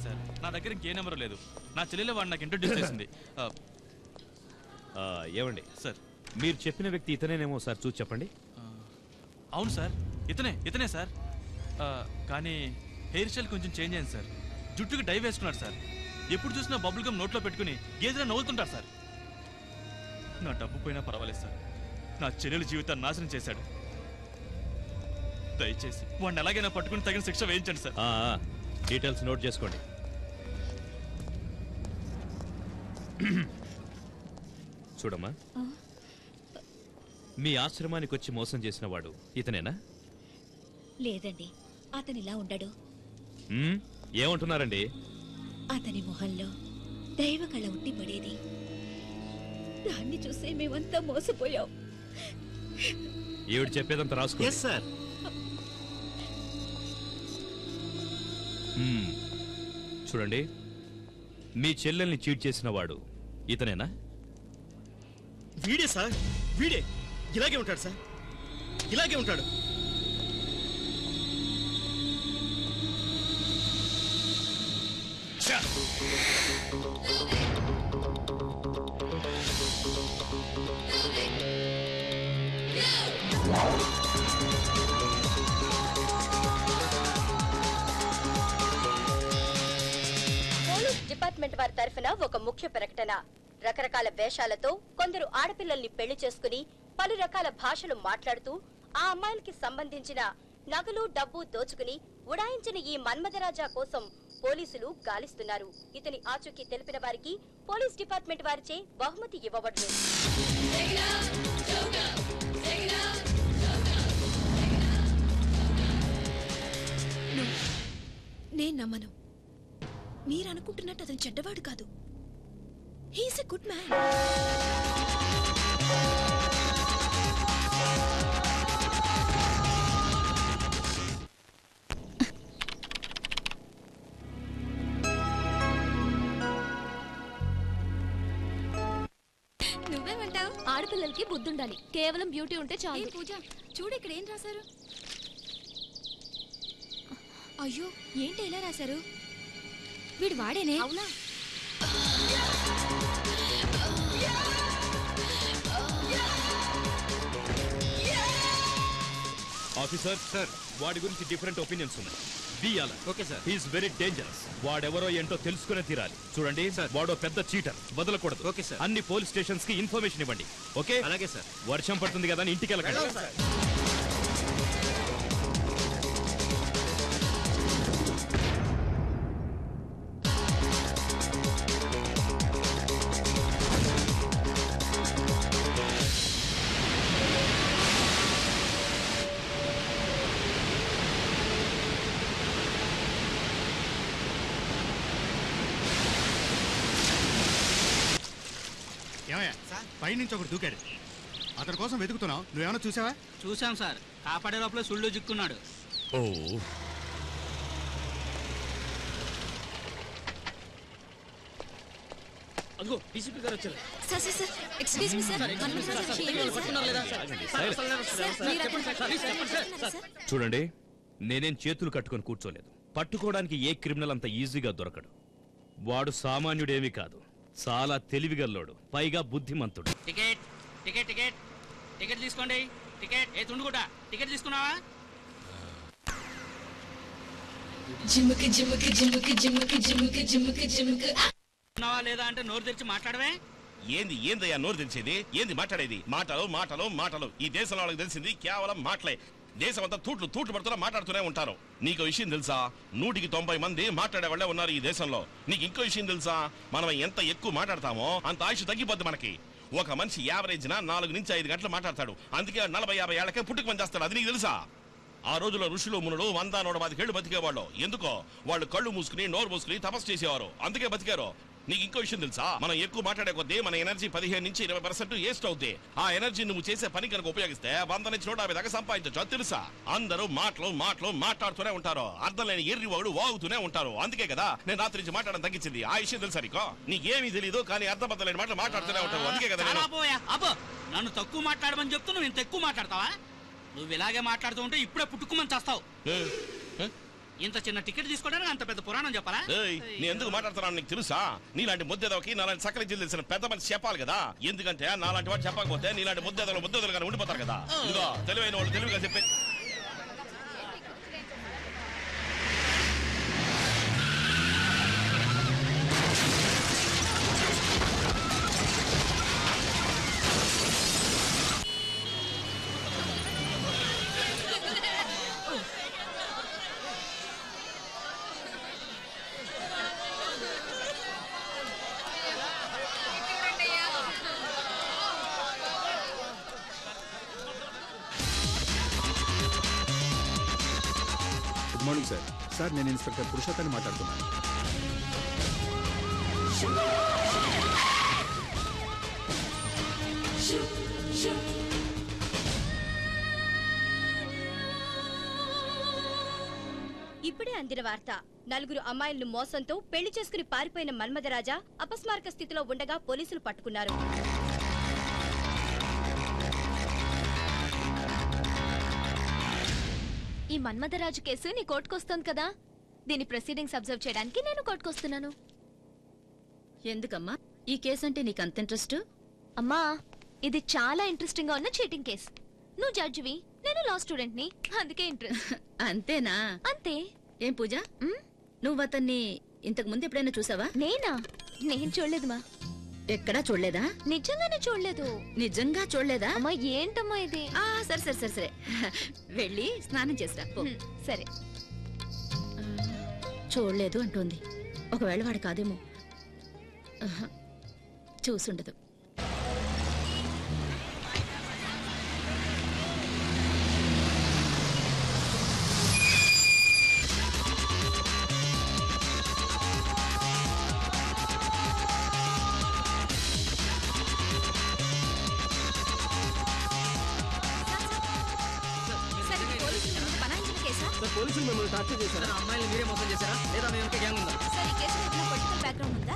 లేదు సార్, నా దగ్గర ఇంకే నెంబర్ లేదు. నా చెల్లెలు వాడు నాకు ఇంట్రొడ్యూస్ చేసింది. ఏమండి సార్, మీరు చెప్పిన వ్యక్తి ఇతనేనేమో సార్ చూసి చెప్పండి. అవును సార్, ఇతనే సార్. కానీ హెయిర్ స్టైల్ కొంచెం చేంజ్ అయింది సార్. జుట్టుకి డై వేసుకున్నాడు సార్. ఎప్పుడు చూసినా బబుల్ గమ్ నోట్లో పెట్టుకుని గేదెలా నవ్వుతుంటారు సార్. నా డబ్బు పోయినా పర్వాలేదు సార్, నా చెల్లెలు జీవితాన్ని నాశనం చేశాడు. దయచేసి వాడిని ఎలాగైనా పట్టుకుని తగిన శిక్ష వేయించండి సార్. డీటెయిల్స్ నోట్ చేసుకోండి. చూడమ్మా, మీ ఆశ్రమానికి వచ్చి మోసం చేసిన వాడు ఇతనేనా? లేదండి, అతనిలా ఉండడు. ఏమంటున్నారండి? అతని మొహంలో దైవ కళ ఉట్టి పడేది. దాన్ని చూసే మేమంతా మోసపోయాం. ఈవిడ చెప్పేదంతా రాసుకో. సార్. చూడండి, మీ చెల్లెల్ని చీట్ చేసిన వాడు ఇతనేనా? వీడే సార్, వీడే. ఇలాగే ఉంటాడు సార్, ఇలాగే ఉంటాడు. పోలీస్ డిపార్ట్మెంట్ వారి తరఫున ఒక ముఖ్య ప్రకటన. రకరకాల వేషాలతో కొందరు ఆడపిల్లల్ని పెళ్లి చేసుకుని పలు రకాల భాషలు మాట్లాడుతూ ఆ అమ్మాయిలకి సంబంధించిన నగలు డబ్బు దోచుకుని ఉడాయించిన ఈ మన్మథరాజా కోసం పోలీసులు గాలిస్తున్నారు. ఇతని ఆచూకీ తెలిపిన వారికి పోలీస్ డిపార్ట్మెంట్ వారిచే బహుమతి ఇవ్వబడును. నేను నమ్మను. మీరు అనుకుంటున్నట్టు అతను చెడ్డవాడు కాదు. He's a good man. నువ్వేమంటావు? ఆడపిల్లలకి బుద్ధుండాలి, కేవలం బ్యూటీ ఉంటే చాలు. పూజ చూడు, ఇక్కడ ఏం రాశారు? అయ్యో, ఏంటి ఇలా రాశారు? వీడు వాడేనే. అవునా? ఆఫీసర్ సార్, వాడి గురించి డిఫరెంట్ ఒపీనియన్స్ ఉన్నాయి. Okay sir. He is very dangerous. వాడెవరో ఏంటో తెలుసుకునే తీరాలి. చూడండి సార్, వాడో పెద్ద చీటర్, వదలకూడదు. Okay sir. అన్ని పోలీస్ స్టేషన్స్ కి ఇన్ఫర్మేషన్ ఇవ్వండి. ఓకే? అలాగే సార్. వర్షం పడుతుంది కదా అని ఇంటికి వెళ్ళకండి. పైనుంచి ఒకటి దూకాడు. అతని కోసం వెతుకుతున్నావు. నువ్వేమన్నా చూసావా? చూసాం సార్, కాపాడే లోపల సుళ్ళు చిక్కున్నాడు. ఓ, అదిగో డీసీపీ గారు వచ్చారు. Sir sir sir, excuse me sir. చూడండి, నేనేం చేతులు కట్టుకొని కూర్చోలేదు. పట్టుకోవడానికి ఏ క్రిమినల్ అంత ఈజీగా దొరకడు. వాడు సామాన్యుడేమీ కాదు, చాలా తెలివిగల్లోడు, పైగా బుద్ధిమంతుడు. టికెట్ టికెట్ టికెట్ టికెట్ తీసుకోండి. టికెట్ ఏ తుండుగుట టికెట్ తీసుకున్నావా? జిమ్ముకి జిమ్ముకి జిమ్ముకి జిమ్ముకి జిమ్ముకి జిమ్ముకి జిమ్ముకి లేదా అంటే నోరు తెరిచి మాట్లాడవే. ఏందయ్యా నోరు తెలిసేది? ఏంది మాట్లాడేది? మాటలు మాటలు మాటలు. ఈ దేశంలో వాళ్ళకి తెలిసింది కేవలం మాటలే. దేశం అంతా తూట్లు పడుతున్నా మాట్లాడుతూనే ఉంటారు. నీకు విషయం తెలుసా? 100కి 90 మంది మాట్లాడే వాళ్ళే ఉన్నారు ఈ దేశంలో. నీకు ఇంకో విషయం తెలుసా? మనం ఎంత ఎక్కువ మాట్లాడతామో అంత ఆయుష్ తగ్గిపోద్ది మనకి. ఒక మనిషి యావరేజ్న 4 నుంచి 5 గంటలు మాట్లాడతాడు. అందుకే 40-50 ఏళ్లకే పుట్టుకు పని చేస్తాడు. అది నీకు తెలుసా? ఆ రోజుల్లో ఋషులు మునులు 100-125 ఏళ్ళు బతికేవాళ్ళు. ఎందుకో? వాళ్ళు కళ్ళు మూసుకుని నోరు మూసుకుని తపస్సు చేసేవారు. అందుకే బతికారు. నీకు ఇంకో విషయం తెలుసా? మనం ఎక్కువ మాట్లాడే కొద్దీ మన ఎనర్జీ 15 నుంచి 20% వేస్ట్ అవుద్ది. ఆ ఎనర్జీ నువ్వు చేసే పని కనుక ఉపయోగిస్తే 100 నుంచి 150 దాకా సంపాదించవచ్చు. తెలుసా? అందరూ మాటలు మాట్లాడుతూనే ఉంటారు. అర్థం లేని ఎర్రి వాడు వాగుతూనే ఉంటారు. అందుకే కదా నేను రాత్రి నుంచి మాట్లాడడం తగ్గించింది. ఆ విషయం తెలుసా నీకో? నీకేమీ తెలియదు, కానీ అర్థం లేని మాటలు మాట్లాడుతూనే ఉంటారు. అందుకే కదా నన్ను తక్కువ మాట్లాడమని చెప్తూ నువ్వు ఇంత ఎక్కువ మాట్లాడతావా? నువ్వు ఇలాగే మాట్లాడుతూ ఉంటే ఇప్పుడే పుట్టుకుమని చేస్తావు. ఇంత చిన్న టికెట్ తీసుకోవడానికి అంత పెద్ద పురాణం చెప్పాలా? ఏయ్, నీ ఎందుకు మాట్లాడుతున్నాను నీకు తెలుసా? నీలాంటి ముద్దెదవకి నాలాంటి సకల జిల్లు తెలిసిన పెద్ద మనిషి చెప్పాలి కదా. ఎందుకంటే నాలాంటి వాడు చెప్పకపోతే నీలాంటి ముద్దెదలుగా ఉండిపోతారు కదా. ఇదిగో తెలివైన వాళ్ళు తెలివిగా చెప్పే. Good morning sir. సార్ నేను ఇన్స్పెక్టర్ పురుషోత్తాన్ని మాట్లాడుతున్నాను. ఇప్పుడే అందిన వార్త. నలుగురు అమ్మాయిలను మోసంతో పెళ్లి చేసుకుని పారిపోయిన మన్మథరాజా అపస్మారక స్థితిలో ఉండగా పోలీసులు పట్టుకున్నారు. ఈ మన్మథరాజు కేసు నీ కోర్టుకొస్తోంది కదా, దీని ప్రొసీడింగ్స్ అబ్జర్వ్ చేయడానికి నేను కోర్టుకొస్తున్నాను. ఎందుకమ్మా ఈ కేసు అంటే నీకు అంత ఇంట్రెస్ట్? అమ్మా, ఇది చాలా ఇంట్రెస్టింగ్ గా ఉన్న చీటింగ్ కేసు. నువ్వు జడ్జివి, నేను లా స్టూడెంట్ ని, అందుకే ఇంట్రెస్ట్. అంతేనా? అంతే. ఏం పూజ, నువ్వు అతన్ని ఇంతకు ముందు ఎప్పుడైనా చూసావా? నేనా? నేను చూడలేదు మా. ఎక్కడా చూడలేదా? నిజంగానే చూడలేదు. నిజంగా చూడలేదా? అమ్మా ఏంటమ్మా ఇది? సరే సరే సరే సరే వెళ్ళి స్నానం చేసిరా పో. సరే. చూడలేదు అంటోంది. ఒకవేళ వాడు కాదేమో. చూసుండదు. పోలీసులు మిమ్మల్ని టార్చర్ చేశారా? అమ్మాయిలు మీరే మోసం చేశారా లేదా మేము గ్యాంగ్ ఉందా? సరే, కేసులో ఏదైనా పొలిటికల్ బ్యాక్గ్రౌండ్ ఉందా?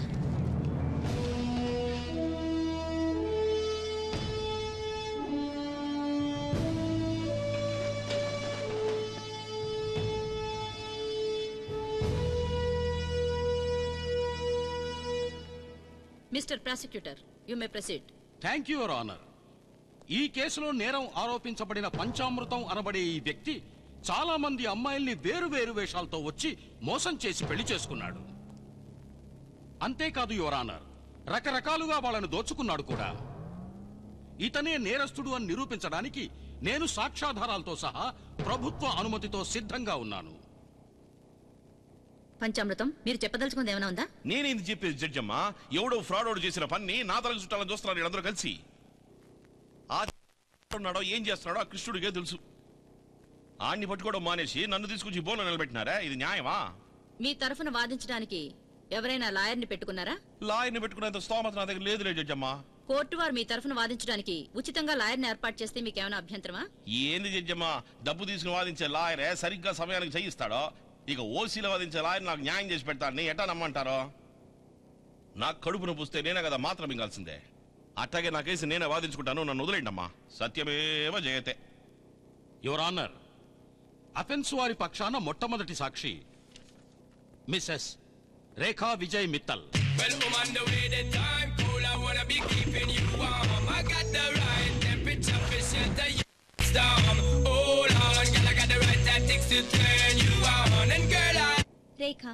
Mister prosecutor, you may proceed. Thank you, your honour. ఈ కేసులో నేరం ఆరోపించబడిన పంచామృతం అనబడే ఈ వ్యక్తి చాలా మంది అమ్మాయిల్ని వేరు వేరు వేషాలతో వచ్చి మోసం చేసి పెళ్లి చేసుకున్నాడు. అంతేకాదు యువర్ ఆనర్, రకరకాలుగా వాళ్ళను దోచుకున్నాడు కూడా. ఇతనే నేరస్తుడు అని నిరూపించడానికి నేను సాక్ష్యాధారాలతో సహా ప్రభుత్వ అనుమతితో సిద్ధంగా ఉన్నాను. పంచామృతం, మీరు చెప్పదలుచుకుంది ఏమైనా ఉందా? నేనేంది చెప్పేది జడ్జమ్మా? ఎవడో ఫ్రాడ్ చేసిన పని నా తలకు చుట్టాలని చూస్తున్నారు వీళ్ళందరూ కలిసి. ఉన్నాడో ఏం చేస్తున్నాడో ఆ కృష్ణుడికే తెలుసు. ఆడిని పట్టుకోవడం మానేసి నన్ను తీసుకొచ్చి బోన్లో నిలబెట్టినారా? ఇది న్యాయమా? మీ తరఫున వాదించడానికి ఎవరైనా లాయర్ని పెట్టుకున్నారా? లాయర్ని పెట్టుకునేంత స్తోమత నా దగ్గర లేదులే జడ్జమ్మా. కోర్టు వారు మీ తరఫున వాదించడానికి ఉచితంగా లాయర్ని ఏర్పాటు చేస్తే మీకేమైనా అభ్యంతరమా? ఏంది జడ్జమ్మా, డబ్బు తీసుకుని వాదించే లాయరే సరిగ్గా సమయానికి చేయిస్తాడో, ఇక ఓసీలో వాదించే లాయర్ నాకు న్యాయం చేసి పెడతాడని ఎట్టా నమ్మంటారో? నాకు కడుపును పూస్తే నేనే కదా మాత్రం మింగాల్సిందే. అట్టాగే నా కేసు నేనే వాదించుకుంటాను, నన్ను వదిలేండమ్మా. సత్యమేవ జయతే. యువర్ ఆనర్, అఫెన్స్ వారి పక్షాన మొట్టమొదటి సాక్షి మిస్సెస్ రేఖా విజయ్ మిత్తల్. రేఖ.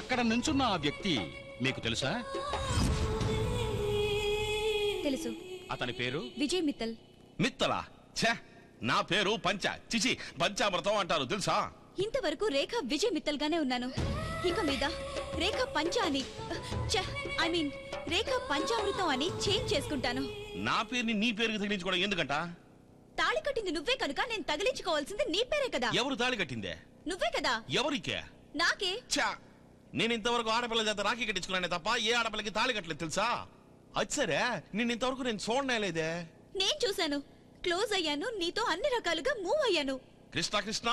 అక్కడ నించున్న ఆ వ్యక్తి మీకు తెలుసా? తెలుసు. అతని పేరు విజయ్ మిత్తల్. మిత్తలా? ఛే, నా పేరు పంచ, చిచి పంచామృతం అంటారు తెలుసా? ఇంతవరకు రేఖ విజయ్ మిత్తల్ గానే ఉన్నాను. ఇక మీద రేఖ పంచ అని, ఐ మీన్ రేఖ పంచామృతం అని చేంజ్ చేసుకుంటాను. నా పేరుని నీ పేరుకి తగిలించుకోవడం ఎందుకంట? తాళి కట్టింది నువ్వే కనుక నేను తగిలించుకోవాల్సింది నీ పేరే కదా. ఎవరు తాళి కట్టిందే? నువ్వే కదా. ఎవరికే? నాకే. ఛా, నేను ఇంతవరకు ఆడపిల్ల చేత రాఖీ కట్టించుకున్నానే తప్ప ఏ ఆడపిల్లకి తాళి కట్టలేదు తెలుసా? అది సరే, నేను ఇంతవరకు నేను చూడలేదే. నేను చూశాను, క్లోజ్ అయ్యాను, నీతో అన్ని రకాలుగా మూవ్ అయ్యాను. Krishna Krishna,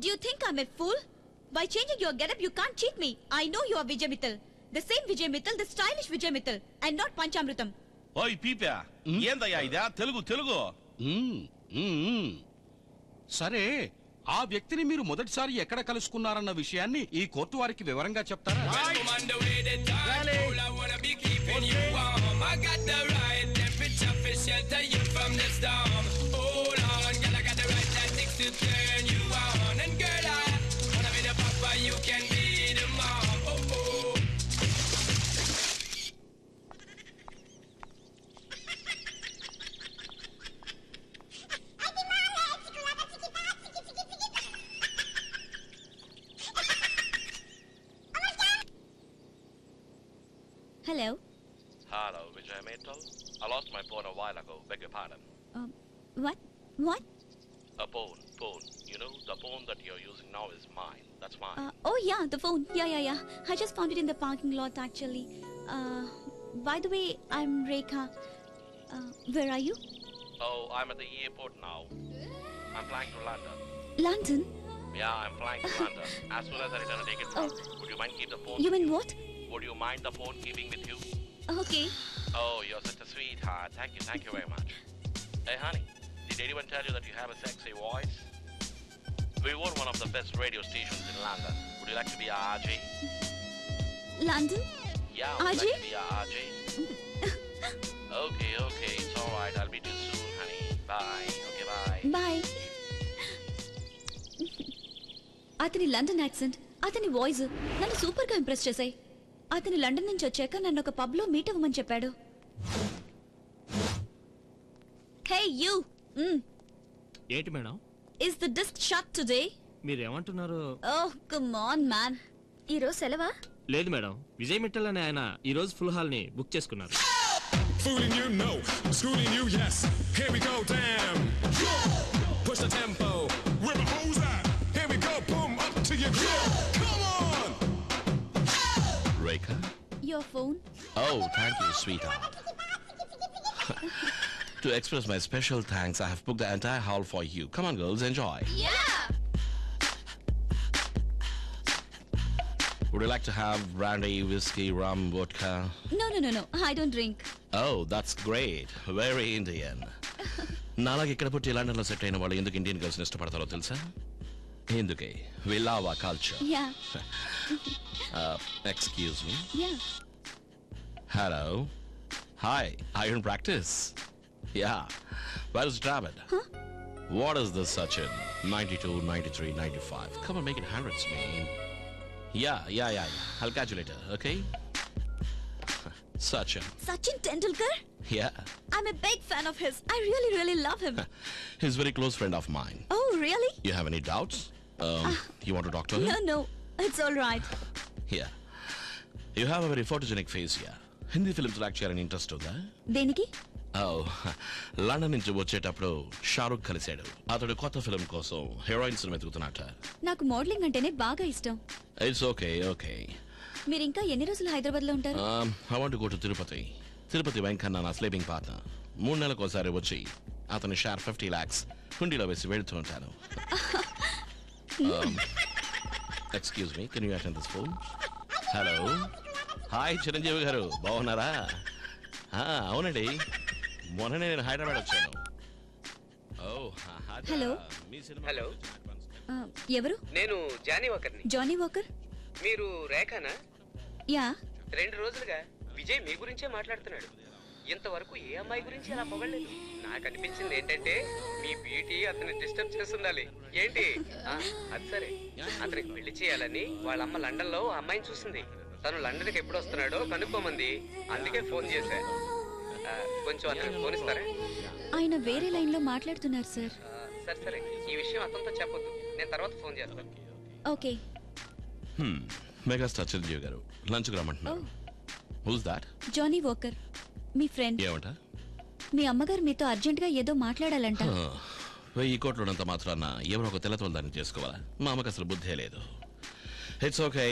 Do you think I'm a fool? By changing your getup, you can't cheat me. I know you are Vijay Mittal. The same Vijay Mittal, the stylish Vijay Mittal, and not Panchamrutam. ఓయ్ పీపా, ఏందయ్యా ఇదా? తెలుగు తెలుగు. సరే, ఆ వ్యక్తిని మీరు మొదటిసారి ఎక్కడ కలుసుకున్నారన్న విషయాన్ని ఈ కోర్టు వారికి వివరంగా చెప్తారా? Hello. Hello, Vijay Mittal. I lost my phone a while ago. Beg your pardon. What? What? A phone. You know, the phone that you're using now is mine. That's mine. Oh yeah, the phone. Yeah. I just found it in the parking lot actually. By the way, I'm Rekha. Where are you? Oh, I'm at the airport now. I'm flying to London. London? Yeah, I'm flying to London. As soon as I return a ticket from, would you mind keep the phone? You mean what? Would you mind the phone keeping with you? Okay. Oh, you're such a sweetheart. Thank you very much. Hey, honey, did anyone tell you that you have a sexy voice? We were one of the best radio stations in London. Would you like to be a RJ? London? Yeah, would RJ? you like to be a RJ? Okay, it's alright. I'll meet you soon, honey. Bye. Okay, bye. Bye. అతని London accent, అతని voice నన్ను super గా impress చేశాయి. అతని London నుంచి వచ్చాక నన్ను ఒక పబ్ లో మీట్ అవ్వమని చెప్పాడు. Hey you. ఏంటి madam? Is the disc shut today? మీరేమంటున్నారు? Oh come on man. ఈ రోజు సెలవా? లేదు మేడం, విజయ్ మిట్టల్ అనే ఆయన ఈ రోజు ఫుల్ హాల్ ని బుక్ చేసుకున్నారు. Fooling you, no. Schooling you, yes. Here we go, damn. Push the tempo. Where the hoes at? Here we go, boom, up to your grill. Come on! Rekha? Your phone? Oh, thank you, sweetheart. To express my special thanks, I have booked the entire hall for you. Come on, girls, enjoy. Yeah. Would you like to have brandy, whiskey, rum, vodka? No. I don't drink. Oh, that's great. Very Indian. నాలాగ ఇక్కడ పుట్టి London లో set అయిన వాళ్ళు ఎందుకు Indian girls ఇష్టపడతారో తెలుసా? ఎందుకే we love our culture. Yeah. Excuse me. Yeah. Hello. Hi. Are you in practice? Yeah. Where is Dravid? Huh? What is this, Sachin? 92, 93, 95. Come on, make it hundreds, man. Yeah. I'll catch you later, okay? Sachin. Sachin Tendulkar? Yeah. I'm a big fan of his. I really love him. He's a very close friend of mine. Oh, really? You have any doubts? You want to talk to him? No. It's all right. Yeah. You have a very photogenic face here. Hindi films like చేయాలని interest ఉందా? దేనికి? London నుంచి వచ్చేటప్పుడు షారుఖ్ కలిశాడు. అతడు కొత్త film కోసం heroines వెతుకుతున్నట్ట. నాకు మోడలింగ్ అంటేనే బాగా ఇష్టం. It's okay. మీరు ఇంకా ఎన్ని రోజులు హైదరాబాద్ లో ఉంటారు? I want to go to Tirupati Venkanna నా స్లీపింగ్ పార్ట్నర్. 3 నెలలకోసారి వచ్చి అతని షేర్ 50 lakhs హుండీలో వేసి వెళ్తూ ఉంటాను. Excuse me, can you attend this phone? Hello. Hi Chiranjeevi గారు, బాగున్నారా? అవునండి, మొన్ననే నేను హైదరాబాద్ వచ్చాను. హలో. హలో, ఎవరు? నేను జానీ వాకర్ని. Johnnie Walker? మీరు రేఖానా? యా. 2 రోజులుగా విజయ్ మీ గురించే మాట్లాడుతున్నాడు. ఇంతవరకు ఏ అమ్మాయి గురించి అలా పొగలేదు. నాకు అనిపించింది ఏంటంటే మీ బ్యూటీ అతన్ని డిస్టర్బ్ చేస్తుండాలి. ఏంటి? అది సరే, అతనికి పెళ్లి చేయాలని వాళ్ళ అమ్మ లండన్ లో అమ్మాయిని చూసింది. తను లండన్కి ఎప్పుడు వస్తున్నాడో కనుక్కోమంది. అందుకే ఫోన్ చేశా. కొంచెం అతనికి ఫోన్ ఇస్తారా? ఆయన వేరే లైన్ లో మాట్లాడుతున్నారు సార్. సరే, ఈ విషయం అతనితో చెప్పొద్దు. నేను తర్వాత ఫోన్ చేస్తాను. ఓకే. మెగాస్టార్ చిరంజీవి గారు లంచ్కి రమ్మంటున్నారు. Who's that? జానీ వాకర్, మీ ఫ్రెండ్. ఏమంట? మీ అమ్మగారు మీతో అర్జెంట్ గా ఏదో మాట్లాడాలంట. 1000 కోట్లున్నంత మాత్రాన ఎవరో ఒక తెల్లతోలు చేసుకోవాలా? మా అమ్మకి అసలు బుద్ధే లేదు. It's okay,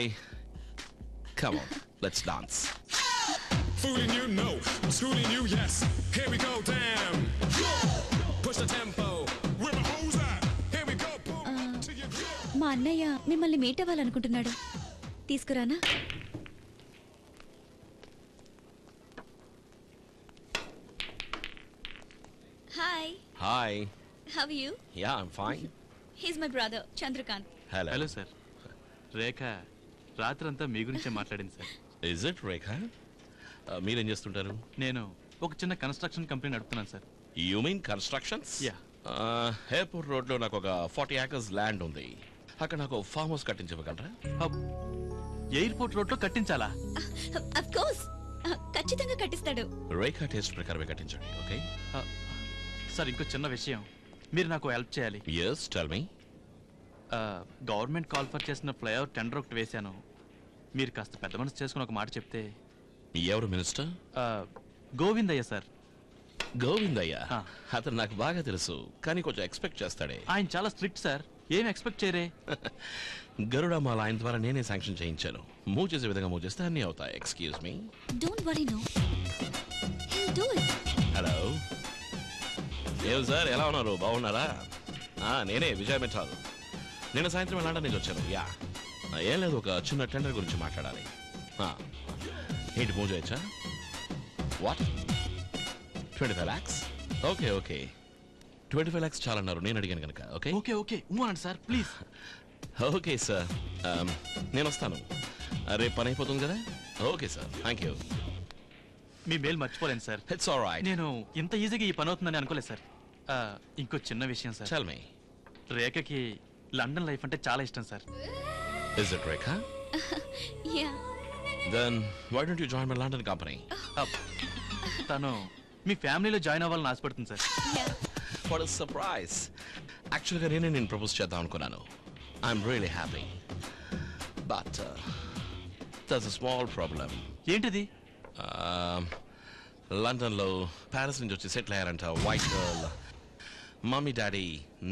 come on, let's dance. Fooling you, no. Schooling you, yes. Here we go, damn. Push the tempo. Where the hoes at? Here we go, boom. మా అన్నయ్య మిమ్మల్ని మీట్ అవ్వాలనుకుంటున్నాడు. తీసుకురానా? Hi. Hi. How are you? Yeah, I'm fine. He's my brother Chandrakant. Hello sir. Rekha రాత్రంతా మీ గురించే మాట్లాడింది sir. Is it రేఖ? మీరేం చేస్తుంటారు? నేను ఒక చిన్న కన్స్ట్రక్షన్ కంపెనీ నడుపుతున్నాను sir. You mean constructions? Yeah. Airport రోడ్లో నాకు ఒక 40 acres ల్యాండ్ ఉంది. అక్కడ నాకు ఫామ్ హౌస్ కట్టించగలరా? ఎయిర్పోర్ట్ రోడ్లో కట్టించాలా? ఆఫ్ కోర్స్, ఖచ్చితంగా కట్టిస్తాడు. రేఖ టేస్ట్ ప్రకారమే కట్టించండి. ఓకే సార్, ఇంకో చిన్న విషయం, మీరు నాకు హెల్ప్ చేయాలి. yes tell me. Government call for చేసిన ఫ్లైఓవర్ టెండర్ ఒకటి వేశాను. మీరు కాస్త పెద్ద మనసు చేసుకుని ఒక మాట చెప్తే. ఎవరు మినిస్టర్? గోవిందయ్య సార్. గోవిందయ్య? అతను నాకు బాగా తెలుసు, కానీ కొంచెం ఎక్స్పెక్ట్ చేస్తాడే. ఆయన చాలా స్ట్రిక్ట్ సార్, ఏం ఎక్స్పెక్ట్ చేయరే. గరుడమాల ఆయన ద్వారా నేనే శాంక్షన్ చేయించాను. మూవ్ చేసే విధంగా మూవ్ చేస్తే అన్నీ అవుతాయి. Excuse me. Don't worry, no he'll do it. Hello, ఏం సార్, ఎలా ఉన్నారు? బాగున్నారా? నేనే విజయ్ మిఠాల్. నిన్న సాయంత్రం లండన్ నుంచి వచ్చాను. యా, ఏం లేదు, ఒక చిన్న టెండర్ గురించి మాట్లాడాలి. ఏంటి, మూవ్ చేయొచ్చా? What, 25 lakhs? Okay okay, 25 lakhs చాలన్నారు, నేను అడిగాను కనుక. ఓకే ఓకే ఓకే, అనండి సార్ ప్లీజ్. ఓకే సార్, నేను వస్తాను. రేపు పని అయిపోతుంది కదా? Okay sir, thank you. Me mail మర్చిపోలేను సార్. It's alright. నేను ఇంత ఈజీగా ఈ పని అవుతుందని అనుకోలేదు సార్. ఇంకో చిన్న విషయం సార్. Tell me. రేఖకి లండన్ లైఫ్ అంటే చాలా ఇష్టం sir. Is it Rekha? Yeah. Then why don't you join my London company? తను మీ ఫ్యామిలీలో జాయిన్ అవ్వాలని ఆశపడుతుంది సార్. What a surprise. యాక్చువల్గా నేను ప్రపోజ్ చేద్దాం అనుకున్నాను. I'm really happy, but that's a small problem. ఏంటిది? లండన్లో ప్యారిస్ నుంచి వచ్చి సెటిల్ అయ్యారంట వైట్ గర్ల్. మమ్మీ డాడీ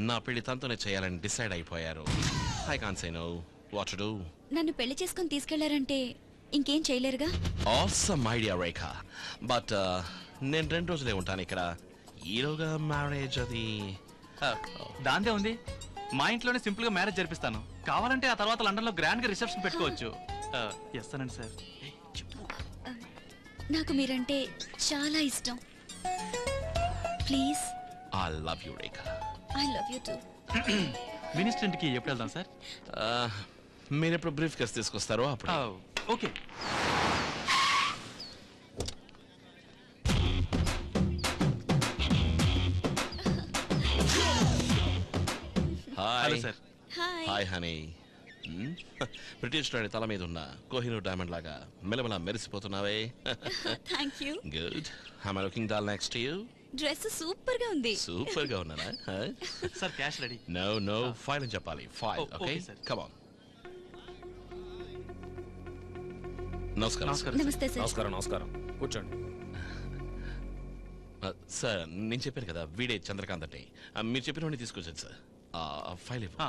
నా పెళ్లి తనతోనే చేయాలని డిసైడ్ అయిపోయారు. I can't say no. What to do? నన్ను పెళ్లి చేసుకొని తీసుకెళ్లారంటే ఇంకేం చేయలేరుగా. ఆసమ్ ఐడియా రేఖ, బట్ నేను 2 రోజులే ఉంటాను ఇక్కడ. ఈలోగా మ్యారేజ్ అది దాందే ఉంది. మా ఇంట్లోనే సింపుల్ గా మ్యారేజ్ జరిపిస్తాను. కావాలంటే ఆ తర్వాత లండన్ లో గ్రాండ్ గా రిసెప్షన్ పెట్టుకోవచ్చు. చేస్తానండి సార్. నాకు మీరంటే చాలా ఇష్టం. Please. I love you Rekha. I love you to. Minister ఇంటికి ఎప్పుడు వెళ్దాం సార్? మీరు ఎప్పుడు బ్రీఫ్ కేసు తీసుకొస్తారో అప్పుడు. Okay. Hi sir. Hi honey. British రాణి తల మీద ఉన్న కోహినూర్ డైమండ్ లాగా మెలమెల మెరిసిపోతున్నావే. Thank you. Good. am I looking dull next to you? Dress super గా ఉంది. సూపర్ గా ఉన్నానా? Sir cash ready. No file అని చెప్పాలి. ఫైల్. Okay come on. నమస్కారం. నమస్తే సార్. నమస్కారం. నమస్కారం. కూర్చోండి. సార్, నేను చెప్పాను కదా వీడే చంద్రకాంత్ అంటే. మీరు చెప్పిన తీసుకొచ్చాను సార్. ఫైల్ ఇవ్వ.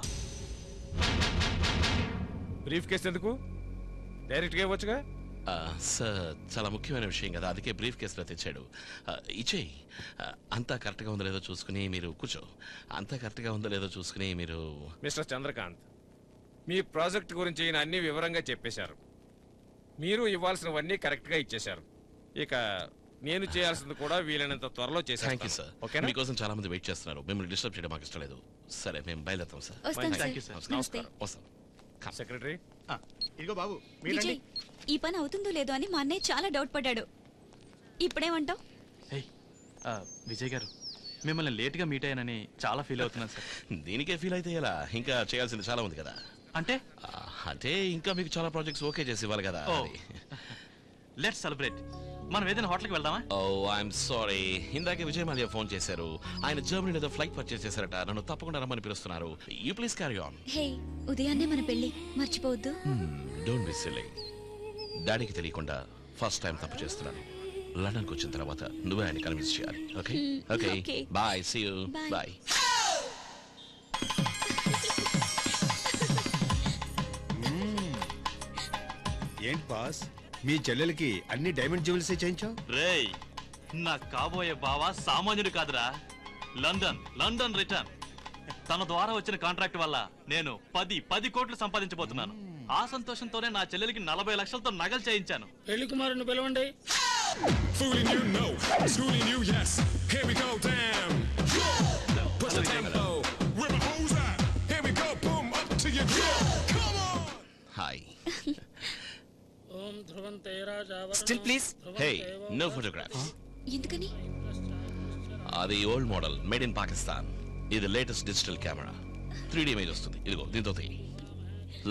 బ్రీఫ్ కేసు ఎందుకు? డైరెక్ట్గా ఇవ్వచ్చుగా. సార్, చాలా ముఖ్యమైన విషయం కదా, అందుకే బ్రీఫ్ కేసులో తెచ్చాడు. ఇచ్చేయి. అంతా కరెక్ట్గా ఉందో లేదో చూసుకుని మీరు కూర్చో. అంతా కరెక్ట్గా ఉందో లేదో చూసుకుని మీరు. మిస్టర్ చంద్రకాంత్, మీ ప్రాజెక్ట్ గురించి అన్ని వివరంగా చెప్పేశారు. మీరు ఇవ్వాల్సినవన్నీ కరెక్ట్గా ఇచ్చేశారు. ఇక నేను చేయాల్సింది కూడా వీలైనంత త్వరలో చేశాను. Thank you sir. ఓకేనా? మీకోసం చాలా మంది వెయిట్ చేస్తున్నారు. మిమ్మల్ని డిస్టర్బ్ చేయడం మాకు ఇష్టం లేదు. సరే, మేము బయలుదేరుతాం సార్. వస్తాను థ్యాంక్ యూ సార్. సార్. నమస్తే. వస్తాం. సెక్రటరీ. ఇదిగో బాబు, విజయ్, ఈ పని అవుతుందో లేదో అని మా అన్నయ్య చాలా డౌట్ పడ్డాడు. ఇప్పుడేమంటావు? విజయ్ గారు, మిమ్మల్ని లేట్ గా మీట్ అయ్యానని చాలా ఫీల్ అవుతున్నాను సార్. దీనికే ఫీల్ అయితే ఎలా? ఇంకా చేయాల్సింది చాలా ఉంది కదా. అంటే ఇంకా మీకు చాలా ప్రాజెక్ట్స్ ఓకే చేసి ఇవ్వాలి కదా. Let's celebrate. మనం ఏదైనా హోటల్కి వెళ్దామా? ఐఎమ్ సారీ, ఇందాకే విజయ్ మాల్యా ఫోన్ చేశారు. ఆయన జర్మనీ ఏదో ఫ్లైట్ పర్చేస్ చేశారట. నన్ను తప్పకుండా రమ్మని పిలుస్తున్నారు. You please carry on. Hey, ఉదయాన్నే మన పెళ్లి మర్చిపోవద్దు. Don't be silly. డాడీకి తెలియకుండా ఫస్ట్ టైం తప్పు చేస్తున్నాను. లండన్కి వచ్చిన తర్వాత నువ్వే ఆయన కన్విన్స్ చేయాలి. Okay okay bye. See you. Bye. ఏంటి బాస్, మీ చెల్లెలకి అన్ని డైమండ్ జ్యువెల్స్ చేయించావు? రేయ్, నా కాబోయే బావ సామాన్యుడు కాదురా. London return. తన ద్వారా వచ్చిన కాంట్రాక్ట్ వల్ల నేను 10 కోట్లు సంపాదించబోతున్నాను. ఆ సంతోషంతోనే నా చెల్లెలికి 40 లక్షలతో నగలు చేయించాను. పెళ్లి కుమారుని పిలవండి. Fooling you, no. Schooling you, yes. Here we go, damn. Push the tempo. Where my hoes at? Hi. ఓం ధ్రువంతే రాజా still please. Hey, no photographs. ఎందుకని? అది old model, made in Pakistan. ఇది latest digital camera, 3D image వస్తుంది. ఇదిగో దీంతో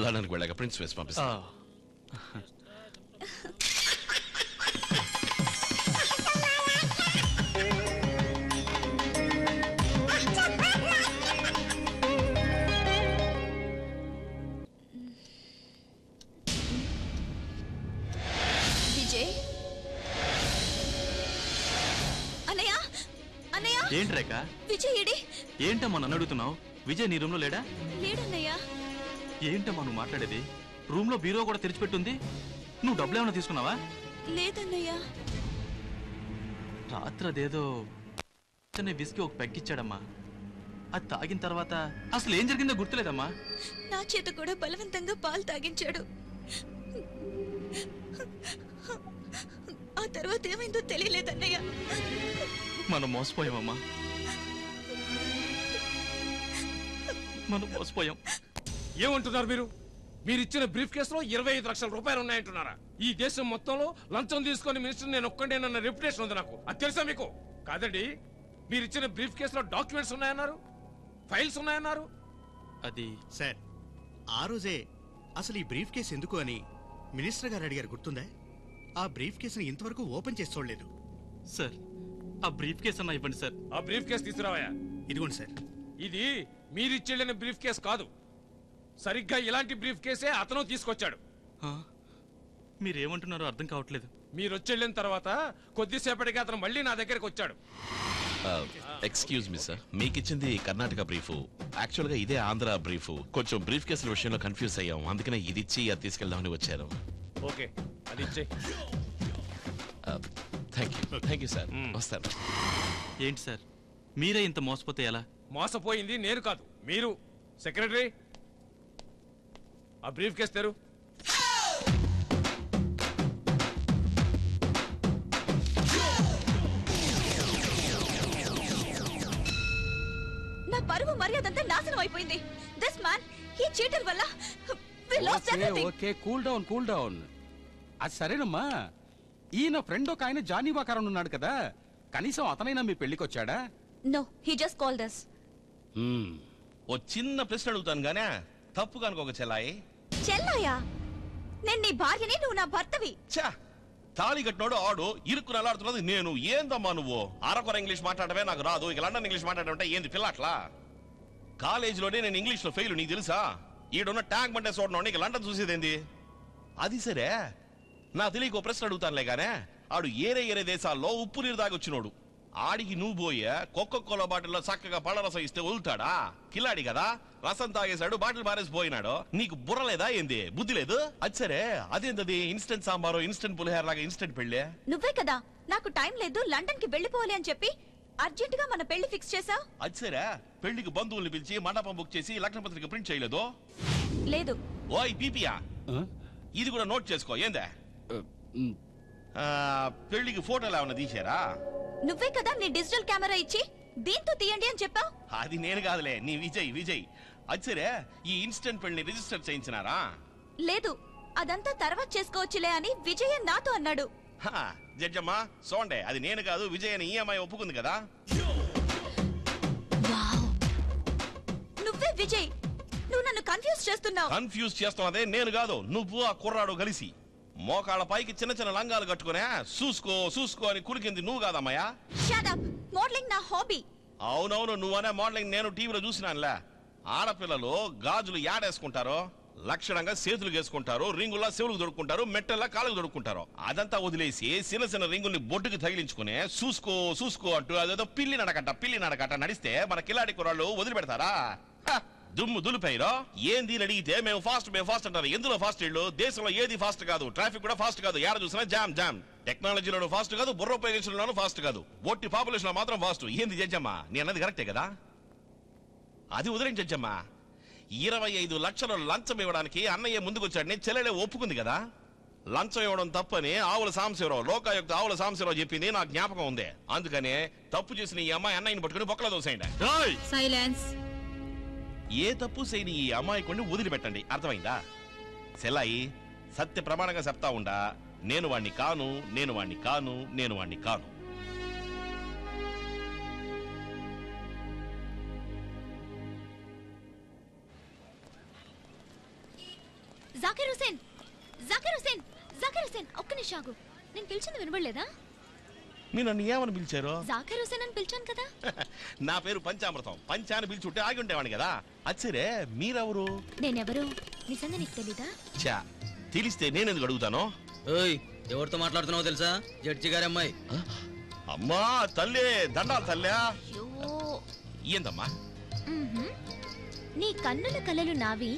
లండన్కి వెళ్ళాక ప్రిన్స్ వేసి పంపిస్తా. విజయ్, అన్నయ్య అన్నయ్య. ఏంటి రేఖ? విజయ్ ఏడి? ఏంటమ్మా నన్ను అడుగుతున్నావు? విజయ్ నీ రూమ్ లో లేడా? లేడన్నయ్య. ఏంటమ్మా నువ్వు మాట్లాడేది? రూమ్ లో బీరో కూడా తెరిచిపెట్టుంది. నువ్వు డబ్బులు ఏమైనా తీసుకున్నావా? లేదన్నయ్య. రాత్రి అదేదో విస్కీ ఒక పెగ్గిచ్చాడమ్మా. అది తాగిన తర్వాత అసలు ఏం జరిగిందో గుర్తులేదమ్మా. నా చేత కూడా బలవంతంగా పాలు తాగించాడు. ఆ తర్వాత ఏమైందో తెలియలేదన్నయ్య. మనం మోసపోయామమ్మా, మనం మోసపోయాం. ఏమంటున్నారు మీరు? మీరిచ్చిన బ్రీఫ్ కేసులో 25 లక్షల రూపాయలు ఉన్నాయంటున్నారా? ఈ దేశం మొత్తంలో లంచం తీసుకొని మినిస్టర్ నేను ఒక్కడేనన్న రెప్యుటేషన్ ఉంది నాకు. అది తెలుసా మీకు? కాదండి, మీరిచ్చిన బ్రీఫ్ కేసులో డాక్యుమెంట్స్ ఉన్నాయన్నారు, ఫైల్స్ ఉన్నాయన్నారు. అది సార్, ఆ రోజే అసలు ఈ బ్రీఫ్ కేసు ఎందుకు అని మినిస్టర్ గారు అడిగారు, గుర్తుందా? ఆ బ్రీఫ్ కేసుని ఇంతవరకు ఓపెన్ చేసి చూడలేదు. సార్, ఆ బ్రీఫ్ కేసు అన్నా ఇవ్వండి సార్. ఆ బ్రీఫ్ కేసు తీసుకురావయా. ఇదిగోండి సార్. ఇది మీరిచ్చెళ్ళిన బ్రీఫ్ కేసు కాదు. సరిగ్గా ఇలాంటి బ్రీఫ్ కేసే అతను తీసుకొచ్చాడు. మీరేమంటున్నారో అర్థం కావట్లేదు. మీరు వచ్చెళ్ళిన తర్వాత కొద్దిసేపటికి అతను మళ్ళీ నా దగ్గరికి వచ్చాడు. ఎక్స్క్యూజ్ మీ సార్, మీకు ఇచ్చింది కర్ణాటక బ్రీఫ్, యాక్చువల్ గా ఇదే ఆంధ్ర బ్రీఫ్. కొంచెం బ్రీఫ్ కేసుల విషయంలో కన్ఫ్యూజ్ అయ్యాం, అందుకనే ఇది ఇచ్చి అది తీసుకెళ్దామని వచ్చారు. ఓకే, అది ఇచ్చే. Thank you sir. వస్తాను. ఏంటి సార్, మీరే ఇంత మోసపోతే ఎలా? మోసపోయింది నేను కాదు, మీరు. సెక్రటరీ, ఆ బ్రీఫ్ కేసు తెరు. నా పరువు మర్యాదంతా నాశనం అయిపోయింది. దిస్ మ్యాన్, ఈ చీటర్ వల్ల we lost everything. Okay, cool down, cool down. అది సరేనమ్మా, ఈయన ఫ్రెండ్ ఒక ఆయన జానీ వాకారం ఉన్నాడు కదా, కనీసం అతనైనా మీ పెళ్లికి వచ్చాడా? No, he just called us. ఓ చిన్న ప్రశ్న అడుగుతాను గానే, తప్పు కనుక చెల్లాయి. చెల్లాయా? నేను నీ భార్యని, నువ్వు నా భర్తవి. చా, తాళి కట్టినోడు ఆడు, ఇరుక్కుని అలాడుతున్నది నేను. ఏందమ్మా నువ్వు అరకొర ఇంగ్లీష్ మాట్లాడమే నాకు రాదు, ఇక లండన్ ఇంగ్లీష్ మాట్లాడమంటే ఏంది పిల్లట్లా? కాలేజీలోనే నేను ఇంగ్లీష్ లో ఫెయిల్, నీకు తెలుసా? ఈడున్న ట్యాంక్ బంటే చూడను, ఇక లండన్ చూసేదేంది? అది సరే, నా తెలియక ఓ ప్రశ్న అడుగుతానులే గానే, ఆడు ఏరే దేశాల్లో ఉప్పు నీరు దాగొచ్చినోడు. ఆడికి నువ్వు పోయే కోకోకోలా బాటిల్లో చక్కగా పళ్ళ రసం ఇస్తే వదులుతాడా? కిల్లాడి కదా, రసం తాగేశాడు, బాటిల్ మారేసి పోయినాడు. నీకు బుర్ర లేదా ఏంది? బుద్ధి లేదు? అది సరే, అదేంటది ఇన్స్టెంట్ సాంబారు, ఇన్స్టెంట్ పులిహోర లాగా ఇన్స్టెంట్ పెళ్ళే? నువ్వే కదా నాకు టైం లేదు, లండన్ కి వెళ్ళిపోవాలి అని చెప్పి అర్జెంట్ గా మన పెళ్లి ఫిక్స్ చేసా. అది సరే, పెళ్లికి బంధువుల్ని పిలిచి మండపం బుక్ చేసి లగ్నపత్రిక ప్రింట్ చేయలేదు? లేదు. ఓయ్ పీపియా, ఇది కూడా నోట్ చేసుకో. ఏందే పెళ్లికి ఫోటోలు ఏమన్నా తీసారా? నువ్వే కదా నీ డిజిటల్ కెమెరా ఇచ్చి దీంతో తీయండి అని చెప్పావు. అది నేను కాదులే, నీ విజయ్. అది సరే, ఈ ఇన్స్టెంట్ పెళ్లిని రిజిస్టర్ చేయించినారా? లేదు, అదంతా తర్వాత చేసుకోవచ్చులే అని విజయ్ నాతో అన్నాడు. జడ్జమ్మా సోండే, అది నేను కాదు, విజయ్ అని ఈఎంఐ ఒప్పుకుంది కదా. నువ్వే విజయ్, నువ్వు నన్ను కన్ఫ్యూజ్ చేస్తున్నావు. కన్ఫ్యూజ్ చేస్తున్నదే నేను కాదు, నువ్వు ఆ కుర్రాడు కలిసి. మోకాళ్ళ పైకి చిన్న చిన్న లంగాలు కట్టుకునే చూసుకో అని కురికింది నువ్వు కాదమ్మయ్యా. Shut up. మోడలింగ్ నా హాబీ. అవునవును, నువ్వనే మోడలింగ్ నేను టీవీలో చూసినానులే. ఆడపిల్లలు గాజులు యాడేసుకుంటారో, లక్షణంగా చేతులు వేసుకుంటారు, రింగుల్లా చెవులకు దొడుకుంటారు, మెట్టల్లా కాళ్ళకు దొడుకుంటారు. అదంతా వదిలేసి చిన్న చిన్న రింగుల్ని బొడ్డుకి తగిలించుకునే చూసుకో అంటూ అదేదో పిల్లి నడకట నడిస్తే మన కిలాడి కుర్రాళ్ళు వదిలిపెడతారా? దుమ్ము దులిపైరో ఏంది అడిగితే మేము ఫాస్ట్ అంటారు. ఎందులో ఫాస్ట్? ఇళ్ళు దేశంలో ఏది ఫాస్ట్ కాదు, ట్రాఫిక్ కూడా ఫాస్ట్ కాదు, ఏడ చూసినా జామ్. టెక్నాలజీలోనూ ఫాస్ట్ కాదు, బుర్ర ఉపయోగించడంలోనూ ఫాస్ట్ కాదు, ఒట్టి పాపులేషన్ లో మాత్రం ఫాస్ట్. ఏంది జడ్జమ్మా, నేను అన్నది కరెక్టే కదా? అది వదిలించమ్మా. 25 లక్షలు లంచం ఇవ్వడానికి అన్నయ్య ముందుకొచ్చాడని చెల్లెలే ఒప్పుకుంది కదా. లంచం ఇవ్వడం తప్పని ఆవుల సాంబశివరావు, లోకాయుక్త ఆవుల సాంబశివరావు చెప్పింది నాకు జ్ఞాపకం ఉంది. అందుకనే తప్పు చేసిన ఈ అమ్మాయి అన్నయ్యని పట్టుకుని బొక్కలో దోసేయండి. సైలెన్స్. ఏ తప్పు చేయని ఈ అమాయకుడిని వదిలిపెట్టండి, అర్థమైందా? సెల్లాయి సత్య ప్రమాణంగా చెప్తా ఉండా, నేను వాణ్ణి కాను, నేను వాణ్ణి కాను, నేను వాణ్ణి కాను. జాకిర్ హుసేన్, జాకిర్ హుసేన్, జాకిర్ హుసేన్, ఒక్క నిమిషం ఆగు. నేను పిలిచింది వినబడలేదా? మీరు నన్ను ఏమని పిలిచారు? జాకిర్ హుసేన్ అని పిలిచాను కదా. నా పేరు పంచామృతం. పంచాన్ని పిలిచుంటే ఆగి ఉండేవాడిని కదా. అచ్చరే మీరెవరు? నేనెవరు నిజంగా నీకు తెలీదా? చా, తెలిస్తే నేనెందుకు అడుగుతాను? ఓయ్, ఎవరితో మాట్లాడుతున్నావో తెలుసా? జడ్జి గారి అమ్మాయి. అమ్మా తల్లే, దండాలు తల్లా. ఏందమ్మా? నీ కన్నుల కలలు నావి,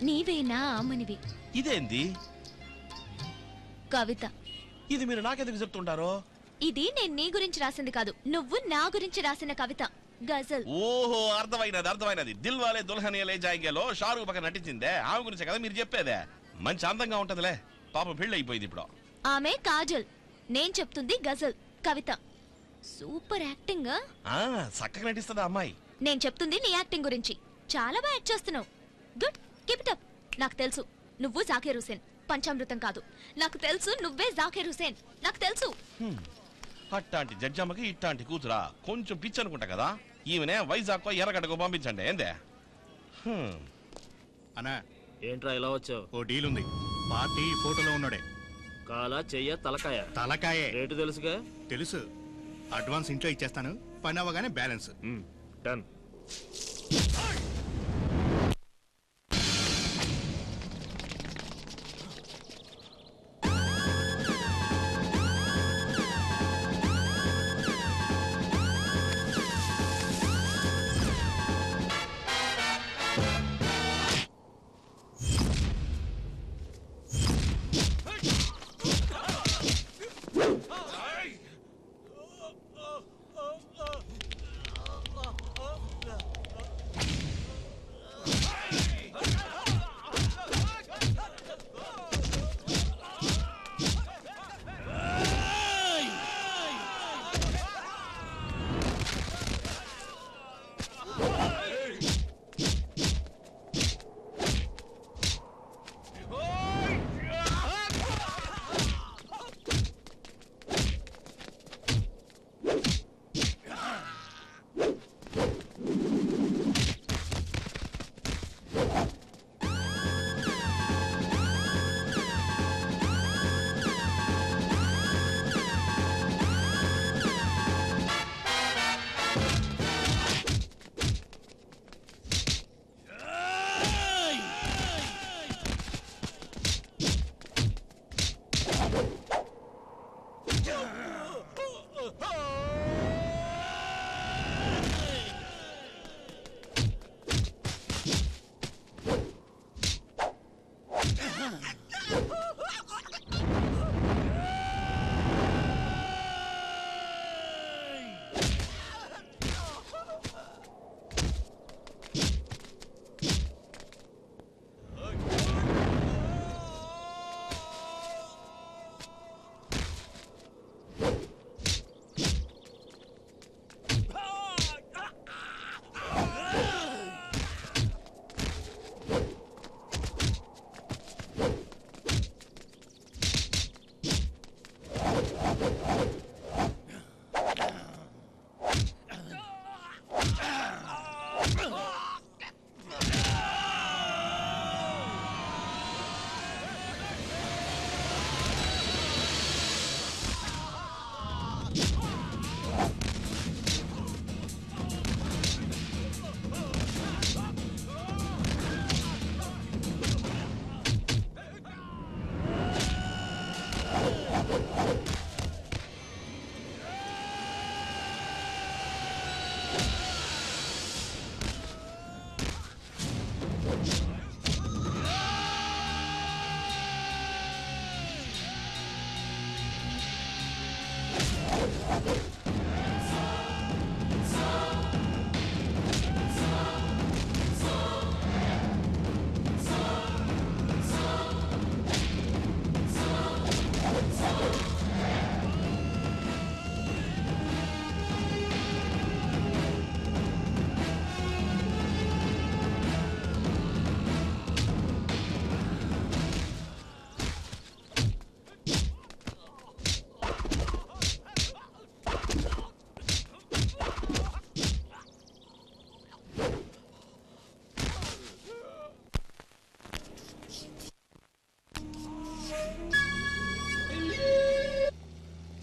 నీవేనా ఆమనివి. ఇదేంది కవిత? ఇది మీరు నాకెందుకు చెప్తుంటారో? ఇది నేను నీ గురించి రాసింది కాదు, నువ్వు నా గురించి రాసిన కవిత, గజల్. ఓహో, అర్థమైనది. దిల్ వాలే దుల్హనియా లే జాయేంగేలో షారూఖ్ పక్కన నటించిందే, ఆమె గురించే కదా మీరు చెప్పేదే. మంచి అందంగా ఉంటదిలే, పాపం పెళ్లి అయిపోయింది ఇప్పుడు. ఆమె కాజల్, నేను చెప్తుంది గజల్, కవిత. Super acting. చక్కగా నటిస్తుందా అమ్మాయి? నేను చెప్తుంది నీ యాక్టింగ్ గురించి. చాలా బాగా యాక్ట్ చేస్తున్నావు. Good, keep it up. నాకు తెలుసు నువ్వు జాకీర్ హుసేన్, పంచామృతం కాదు. నాకు తెలుసు నువ్వే జాకీర్ హుసేన్, నాకు తెలుసు. అట్టాంటి జడ్జమ్మకి ఇట్టాంటి కూతురా? కొంచెం పిచ్చి అనుకుంటా కదా. ఈమెనే వైజాగ్ ఎర్రగడ్డకు పంపించండి. ఏందే అన్నా? ఏంట్రా ఇలా వచ్చావు? ఓ డీల్ ఉంది. పార్టీ ఫోటోలో ఉన్నాడే. కాలా, చెయ్య, తలకాయ? తలకాయే. రేటు తెలుసుగా? తెలుసు. అడ్వాన్స్ ఇంట్లో ఇచ్చేస్తాను, పని అవ్వగానే balance. Done.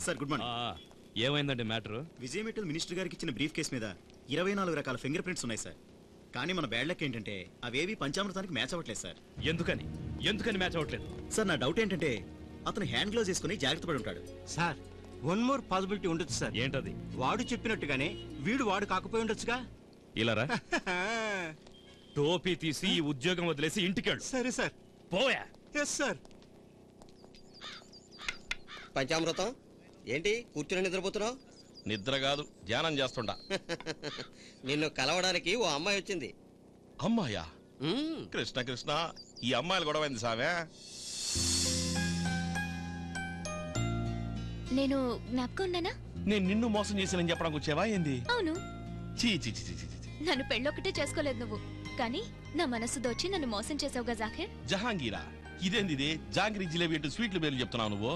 Sir good morning. ఏమైందండి మ్యాటర్? విజయ్ మిట్టల్ మినిస్టర్ గారికి ఇచ్చిన బ్రీఫ్ కేస్ మీద 24 రకాల ఫింగర్ ప్రింట్స్ ఉన్నాయి సార్. కానీ మన బ్యాడ్ లక్ ఏంటంటే అవేవి పంచామృతానికి మ్యాచ్ అవ్వట్లేదు సార్. ఎందుకని మ్యాచ్ అవ్వట్లేదు సార్? నా డౌట్ ఏంటంటే అతను హ్యాండ్ గ్లోవ్స్ వేసుకుని జాగ్రత్త పడి ఉంటాడు సార్. వన్ మోర్ పాసిబిలిటీ ఉండొచ్చు సార్. ఏంటది? వాడు చెప్పినట్టుగానే వాడు కాకపోయి ఉండొచ్చుగా. ఇలారా టోపీ తీసి ఈ ఉద్యోగం వదిలేసి ఇంటికెళ్ళు. సరే సార్. పోయా. Yes sir. పంచామృతం ఏంటి కూర్చుని నిద్రపోతున్నావు? నిద్ర కాదు, ధ్యానం చేస్తుండా. నిన్ను కలవడానికి ఓ అమ్మాయి వచ్చింది. అమ్మాయా? కృష్ణ కృష్ణ, ఈ అమ్మాయిలు గొడవైంది సావే. నేను జ్ఞాపకం ఉన్నానా? నేను నిన్ను మోసం చేసినని చెప్పడానికి వచ్చావా ఏంది? అవును. చీ చీ చీ చీ. నన్ను పెళ్ళొక్కటే చేసుకోలేదు నువ్వు, కానీ నా మనసు దోచి నన్ను మోసం చేసావుగా జాకిర్. జహాంగీరా? ఇదేంది ఇది? జాంగ్రీ జిలేబీ అంటూ స్వీట్లు పేర్లు చెప్తున్నావు నువ్వు.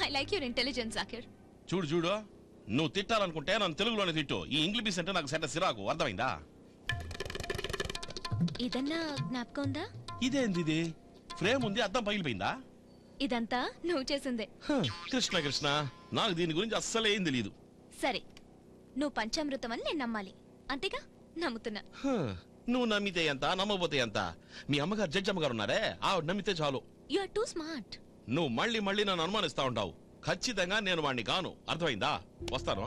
I like your intelligence Zakir. చూడు చూడు, నువ్వు తిట్టాలనుకుంటే నన్ను తెలుగులోనే తిట్టు. ఈ ఇంగ్లీష్ అంటే నాకు సెట సిరాకు, అర్థమైందా? ఇదన్నా జ్ఞాపకం ఉందా? ఇదేంది ఇది? ఫ్రేమ్ ఉంది, అద్దం పగిలిపోయిందా? ఇదంతా నువ్వు చేసిందే. కృష్ణ కృష్ణ, నాకు దీని గురించి అస్సలు ఏం తెలియదు. సరే, నువ్వు పంచామృతం అని నేను నమ్మాలి, అంతేగా? నమ్ముతున్నా. నువ్వు నమ్మితే ఎంత, నమ్మకపోతే ఎంత? మీ అమ్మగారు జడ్జి అమ్మగారు ఉన్నారే, ఆవిడ నమ్మితే చాలు. You are too smart. నువ్వు మళ్ళీ మళ్ళీ నన్ను అనుమానిస్తా ఉంటావు. ఖచ్చితంగా నేను వాణ్ణి కాను, అర్థమైందా? వస్తాను.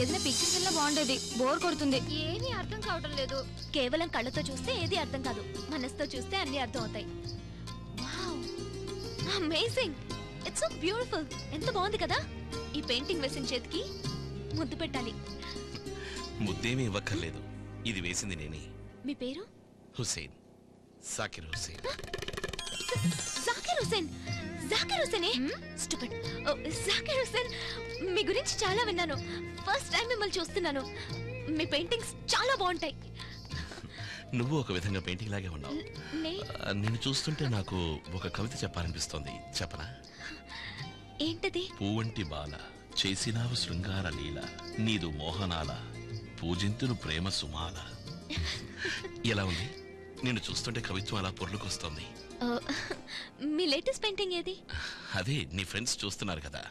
ఏదైనా పిక్చర్స్ వల్ల బాగుండేది, బోర్ కొడుతుంది. ఏమీ అర్థం కావడం లేదు. కేవలం కళ్ళతో చూస్తే ఏది అర్థం కాదు, మనసుతో చూస్తే అన్ని అర్థం అవుతాయి. Wow, amazing, it's so beautiful. ఎంత బాగుంది కదా? ఈ పెయింటింగ్ వేసిన చేతికి ముద్దు పెట్టాలి. ముద్దేమీ ఇవ్వక్కర్లేదు, ఇది వేసింది నేనే. మీ పేరు? హుసేన్, జాకిర్ హుసేన్. జాకిర్ హుసేన్? జాకిర్ హుసేనే? స్టూపిడ్. జాకిర్ హుసేన్, మీ గురించి చాలా విన్నాను. ఫస్ట్ టైం మిమ్మల్ని చూస్తున్నాను. మీ పెయింటింగ్స్ చాలా బాగుంటాయి. నువ్వు ఒక విధంగా పెయింటింగ్ లాగే ఉన్నావు. నిన్ను చూస్తుంటే నాకు ఒక కవిత చెప్పాలనిపిస్తోంది, చెప్పనా? ఏంటది? పూవంటి బాల చేసినావు శృంగార లీల, నీదు మోహనాల పూజింతులు ప్రేమ సుమాల. ఎలా ఉంది? నిన్ను చూస్తుంటే కవిత్వం అలా పొర్లుకొస్తోంది. మీ లేటెస్ట్ పెయింటింగ్ ఏది? అదే నీ ఫ్రెండ్స్ చూస్తున్నారు కదా,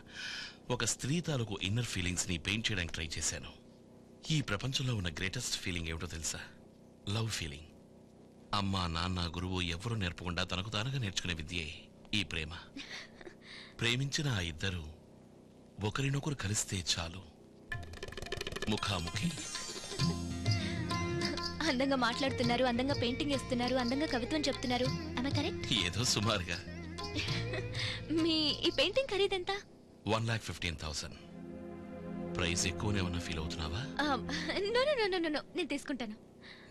ఒక స్త్రీ తాలూకు ఇన్నర్ ఫీలింగ్స్ ని పెయింట్ చేయడానికి ట్రై చేశాను. ఈ ప్రపంచంలో ఉన్న గ్రేటెస్ట్ ఫీలింగ్ ఏమిటో తెలుసా? Love feeling. అమ్మ నాన్న గురువు ఎవరూ నేర్పకుండా తనకు తానుగా నేర్చుకునే విద్యే ఈ ప్రేమ. ప్రేమించిన ఆ ఇద్దరు ఒకరినొకరు కలిస్తే చాలు, ముఖాముఖి. అందంగా మాట్లాడుతున్నారు, అందంగా పెయింటింగ్ వేస్తున్నారు, అందంగా కవిత్వం చెప్తున్నారు. am I correct? ఏదో సుమారుగా. మీ ఈ పెయింటింగ్ ఖరీదెంత? 1,15,000. ప్రైస్ ఎక్కువనే ఉన్నా ఫీల్ అవుతున్నావా? No no no no no, నేను తీసుకుంటాను.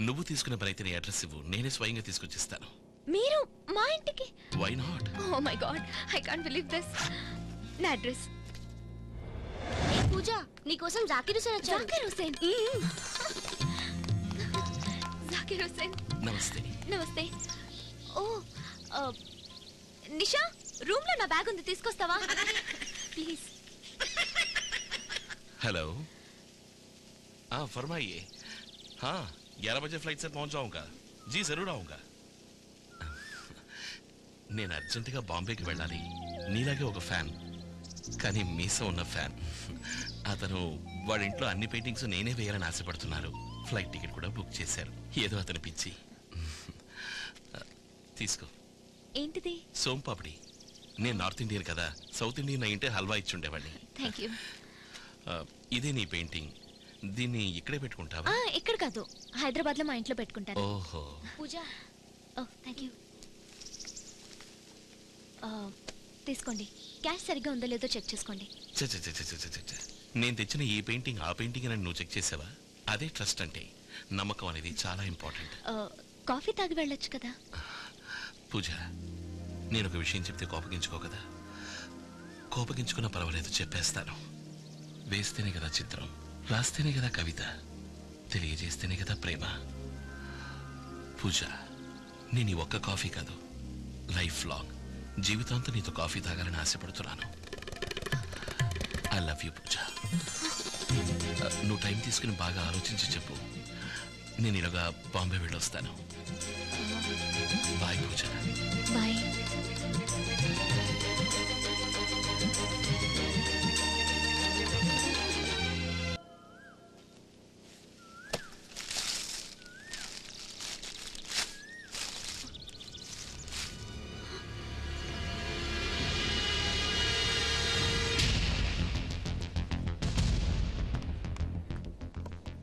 నువ్వు తీసుకున్న పని అయితే నీ అడ్రస్ ఇవ్వు, నేనే స్వయంగా తీసుకొచ్చిస్తాను. మీరు మా ఇంటికి? Why not? Oh my god, I can't believe this. నా అడ్రస్. ఏ పూజ, నీకోసం జాకిర్ హుసేన్ వచ్చారు. జాకిర్ హుసేన్. జాకిర్ హుసేన్. నమస్తే. నమస్తే. ఓ నిషా, రూమ్ లో నా బ్యాగ్ ఉంది, తీసుకొస్తావా ప్లీజ్? हेलो, हाँ फरमाइए. हाँ 11 बजे फ्लाइट से पहुंच जाऊंगा. जी जरूर आऊंगा. నేను అర్జెంటుగా బాంబేకి వెళ్ళాలి. నీలాగే ఒక ఫ్యాన్, కానీ మీస ఉన్న ఫ్యాన్. అతను వాడి ఇంట్లో అన్ని పెయింటింగ్స్ నేనే వేయాలని ఆశపడుతున్నారు. ఫ్లైట్ టికెట్ కూడా బుక్ చేశారు. ఏదో అతని పిచ్చి. తీసుకో. ఏంటిది? సోంపాపిడి. నేను నార్త్ ఇండియన్ కదా, సౌత్ ఇండియన్ అయింటే హల్వా ఇచ్చి ఉండేవాడిని. Thank you. ఇదే నీ పెయింటింగ్, దీన్ని ఇక్కడే పెట్టుకుంటావా? ఇక్కడ కాదు, హైదరాబాద్ లో మా ఇంట్లో పెట్టుకుంటాను. ఓహో. పూజ. ఓ థ్యాంక్ యూ. తీసుకోండి. క్యాష్ సరిగ్గా ఉందో లేదో చెక్ చేసుకోండి. నేను తెచ్చిన ఈ పెయింటింగ్ ఆ పెయింటింగ్ అని నువ్వు చెక్ చేసావా? అదే ట్రస్ట్ అంటే. నమ్మకం అనేది చాలా ఇంపార్టెంట్. కాఫీ తాగి వెళ్ళొచ్చు కదా. పూజ, నేను ఒక విషయం చెప్తే కోపగించుకో కదా. కోపగించుకున్నా పర్వాలేదు, చెప్పేస్తాను. వేస్తేనే కదా చిత్రం, రాస్తేనే కదా కవిత, తెలియజేస్తేనే కదా ప్రేమ. పూజ, నేను ఈ ఒక్క కాఫీ కాదు, లైఫ్ లాంగ్ జీవితాంతం నీతో కాఫీ తాగాలని ఆశపడుతున్నాను. ఐ లవ్ యూ పూజ. నువ్వు టైం తీసుకుని బాగా ఆలోచించి చెప్పు. నేను ఇలాగా బాంబే వెళ్ళొస్తాను. Bye Pooja. Bye.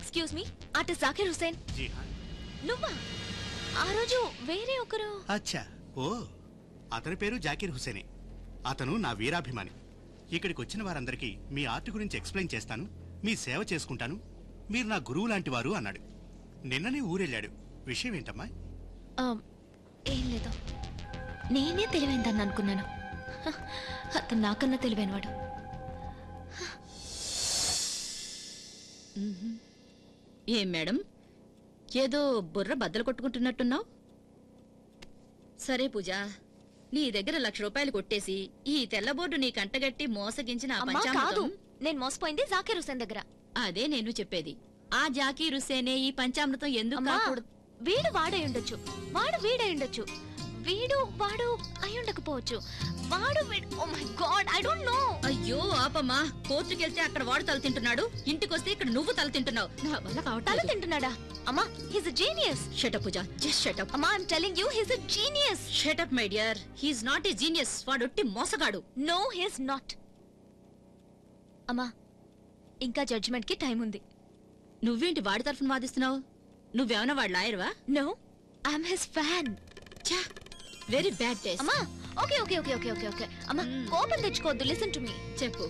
Excuse me, artist Zakir Hussain. నువ్వా? ఆ రోజు వేరే ఒకరు. అచ్చా, ఓ అతని పేరు జాకీర్ హుసేనే. అతను నా వీరాభిమాని. ఇక్కడికి వచ్చిన వారందరికీ మీ ఆర్ట్ గురించి ఎక్స్ప్లెయిన్ చేస్తాను, మీ సేవ చేసుకుంటాను, మీరు నా గురువు లాంటి వారు అన్నాడు. నిన్ననే ఊరెళ్ళాడు. విషయం ఏంటమ్మా? ఏం లేదు, నేనే తెలివైందని అనుకున్నాను. అతను నాకన్నా తెలివైనవాడు. ఏం మేడం, ఏదో బుర్ర బద్దలు కొట్టుకుంటున్నట్టున్నావు? సరే పూజ, నీ దగ్గర 1,00,000 రూపాయలు కొట్టేసి ఈ తెల్లబోర్డు నీ కంటగట్టి మోసగించిన ఆ అమ్మా, కాదు, పంచామృతం. నేను మోసపోయింది జాకీర్ హుసేన్ దగ్గర. అదే నేను చెప్పేది. ఆ జాకీర్ హుసేనే ఈ పంచామృతం ఎందుకు అమ్మా, కాకూడదు? వీడు వాడై ఉండొచ్చు, వాడు వీడై ఉండొచ్చు, వీడు వాడు అయి ఉండకపోవచ్చు, వాడు oh my god, I don't know. అయ్యో ఆపమ్మా, కోర్టుకెళ్తే అక్కడ వాడు తల తింటున్నాడు, ఇంటికొస్తే ఇక్కడ నువ్వు తల తింటున్నావు. నా వల్ల తల కావట్లేదు. తింటున్నాడా? అమ్మా, he's a genius. Shut up Pooja, just shut up. అమ్మా, I'm telling you, he's a genius. Shut up my dear, he's not a genius. వాడొట్టి మోసగాడు. No, he's not. అమ్మా, ఇంకా జడ్జిమెంట్ కి టైం ఉంది. నువ్వేంటి వాడి తరఫున వాదిస్తున్నావు? నువ్వేమన్నా వాడు లాయర్వా? No, I'm his fan. ఛా, వెరీ బ్యాడ్ టేస్ట్. అమ్మా, okay okay okay okay okay okay అమ్మా, కోపం తెచ్చుకోవద్దు. Listen to me. చెప్పు.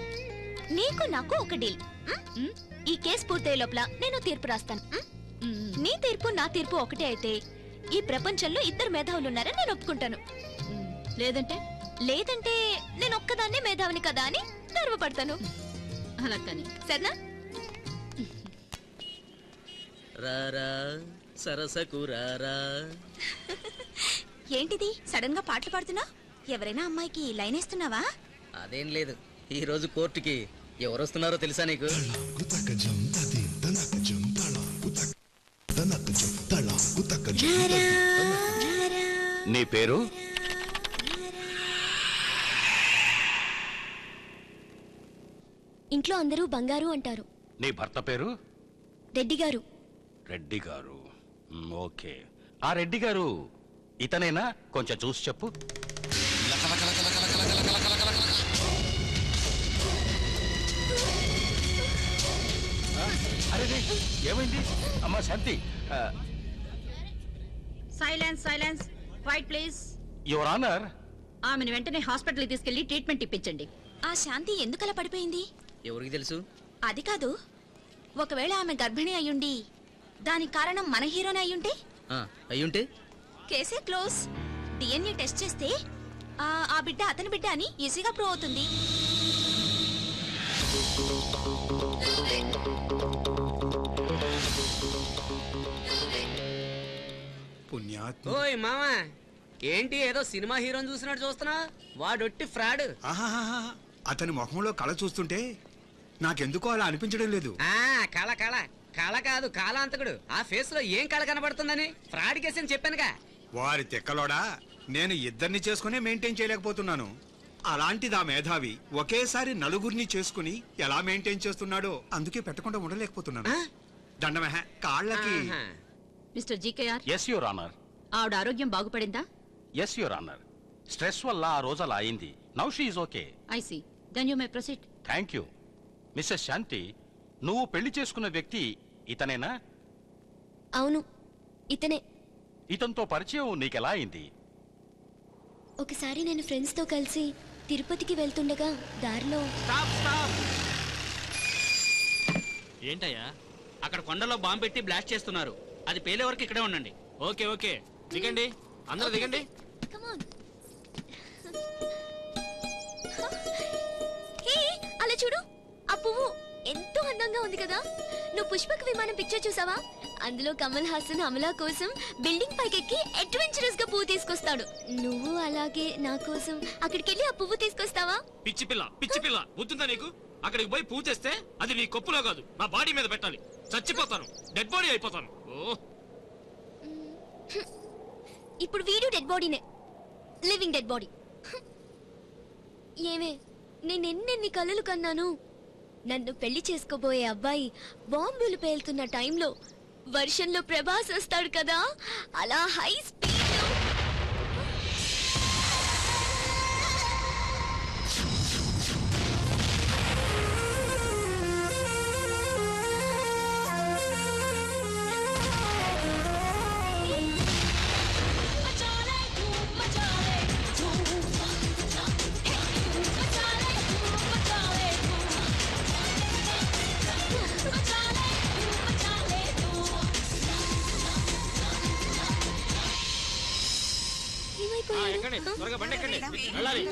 నీకు నాకు ఒక డీల్. ఈ కేసు పూర్తయ్యే లోపల నేను తీర్పు రాస్తాను. నీ తీర్పు నా తీర్పు ఒకటే అయితే ఈ ప్రపంచంలో 2 మేధావులు ఉన్నారని నేను ఒప్పుకుంటాను. లేదంటే లేదంటే నేను ఒక్కదాన్నే మేధావిని కదా అని గర్వపడతాను. అలా కానీ సరేనా? రారా సరసకు రారా. ఏంటిది సడన్ గా పాటలు పాడుతున్నా? ఎవరైనా అమ్మాయికి లైన్ వేస్తున్నావా? అదేం లేదు, ఈ రోజు కోర్టుకి ఎవరు వస్తున్నారో తెలుసా నీకు? నీ పేరు? ఇంట్లో అందరూ బంగారు అంటారు. నీ భర్త పేరు? రెడ్డి గారు. రెడ్డి గారు, ఓకే. ఆ రెడ్డి గారు ఇతనేనా? కొంచెం చూసి చెప్పు. అరే ఏమైంది అమ్మా Shanti? Silence silence, quiet please. Your honour, ఆమెను వెంటనే హాస్పిటల్కి తీసుకెళ్లి ట్రీట్మెంట్ ఇప్పించండి. ఆ శాంతి ఎందుకలా పడిపోయింది? ఎవరికి తెలుసు? అది కాదు, ఒకవేళ ఆమె గర్భిణి అయ్యుండి దానికి కారణం మన హీరోనే అయ్యుంటే? అయ్యుంటే కేసే క్లోజ్. డిఎన్ఏ టెస్ట్ చేస్తే ఆ బిడ్డ అతని బిడ్డ అని ఈజీగా ప్రూవ్ అవుతుంది. ఓయ్ మామా, ఏంటి ఏదో సినిమా హీరోని చూసినట్టు చూస్తున్నా? వాడొట్టి ఫ్రాడ్. అతని ముఖంలో కళ చూస్తుంటే నాకెందుకో అలా అనిపించడం లేదు. కళ కళ కళ కాదు, కాలాంతకుడు. ఆ ఫేస్ లో ఏం కళ కనబడుతుందని ఫ్రాడ్ కేసు అని చెప్పానుగా. వారి తెక్కలోడా, నేను ఇద్దరిని చేసుకునే మెయింటైన్ చేయలేకపోతున్నాను. అలాంటిది ఆ మేధావి ఒకేసారి నలుగురిని చేసుకుని ఎలా మెయింటైన్ చేస్తున్నాడో అందుకే పెట్టకుండా ఉండలేకపోతున్నాను. దండమహ కాళ్ళకి. Mister GKR. Yes your honour. ఆవిడ ఆరోగ్యం బాగుపడిందా? Yes your honour. స్ట్రెస్ వల్ల ఆ రోజు అలా అయింది. Now she is okay. I see, then you may proceed. Thank you. Mrs Shanti, నువ్వు పెళ్లి చేసుకున్న వ్యక్తి ఇతనేనా? అవును, ఇతనే. ఇతనితో పరిచయం నీకెలా అయింది? ఒకసారి నేను ఫ్రెండ్స్ తో కలిసి తిరుపతికి వెళ్తుండగా దారిలో. ఏంటయ్యా, అక్కడ కొండలో బాంబు పెట్టి బ్లాస్ట్ చేస్తున్నారు. అది పేలే వరకు ఇక్కడే ఉండండి. ఓకే ఓకే, దిగండి, అందరూ దిగండి. హే, అలా చూడు, ఆ పువ్వు ఎంతో అందంగా ఉంది కదా. నువ్వు పుష్పక విమానం పిక్చర్ చూసావా? అందులో కమల్ హాసన్ అమలా కోసం బిల్డింగ్ పైకెక్కి అడ్వెంచరస్ గా పువ్వు తీసుకొస్తాడు. నువ్వు అలాగే నా కోసం అక్కడికి వెళ్ళి ఆ పువ్వు తీసుకొస్తావా? పిచ్చి పిల్ల బుద్ధిందా నీకు? అక్కడికి పోయి పూజ చేస్తే అది నీ కొప్పులో కాదు, నా బాడీ మీద పెట్టాలి. చచ్చిపోతాను, డెడ్ బాడీ అయిపోతాను. ఓ ఇప్పుడు వీడు డెడ్ బాడీనే, లివింగ్ డెడ్ బాడీ. ఏమే, నేను ఎన్నెన్ని కలలు కన్నాను. నన్ను పెళ్లి చేసుకోబోయే అబ్బాయి బాంబులు పేలుతున్న టైంలో వర్షంలో ప్రభాస్ వస్తాడు కదా, అలా హై స్పీడ్ లో ఎక్కండి, త్వరగా బండి ఎక్కండి, వెళ్ళాలి.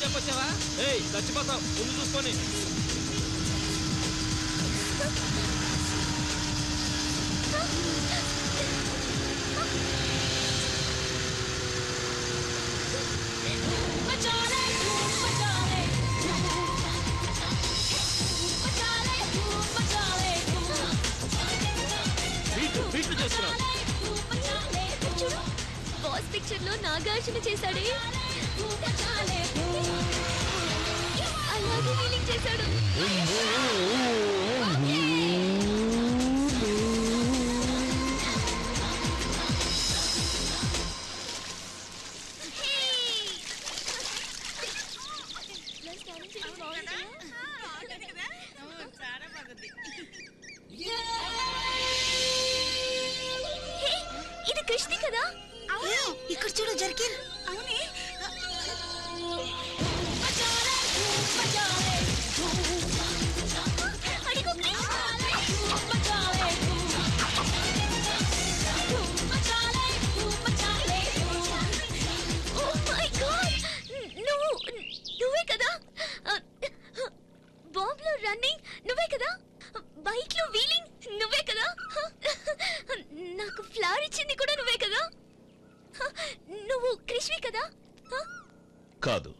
చెప్పొచ్చావా? ఏయ్, చచ్చిపోతావు, ముందు చూసుకొని. చూడు, బాస్ పిక్చర్ లో నాగార్జున చేశాడే, అలాగే ఫీలింగ్ చేశాడు. ఇది కృష్ణ కదా? ఇక్కడ చూడు జర్కిన్. అవునే, నువ్వే కదా బాంబ్ లో రన్నింగ్, నువ్వే కదా బైక్ లో వీలింగ్, నువ్వే కదా నాకు ఫ్లవర్ ఇచ్చింది కూడా నువ్వే కదా? నువ్వు కృష్వి కదా? కాదు,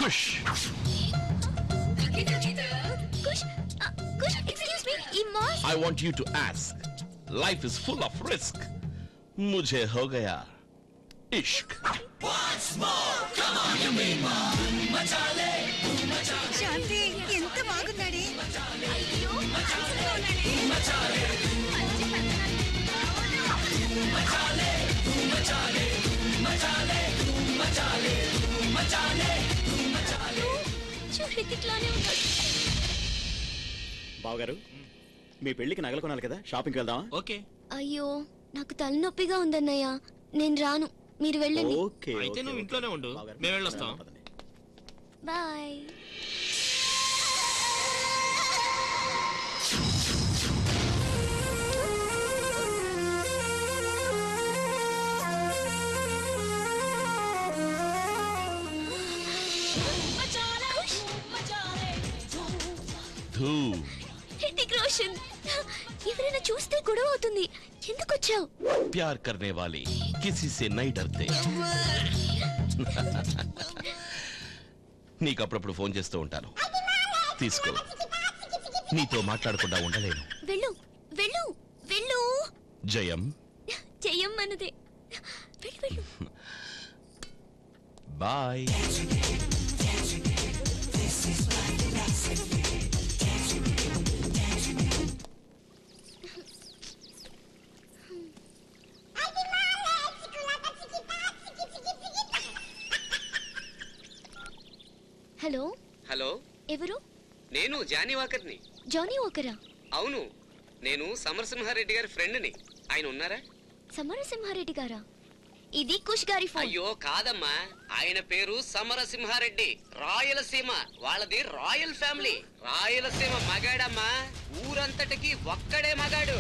కుష్. I want you to ask. Life is full of risk. मुझे हो गया इश्क. Once more, come on, you mean more. मचाले, मचाले. శాంతి ఎంత బాగున్నాడే. అయ్యో, మచాలే, మచాలే. మచాలే, మచాలే, మచాలే, మచాలే, మచాలే, మచాలే. చూడెత్తిట్లానే ఉన్నాడు. బావగారు, మీ పెళ్లికి నగలు కొనాలి కదా, షాపింగ్కి వెళ్దామా? ఓకే. అయ్యో, నాకు తలనొప్పిగా ఉందన్నయ్య, నేను రాను, మీరు వెళ్ళండి. ఓకే, అయితే నువ్వు ఇంట్లోనే ఉండు, మేము వెళ్ళొస్తాం. బాయ్. హృతిక్ రోషన్, ఎవరైనా చూస్తే గొడవ అవుతుంది, ఎందుకు వచ్చావు? प्यार करने वाले किसी से नहीं डरते. నీకు అప్పుడప్పుడు ఫోన్ చేస్తూ ఉంటాను, తీసుకో. నీతో మాట్లాడకుండా ఉండలేను. వెళ్ళు వెళ్ళు వెళ్ళు. జయం చెయ్యమ్మన్నదే. వెళ్ళు వెళ్ళు. బాయ్. హలో హలో ఎవరు? నేను జానీ వాకర్ని. జానీ వాకరా? అవును, నేను సమరసింహారెడ్డి గారి ఫ్రెండ్ని. ఆయన ఉన్నారా? సమరసింహారెడ్డి గారా? ఇది కుష్ గారి ఫోన్. అయ్యో కాదమ్మా, ఆయన పేరు సమరసింహారెడ్డి. రాయలసీమ వాళ్ళది, రాయల్ ఫ్యామిలీ. రాయలసీమ మగాడమ్మా, ఊరంతటికి ఒక్కడే మగాడు.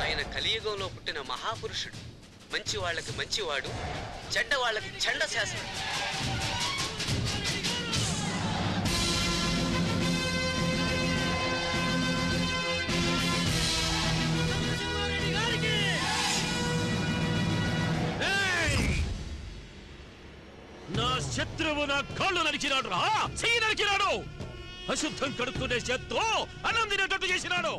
ఆయన కలియుగంలో పుట్టిన మహాపురుషుడు. మంచి వాళ్ళకి మంచివాడు, చెడ్డ వాళ్ళకి చెండ శాసనం. నా శత్రువు నా కాళ్ళు నరికినాడు రా, చెయ్యి నరికినాడు. అశుద్ధం కడుక్కునే చేత్తో అన్నం తినేటట్టు చేసినాడు.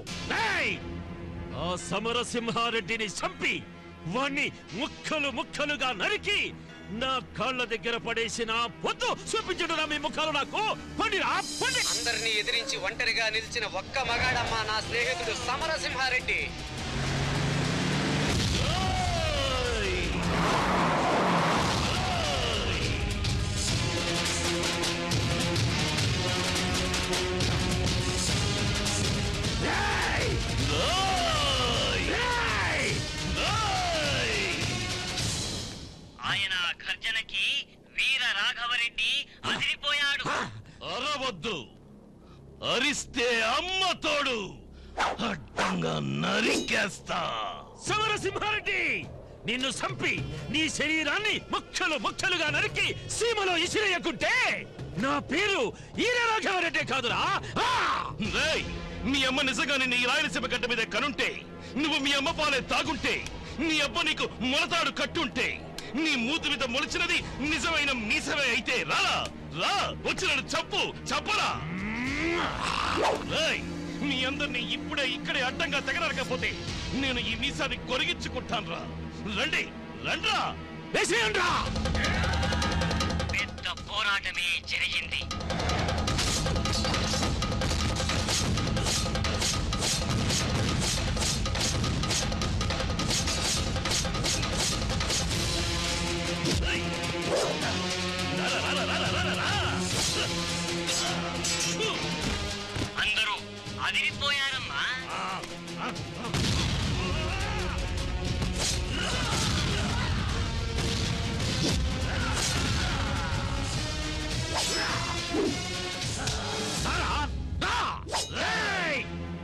ఆ సమరసింహారెడ్డిని చంపి వాణ్ణి ముక్కలు ముక్కలుగా నరికి నా కాళ్ళ దగ్గర పడేసిన పొద్దు చూపించడు మీ ముఖాలు నాకు. అందరినీ ఎదిరించి ఒంటరిగా నిలిచిన ఒక్క మగాడమ్మా నా స్నేహితుడు సమరసింహారెడ్డి. ఆయన గర్జనకి వీర రాఘవరెడ్డి అదిరిపోయాడు. అరవద్దు, అరిస్తే అమ్మ తోడు అడ్డంగా నరికేస్తా. సమరసింహారెడ్డి, నిన్ను చంపి నీ శరీరాన్ని ముక్కలు ముక్కలుగా నరికి సీమలో ఇసిరేయకుంటే నా పేరు వీర రాఘవరెడ్డి కాదురా. మీ అమ్మ నిజంగానే నీ రాయలసీమ గడ్డ మీద కనుంటే, నువ్వు మీ అమ్మ పాలే తాగుంటే, నీ అబ్బ నీకు మొలతాడు కట్టుంటే, నీ మూతి మీద మొలిచినది నిజమైన మీసవే అయితే రాలా రా, వచ్చినాడు చంపు, చంపరా. మీ అందరినీ ఇప్పుడే ఇక్కడే అడ్డంగా తెగనరకపోతే నేను ఈ మీసాన్ని కొరిగించుకుంటాను రా. రండి రండ్రా, వేసేయండ్రా. పెద్ద పోరాటమే జరిగింది. అందరూ అదిరిపోయారమ్మా.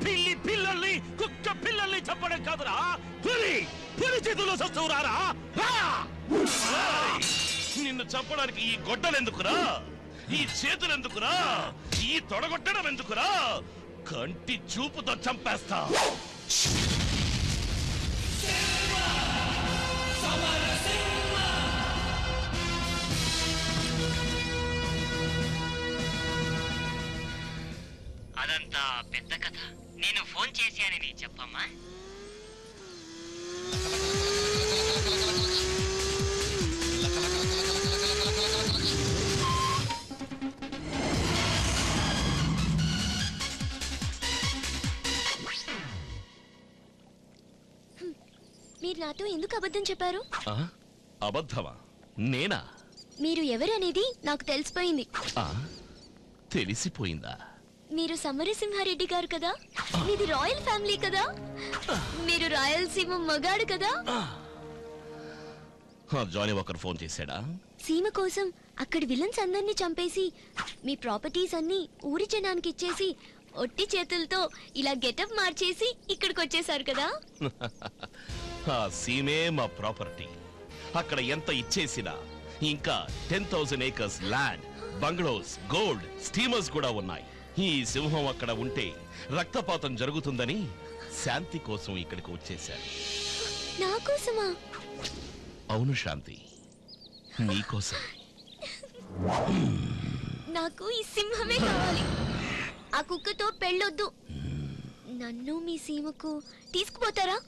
పిల్లి పిల్లల్ని, కుక్క పిల్లల్ని చంపడం కాదురా, పులి పులి చేతుల్లో చస్తూరారా. నిన్ను చంపడానికి ఈ గొడ్డలెందుకురా, ఈ చేతులెందుకురా, ఈ తొడగొట్టడం ఎందుకురా, కంటి చూపుతో చంపేస్తా. అదంతా పెద్ద కథ. నేను ఫోన్ చేశానని చెప్పమ్మా. మీరు నాతో ఎందుకు అబద్ధం చెప్పారు? అబద్ధమా? నేనా? మీరు ఎవరనేది నాకు తెలిసిపోయింది. తెలిసిపోయిందా? మీరు సమరసింహారెడ్డి గారు కదా, మీది రాయల్ ఫ్యామిలీ కదా, మీరు రాయలసీమ మగాడు కదా. జానీ వాకర్ ఫోన్ చేశాడా? సీమ కోసం అక్కడి విలన్స్ అందరినీ చంపేసి మీ ప్రాపర్టీస్ అన్ని ఊరి జనానికి ఇచ్చేసి ఒట్టి చేతులతో ఇలా గెటప్ మార్చేసి ఇక్కడికి వచ్చేసారు కదా. ఆ సీమే మా ప్రాపర్టీ. అక్కడ ఎంత ఇచ్చేసినా ఇంకా 10,000 acres land, bungalows, gold, steamers కూడా ఉన్నాయి. ఈ సింహం అక్కడ ఉంటే రక్తపాతం జరుగుతుందని శాంతి కోసం ఇక్కడికి వచ్చేశారు. నా కోసమా? అవును శాంతి, నీకోసం. నాకు ఈ సింహమే కావాలి. ఆ కుక్కతో పెళ్ళొద్దు. నన్ను మీ సీమకు తీసుకుపోతారా?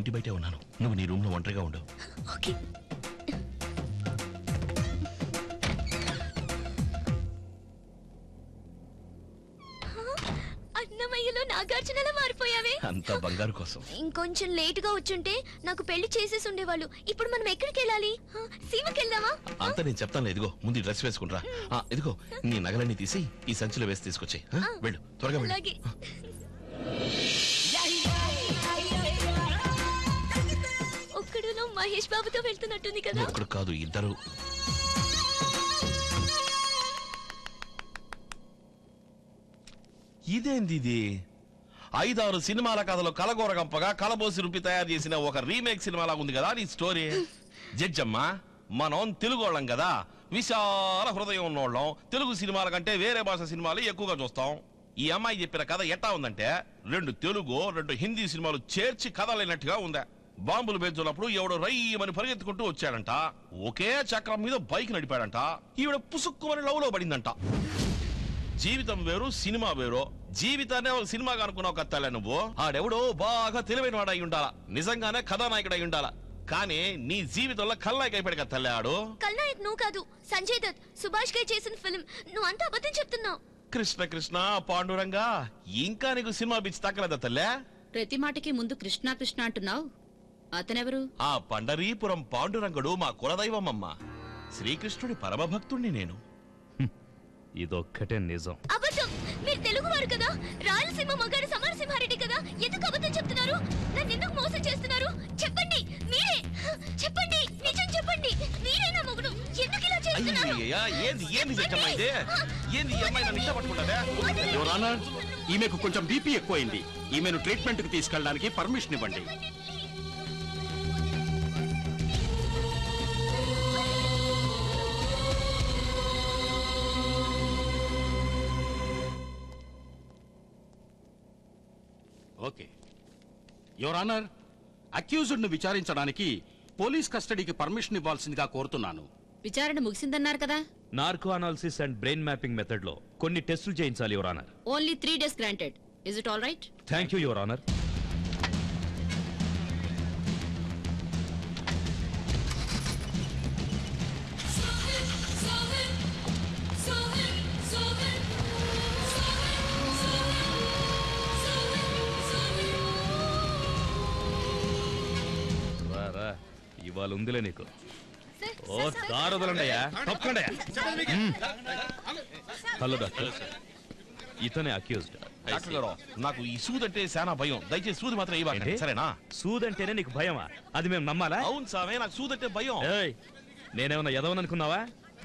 ఇంటి బయటే ఉన్నాను, నువ్వు నీ రూమ్ లో ఒంటరిగా ఉండు. ఓకే. అన్నమయ్యలో నాగార్జునలా మారిపోయావే. అంతా బంగారు కోసం. ఇంకొంచెం లేట్ గా వచ్చుంటే నాకు పెళ్లి చేసేసి ఉండేవాళ్ళు. ఇప్పుడు మనం ఎక్కడికి వెళ్ళాలి? సీమకి వెళ్దామా? అంతా నేను చెప్తాను. ఇదిగో ముందు డ్రెస్ వేసుకుంటా. ఇదిగో నీ నగలన్నీ తీసి ఈ సంచిలో వేసి తీసుకొచ్చాయి. వెళ్ళు, త్వరగా వెళ్ళు. అలాగే. ఒక్కడులో మహేష్ బాబుతో వెళ్తున్నట్టుంది కదా. ఒక్కడు కాదు, ఇద్దరు. ఇదేంది ఇది? 5-6 సినిమాల కథలో కలగోరగంపగా కలబోసి రుపి తయారు చేసిన ఒక రీమేక్ సినిమాలా ఉంది కదా నీ స్టోరీ. జడ్జమ్మ, మనం తెలుగు వాళ్ళం కదా, విశాల హృదయం ఉన్నోళ్ళం. తెలుగు సినిమాల కంటే వేరే భాష సినిమాలు ఎక్కువగా చూస్తాం. ఈ అమ్మాయి చెప్పిన కథ ఎట్టా ఉందంటే 2 తెలుగు 2 హిందీ సినిమాలు చేర్చి కథ లేనట్టుగా ఉందా. బాంబులు పేల్చున్నప్పుడు ఎవడో రయ్యమని పరిగెత్తుకుంటూ వచ్చాడంట. ఒకే చక్రం మీద బైక్ నడిపాడంట. ఈవిడ పుసుక్కుమని లవ్ లో పడిందంట. జీవితం వేరు, సినిమా వేరు. జీవితాన్ని ఒక సినిమాగా అనుకున్నావు కత్తాలే నువ్వు. ఆడెవడో బాగా తెలివైన వాడు అయి ఉండాలా, నిజంగానే కథానాయకుడు అయి ఉండాలా. కానీ నీ జీవితంలో ఖల్నాయక్ అయిపోయాడు కదా తల్లే ఆడు. ఖల్నాయక్ నువ్వు కాదు, సంజయ్ దత్, సుభాష్ గారు చేసిన ఫిల్మ్. నువ్వు అంతా అబద్ధం చెప్తున్నావు. కృష్ణ కృష్ణ పాండురంగా, ఇంకా నీకు సినిమా పిచ్చి తక్కలేదా తల్లే? ప్రతి మాటకి ముందు కృష్ణ కృష్ణ అంటున్నావు. అతనెవరు? ఆ పండరీపురం పాండురంగుడు మా కులదైవమమ్మ. శ్రీకృష్ణుడి పరమభక్తుణ్ణి నేను. ఇదొక్కటే నిజం. అబద్ధం. మీరు తెలుగువారు కదా, రాయలసీమ మగాడు సమరసింహారెడ్డి కదా, ఎందుకు అబద్ధం చెప్తున్నారు? నన్ను ఎందుకు మోసం చేస్తున్నారు? చెప్పండి, మీరే చెప్పండి, నిజం చెప్పండి. మీరే నా మొగుడు, ఎందుకు ఇలా చేస్తున్నారు? ఈమెకు కొంచెం బీపీ ఎక్కువైంది. ఈమెను ట్రీట్మెంట్ కు తీసుకెళ్ళడానికి పర్మిషన్ ఇవ్వండి. ఓకే యువర్ ఆనర్, అక్యూజ్డ్ ను విచారించడానికి పోలీస్ కస్టడీకి పర్మిషన్ ఇవ్వాల్సిందిగా కోరుతున్నాను. విచారణ ముగిసిందన్నారు కదా. Narco analysis and brain mapping method లో కొన్ని టెస్టులు చేయించాలి your honour. Only 3 days granted. Is it all right? Thank you your honour. ఇవాళ ఉందిలే నీకు. ఓ దారదలండయ్యా, తప్పకండి. హలో డాక్టర్, ఇతనే అక్యూజ్డ్. డాక్టర్ గారు, నాకు ఈ సూద్ అంటే చాలా భయం. దయచేసి సూది మాత్రం ఇవ్వండి, సరేనా? సూద్ అంటేనే నీకు భయమా? అది మేము నమ్మాలా? అవును సామే, నాకు సూద్ అంటే భయం. నేనేమన్నా ఎదవననుకున్నావా?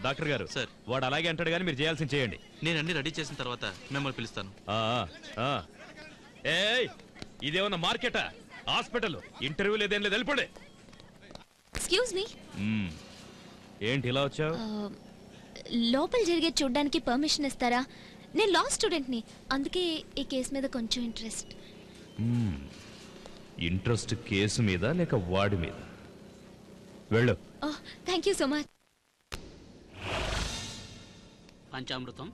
డాక్టర్ గారు సార్, వాడు అలాగే అంటాడు కానీ మీరు చేయాల్సింది చేయండి. నేను అన్ని రెడీ చేసిన తర్వాత మిమ్మల్ని పిలుస్తాను. ఇదేమన్నా మార్కెటా, హాస్పిటల్? ఇంటర్వ్యూ లేదేం లేదు, వెళ్ళిపోండి. Excuse me. ఏంటి ఇలా వచ్చావు? లోపల జరిగే చూడ్డానికి పర్మిషన్ ఇస్తారా? నేను లా స్టూడెంట్ ని, అందుకే ఈ కేసు మీద కొంచెం ఇంట్రెస్ట్. ఇంట్రెస్ట్ కేసు మీద లేక వాడి మీద? వెళ్ళు. Thank you so much. Panchamrutham,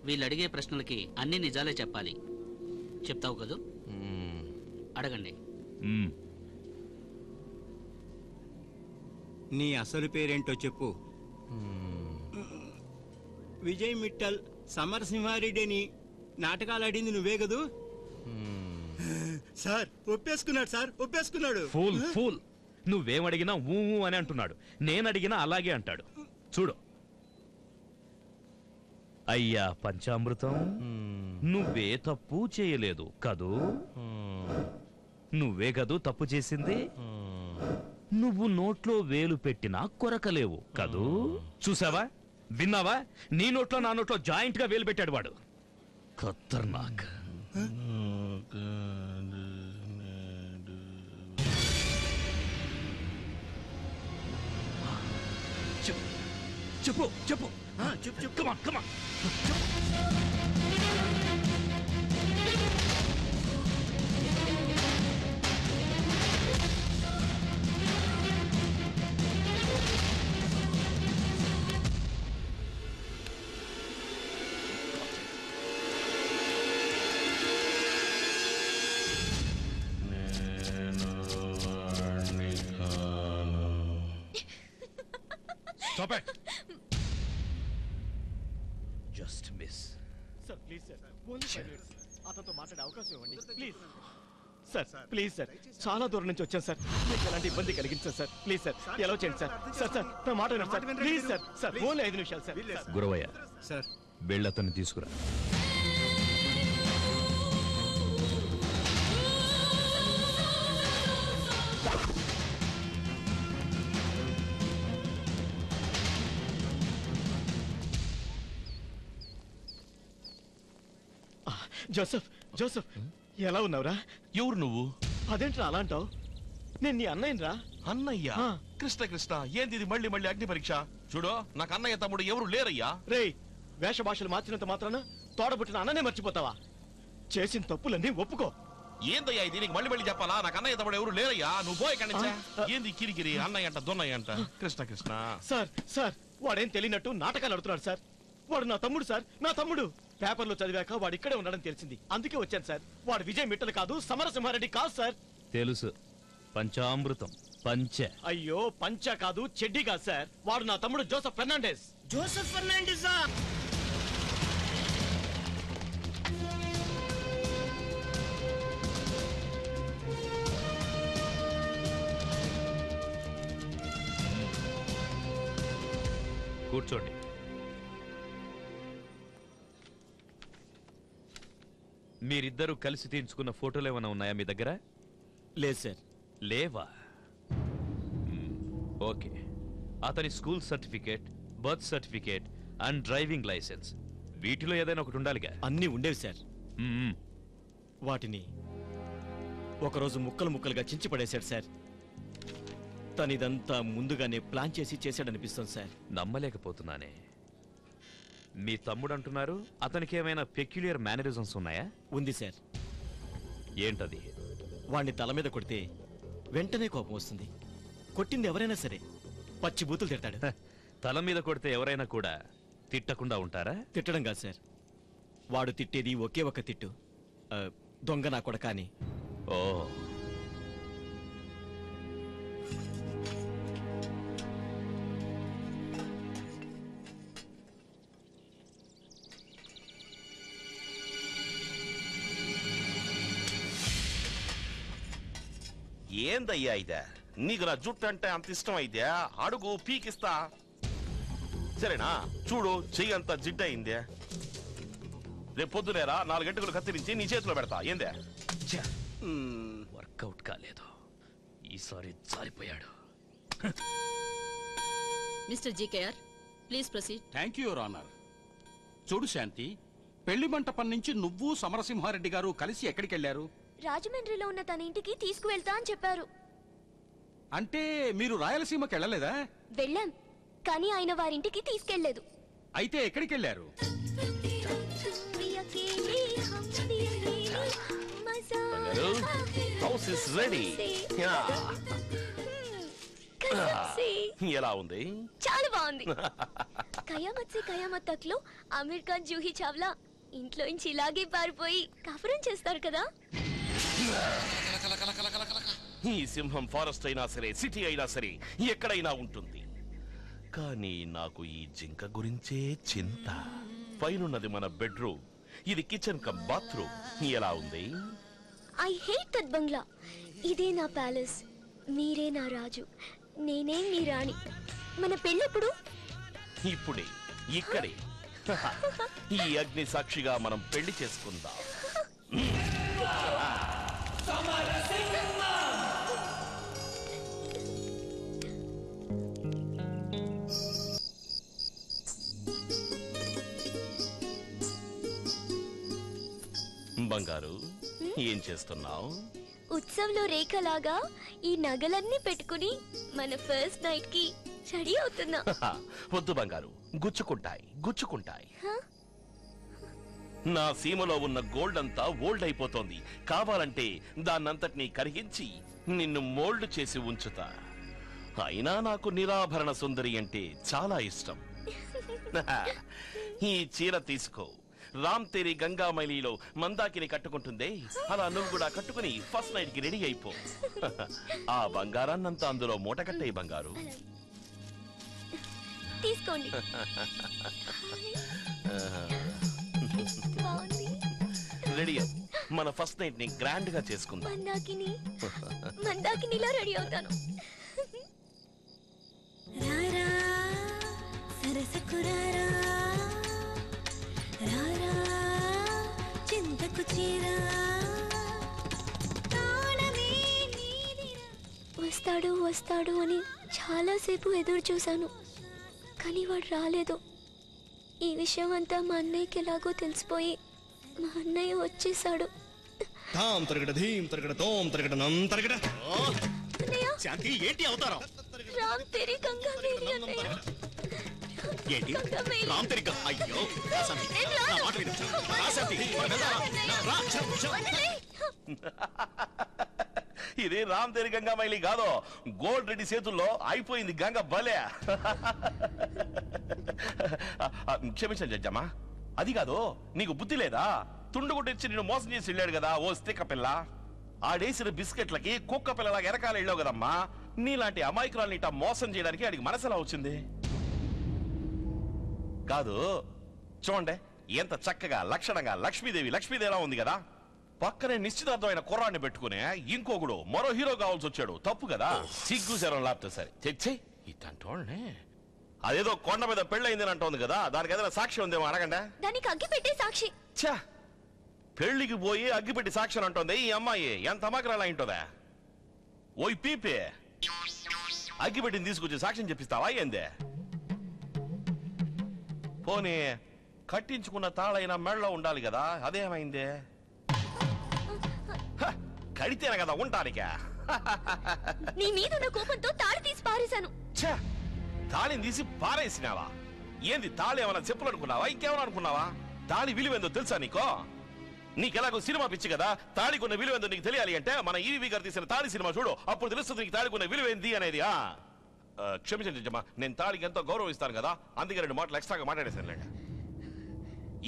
వీళ్ళు అడిగే ప్రశ్నలకి అన్ని నిజాలే చెప్పాలి. చెప్తావు కదూ? అడగండి. నీ అసలు పేరేంటో చెప్పు. విజయ్ మిట్టల్ సమరసింహారెడ్డిని నాటకాలు ఆడింది నువ్వే కదూ? సార్ ఒప్పేసుకున్నాడు, సార్ ఒప్పేసుకున్నాడు. ఫూల్ ఫూల్, నువ్వేమడిగినా ఊ అని అంటున్నాడు. నేనడిగినా అలాగే అంటాడు. చూడు అయ్యా పంచామృతం, నువ్వే తప్పు చేయలేదు కదూ? నువ్వే కదూ తప్పు చేసింది? నువ్వు నోట్లో వేలు పెట్టినా కొరకలేవు కదూ? చూసావా, విన్నావా? నీ నోట్లో నా నోట్లో జాయింట్ గా వేలు పెట్టాడు వాడు. ఖతర్నాక్. చెప్పు చెప్పు చెప్పు చెప్పు. కమాన్ కమాన్. Stop it. Just miss. Sir please sir only 5 minutes అతనితో మాట్లాడే అవకాశం ఇవ్వండి ప్లీజ్ సార్ ప్లీజ్ సార్ చాలా దూరం నుంచి వచ్చాను సార్ మీకు ఎలాంటి ఇబ్బంది కలిగించాను సార్ ప్లీజ్ సార్ ఎలా చేయండి సార్ సార్ సార్ నా మాట వినండి sir please sir sir only 5 నిమిషాలు సార్ గురవయ్య సార్ వెళ్ళతన్ని తీసుకురా. జోసెఫ్ జోసెఫ్ ఎలా ఉన్నావురా? ఎవరు నువ్వు? అదేంట్రా అలా అంటావు? నేను నీ అన్నయ్యరా. అన్నయ్య? కృష్ణ కృష్ణ ఏంది ఇది మళ్ళీ మళ్ళీ అగ్ని పరీక్ష? చూడు నాకు అన్నయ్య తమ్ముడు ఎవరు లేరయ్యా. రేయ్ వేష భాషలు మార్చినంత మాత్రాన తోడబుట్టిన అన్ననే మర్చిపోతావా? చేసిన తప్పులన్నీ ఒప్పుకో. ఏందయ్యా ఇది? నీకు మళ్ళీ మళ్ళీ చెప్పాలా? నాకు అన్నయ్య తమ్ముడు ఎవరు లేరయ్యా. నువ్వు పోయి ఎక్కడి నుంచా? ఏంది కిరికిరి? అన్నయ్య అంట దొన్నయ్య అంట. కృష్ణ కృష్ణ సార్ సార్ వాడేం తెలియనట్టు నాటకాలు ఆడుతున్నాడు సార్. వాడు నా తమ్ముడు సార్, నా తమ్ముడు. పేపర్లో చదివాక వాడు ఇక్కడే ఉండడం తెలిసింది, అందుకే వచ్చాను సార్. వాడు విజయ్ మిట్టలు కాదు, సమరసింహారెడ్డి కాదు సార్. తెలుసు, పంచామృతం పంచ. అయ్యో పంచ కాదు, చెడ్డి కాదు సార్. వాడు నా తమ్ముడు జోసెఫ్ ఫెర్నాండెస్. జోసెఫ్ ఫెర్నాండెసా? కూర్చోండి. మీరిద్దరూ కలిసి తీయించుకున్న ఫోటోలు ఏమైనా ఉన్నాయా మీ దగ్గర? లేదు సార్. లేవా? ఓకే. అతని school certificate, birth certificate and driving license, వీటిలో ఏదైనా ఒకటి ఉండాలిగా. అన్నీ ఉండేవి సార్. వాటిని ఒకరోజు ముక్కలు ముక్కలుగా చించి పడేశాడు సార్. తనిదంతా ముందుగానే ప్లాన్ చేసి చేశాడనిపిస్తుంది సార్. నమ్మలేకపోతున్నానే. మీ తమ్ముడు అంటున్నారు అతనికి ఏమైనా పెక్యులియర్ మేనరిజమ్స్ ఉన్నాయా? ఉంది సార్. ఏంటది? వాణ్ణి తల మీద కొడితే వెంటనే కోపం వస్తుంది. కొట్టింది ఎవరైనా సరే పచ్చి బూతులు తిడతాడు. తల మీద కొడితే ఎవరైనా కూడా తిట్టకుండా ఉంటారా? తిట్టడం కాదు సార్, వాడు తిట్టేది ఒకే ఒక్క తిట్టు, దొంగ నా కొడకా అని. ఓ, ఏందయ్యా ఇదే? నీకు నా జుట్టు అంటే అంత ఇష్టం అయితే అడుగు పీకిస్తా. సరేనా? చూడు చెయ్యి అంత జిడ్డయిందే. రేపు పొద్దునేరా 4 గంటలు కత్తిరించి నీ చేతిలో పెడతా. ఏందే? వర్కౌట్ కాలేదు, ఈసారి జారిపోయాడు. Mister GKR please proceed. Thank you your honour. చూడు శాంతి, పెళ్లి మంటపం నుంచి నువ్వు సమరసింహారెడ్డి గారు కలిసి ఎక్కడికి వెళ్ళారు? రాజమండ్రిలో ఉన్న తన ఇంటికి తీసుకువెళ్తా అని చెప్పారు. అంటే మీరు రాయలసీమకి వెళ్ళలేదా? వెళ్ళాం, కానీ ఆయన వారింటికి తీసుకెళ్లేదు. అయితే ఎక్కడికి వెళ్ళారు? House is ready. ఎలా ఉంది? చాలా బాగుంది. కయామత్ సే కయామత్ తక్ లో అమీర్ ఖాన్, జూహీ చావ్లా ఇంట్లో నుంచి ఇలాగే పారిపోయి కాపురం చేస్తారు కదా. ఈ సింహం ఫారెస్ట్ అయినా సరే, సిటీ అయినా సరే, ఎక్కడైనా ఉంటుంది. కానీ నాకు ఈ జింక గురించే చింత. పైనున్నది మన బెడ్రూమ్, ఇది కిచెన్ కమ్ బాత్రూమ్. ఎలా ఉంది? ఐ హేట్ దట్ బంగ్లా. ఇదే నా ప్యాలెస్, మీరే నా రాజు, నేనే మీ రాణి. మన పెళ్ళెప్పుడు? ఇప్పుడే, ఇక్కడే. ఈ అగ్ని సాక్షిగా మనం పెళ్లి చేసుకుందాం. బంగారు, ఏం చేస్తున్నావు? ఉత్సవంలో రేఖలాగా ఈ నగలన్నీ పెట్టుకుని మన ఫస్ట్ నైట్ కి రెడీ అవుతున్నా. వద్దు బంగారు, గుచ్చుకుంటాయి గుచ్చుకుంటాయి. నా సీమలో ఉన్న గోల్డ్ అంతా ఓల్డ్ అయిపోతోంది. కావాలంటే దాన్నంతటినీ కరిగించి నిన్ను మోల్డ్ చేసి ఉంచుతా. అయినా నాకు నిరాభరణ సుందరి అంటే చాలా ఇష్టం. ఈ చీర తీసుకో. రామ్ తేరీ గంగామైలిలో మందాకిని కట్టుకుంటుందే, అలా నువ్వు కూడా కట్టుకుని ఫస్ట్ నైట్ కి రెడీ అయిపో. ఆ బంగారాన్నంతా అందులో మూట కట్టే బంగారు. తీసుకోండి. బాగుంది. రెడీ మన ఫస్ట్ నైట్ ని గ్రాండ్ గా చేసుకుందాం. మందాకినిలా రెడీ అవుతాను. రారా సరసకురారా రారా చింతకు చీరా వస్తాడు వస్తాడు అని చాలాసేపు ఎదురు చూశాను, కానీ వాడు రాలేదు. ఈ విషయం అంతా మా అన్నయ్యకి ఎలాగో తెలిసిపోయి మా అన్నయ్య వచ్చేసాడు. తాం తరగడ ధీం తరగడ తోం తరగడ నం తరగడ. శాంతి ఏంటి అవతారం? రామ్ తెరి గంగా మేలి అన్నయ్య. ఏంటి రామ్ తెరి గంగా? అయ్యో శాంతి నా మాట విను. రా శాంతి రా. ఇది రామ్ తెరి గంగా మైలి కాదు, గోల్డ్ రెడ్డి చేతుల్లో అయిపోయింది గంగ బలే. క్షమించండి జడ్జమ్మా, అది కాదు, నీకు బుద్ధి లేదా? తుండు కొట్టించి నేను మోసం చేసి వెళ్ళాడు కదా ఓ స్తిక్క పిల్ల. ఆడేసిన బిస్కెట్లకి కుక్క పిల్లలాగా ఎరకాల వెళ్ళావు కదమ్మా. నీలాంటి అమాయకురాల్ని ఇట్టా మోసం చేయడానికి ఆడికి మనసులా వచ్చింది కాదు. చూడండి ఎంత చక్కగా లక్షణంగా లక్ష్మీదేవిలా ఉంది కదా. పక్కనే నిశ్చితార్థమైన కుర్రాన్ని పెట్టుకునే ఇంకొకడు మరో హీరో కావాల్సి వచ్చాడు. తప్పు కదా. సిగ్గు శరం లాపితే సరే తెచ్చే ఇట్టంటోళ్ళనే. అదేదో కొండ మీద పెళ్ళయిందని అంటోంది కదా, దానికి ఏదైనా సాక్షి ఉందేమో అడగండి. దానికి అగ్గి పెట్టే సాక్షి. ఛా, పెళ్లికి పోయి అగ్గిపెట్టి సాక్ష్యం అంటోంది ఈ అమ్మాయి. ఎంత అమాకరాలు అయింటుందా? ఓయ్ పీపే, అగ్గిపెట్టిని తీసుకొచ్చి సాక్ష్యం చెప్పిస్తావా ఏందే? పోనీ కట్టించుకున్న తాళైన మెడలో ఉండాలి కదా, అదేమైందే? కడితేనే కదా ఉంటానిక. నీ మీద ఉన్న కోపంతో తాళి తీసి పారేశాను. తాళిని తీసి పారేసినావా? ఏంది తాళి ఏమన్నా చెప్పులు అనుకున్నావా, ఇంకేమన్నా అనుకున్నావా? తాళి విలువేందో తెలుసా నీకో? నీకెలాగో సినిమా పిచ్చి కదా, తాళికున్న విలువేందో నీకు తెలియాలి అంటే మన ఈవీ గారు తీసిన తాళి సినిమా చూడు, అప్పుడు తెలుస్తుంది నీకు తాళికున్న విలువేంది అనేది. క్షమించండి జమ్మా, నేను తాళికి ఎంతో గౌరవం ఇస్తాను కదా, అందుకే 2 మాటలు ఎక్స్ట్రాగా మాట్లాడేశాను.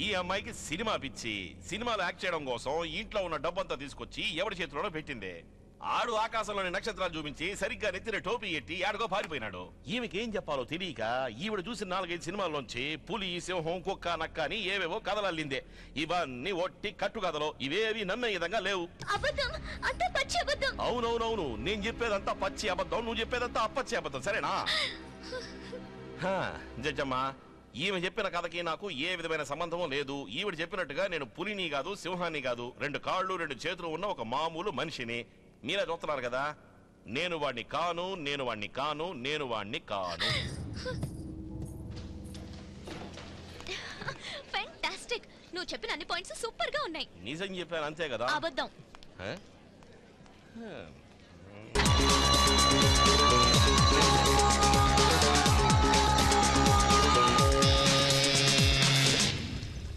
ఈ అమ్మాయికి సినిమా పిచ్చి. సినిమాలో యాక్ట్ చేయడం కోసం ఇంట్లో ఉన్న డబ్బంతా తీసుకొచ్చి ఎవరి చేతిలోనో పెట్టింది. ఆడు ఆకాశంలోని నక్షత్రాలు చూపించి సరిగ్గా నెత్తిన టోపీ ఎట్టి ఆడుకో పారిపోయినాడు. ఈమెకి ఏం చెప్పాలో తెలియక ఈవిడ చూసిన 4-5 సినిమాల్లోంచి పులి, సింహం, కుక్క, నక్క అని ఏవేవో కథలు అల్లిందే. ఇవన్నీ ఒట్టి కట్టు కథలు, ఇవేవి నమ్మే విధంగా లేవు. అవునవునవును, నేను చెప్పేదంతా పచ్చి అబద్ధం, నువ్వు చెప్పేదంతా అప్పచ్చి అబద్ధం, సరేనా? జడ్జమ్మా, ఈమె చెప్పిన కథకి నాకు ఏ విధమైన సంబంధం లేదు. ఈవిడ చెప్పినట్టుగా నేను పులిని కాదు, సింహాన్ని కాదు, 2 కాళ్ళు 2 చేతులు ఉన్న ఒక మామూలు మనిషిని. మీరే చూస్తున్నారు కదా, నేను వాణ్ణి కాను, నేను వాణ్ణి కాను, నేను వాణ్ణి కాను. ఫెంటాస్టిక్. నువ్వు చెప్పిన అన్ని పాయింట్స్ సూపర్ గా ఉన్నాయి. నిజం చెప్పాను అంతే కదా. అబద్ధం.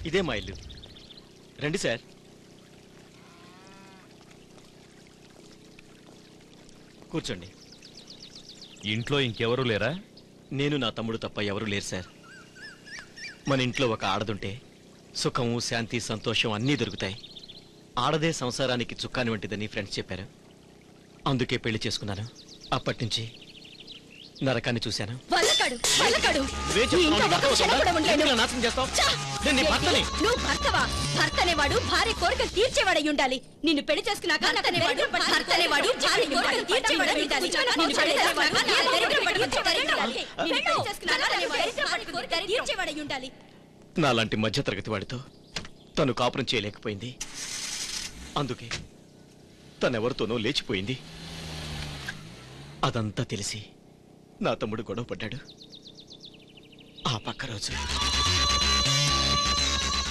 ఇదే మా ఇల్లు, రండి సార్. కూర్చోండి. ఇంట్లో ఇంకెవరూ లేరా? నేను నా తమ్ముడు తప్ప ఎవరూ లేరు సార్. మన ఇంట్లో ఒక ఆడదుంటే సుఖము, శాంతి, సంతోషం అన్నీ దొరుకుతాయి. ఆడదే సంసారానికి చుక్కాని వంటిదని ఫ్రెండ్స్ చెప్పారు, అందుకే పెళ్లి చేసుకున్నాను. అప్పటి నుంచి నరకాన్ని చూశాను. నువ్వు భర్తవా? భర్తనేవాడు భార్య కోరికలు తీర్చేవాడై ఉండాలి. నిన్ను పెళ్లి చేసుకున్నాక భర్తనేవాడు భార్య కోరికలు తీర్చేవాడై ఉండాలి. నిన్ను పెళ్లి తీర్చేవాడై ఉండాలి. నాలాంటి మధ్యతరగతి వాడితో తను కాపురం చేయలేకపోయింది, అందుకే తనెవరితోనో లేచిపోయింది. అదంతా తెలిసి నా తమ్ముడు గొడవ పడ్డాడు. ఆ పక్క రోజు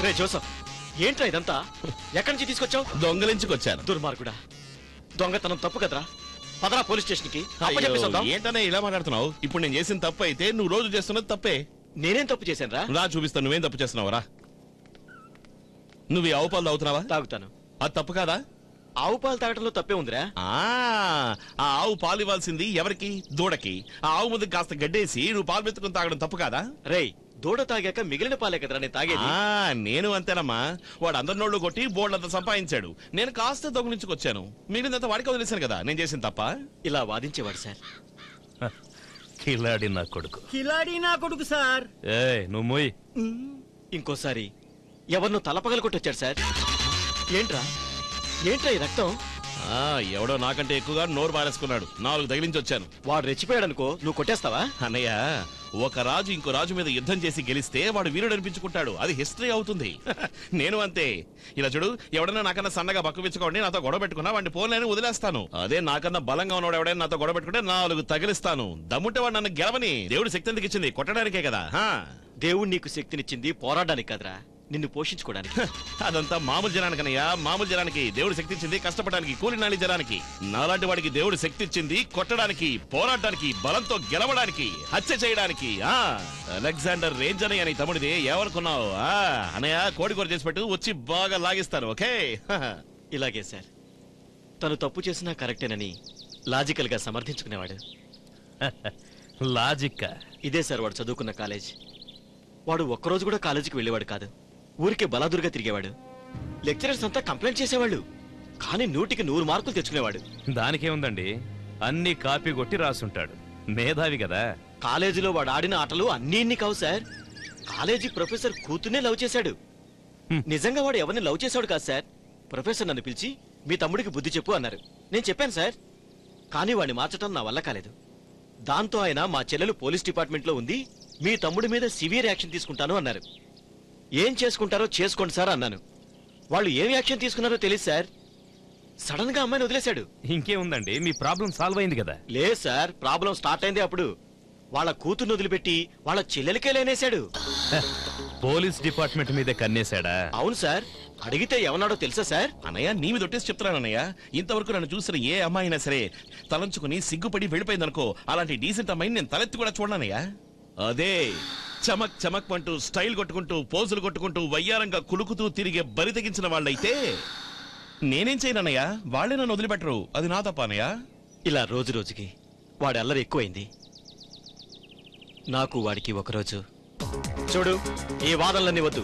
రే జోసఫ్, ఏంట్రా ఇదంతా? ఎక్కడి నుంచి తీసుకొచ్చావు? దొంగలించుకొచ్చాను. దుర్మార్గుడా, దొంగతనం తప్పు కదరా. పదరా పోలీస్ స్టేషన్ కి. ఏంటనే ఇలా మాట్లాడుతున్నావు? ఇప్పుడు నేను చేసిన తప్పు అయితే నువ్వు రోజు చేస్తున్నది తప్పే. నేనేం తప్పు చేశాను రా? రా చూపిస్తాను నువ్వేం తప్పు చేస్తున్నావురా. నువ్వు ఈ ఆవు పాలు తాగుతున్నావా? తాగుతాను. అది తప్పు కాదా? ఆవు పాలు తాగటంలో తప్పే ఉందిరా. ఆ ఆవు పాలు ఇవ్వాల్సింది ఎవరికి? దూడకి. ఆ ఆవు ముందు కాస్త గడ్డేసి నువ్వు పాలు మెత్తుకుని తాగడం తప్పు కాదా? రేయ్, దూడ తాగాక మిగిలిన పాలే కదరా నేను తాగేది. నేను అంతేనమ్మా. వాడు అందరి నోళ్ళు కొట్టి బోర్డంతా సంపాదించాడు, నేను కాస్త దొంగలించుకొచ్చాను. మిగిలినంత వాడికి వదిలేశాను కదా. నేను చేసిన తప్ప. ఇలా వాదించేవాడు సార్. కిలాడి నా కొడుకు. కిలాడి నా కొడుకు సార్. ఏయ్ నువ్వు మొయ్. ఇంకోసారి ఎవరినో తలపగలు కొట్టొచ్చాడు సార్. ఏంట్రా ఏంట్రా ఈ రక్తం? ఎవడో నాకంటే ఎక్కువగా నోరు బారేసుకున్నాడు. 4 తగిలించి వచ్చాను. వాడు రెచ్చిపోయాడు అనుకో, నువ్వు కొట్టేస్తావా? అన్నయ్య, ఒక రాజు ఇంకో రాజు మీద యుద్ధం చేసి గెలిస్తే వాడు వీరుడు అనిపించుకుంటాడు. అది హిస్టరీ అవుతుంది. నేను అంతే. ఇలా చూడు, ఎవడైనా నాకన్నా సన్నగా బక్కవించుకోండి నాతో గొడవ పెట్టుకున్నా వాడిని పోలేని వదిలేస్తాను. అదే నాకన్నా బలంగా ఉన్నవాడు ఎవడైనా నాతో గొడవ పెట్టుకుంటే 4 తగిలిస్తాను. దమ్ముంటే వాడు నన్ను గెలవని. దేవుడు శక్తి ఎందుకు ఇచ్చింది? కొట్టడానికే కదా. దేవుడు నీకు శక్తినిచ్చింది పోరాడడానికి కదరా, నిన్ను పోషించుకోవడానికి. అదంతా మామూలు జనానికి అన్నయ్యా, మామూలు జనానికి. దేవుడు శక్తి ఇచ్చింది కష్టపడడానికి, కూలినాలి జనానికి. నాలాంటి వాడికి దేవుడు శక్తి ఇచ్చింది కొట్టడానికి, పోరాడడానికి, బలంతో గెలవడానికి, హత్య చేయడానికి. అలెగ్జాండర్ రేంజ్ అని తమ్ముడిది. ఏమనుకున్నావు? అన్నయ్య, కోడి కూర చేసి పెట్టు, వచ్చి బాగా లాగిస్తారు. ఓకే? ఇలాగే సార్. తను తప్పు చేసినా కరెక్టేనని లాజికల్ గా సమర్థించుకునేవాడు. లాజిక్ ఇదే సార్ వాడు చదువుకున్న కాలేజ్. వాడు ఒక్కరోజు కూడా కాలేజీకి వెళ్ళేవాడు కాదు. ఊరికే బలాదురుగా తిరిగేవాడు. లెక్చరర్స్ అంతా కంప్లైంట్ చేసేవాళ్ళు, కానీ 100కి 100 మార్కులు తెచ్చుకునేవాడు. దానికేముందండి, అన్ని కాపీ కొట్టి రాసుంటాడు. మేధావి కదా. కాలేజీలో వాడు ఆడిన ఆటలు అన్ని కావు సార్. కాలేజీ ప్రొఫెసర్ కూతుర్నే లవ్ చేశాడు. నిజంగా వాడు ఎవరిని లవ్ చేశాడు కాదు సార్. ప్రొఫెసర్ నన్ను పిలిచి మీ తమ్ముడికి బుద్ధి చెప్పు అన్నారు. నేను చెప్పాను సార్, కానీ వాడిని మార్చడం నా వల్ల కాలేదు. దాంతో ఆయన మా చెల్లెలు పోలీస్ డిపార్ట్మెంట్ లో ఉంది, మీ తమ్ముడి మీద సివియర్ యాక్షన్ తీసుకుంటాను అన్నారు. ఏం చేసుకుంటారో చేసుకోండి సార్ అన్నాను. వాళ్ళు ఏం యాక్షన్ తీసుకున్నారో తెలియదు సార్. సడన్ గా అమ్మాయిని వదిలేశాడు. ఇంకేముందండి, మీ ప్రాబ్లం సాల్వ్ అయింది కదా. లేదు సార్, ప్రాబ్లం స్టార్ట్ అయింది అప్పుడు. వాళ్ళ కూతుర్ని వదిలిపెట్టి వాళ్ళ చెల్లెలికే లేనేశాడు. పోలీస్ డిపార్ట్మెంట్ మీదే కన్నేశాడా? అవును సార్. అడిగితే ఏమన్నాడో తెలుసా సార్? అన్నయ్య, నీ మీద ఒట్టేసి చెప్తున్నాను అన్నయ్య. ఇంతవరకు నన్ను చూసిన ఏ అమ్మాయి అయినా సరే తలంచుకుని సిగ్గుపడి వెళ్ళిపోయిందనుకో, అలాంటి డీసెంట్ అమ్మాయిని నేను తలెత్తి కూడా చూడనయ్యా. అదే చమక్ చమక్ అంటూ స్టైల్ కొట్టుకుంటూ పోజులు కొట్టుకుంటూ వయ్యారంగా కులుకుతూ తిరిగే బరి తెగించిన వాళ్ళైతే నేనేం చేయనన్నయ్య. వాళ్లే నన్ను వదిలిపెట్టరు. అది నా తప్ప అన్నయ్య. ఇలా రోజు రోజుకి వాడి అల్లరి ఎక్కువైంది. నాకు వాడికి ఒకరోజు చూడు, ఈ వాదనలన్నీ వద్దు.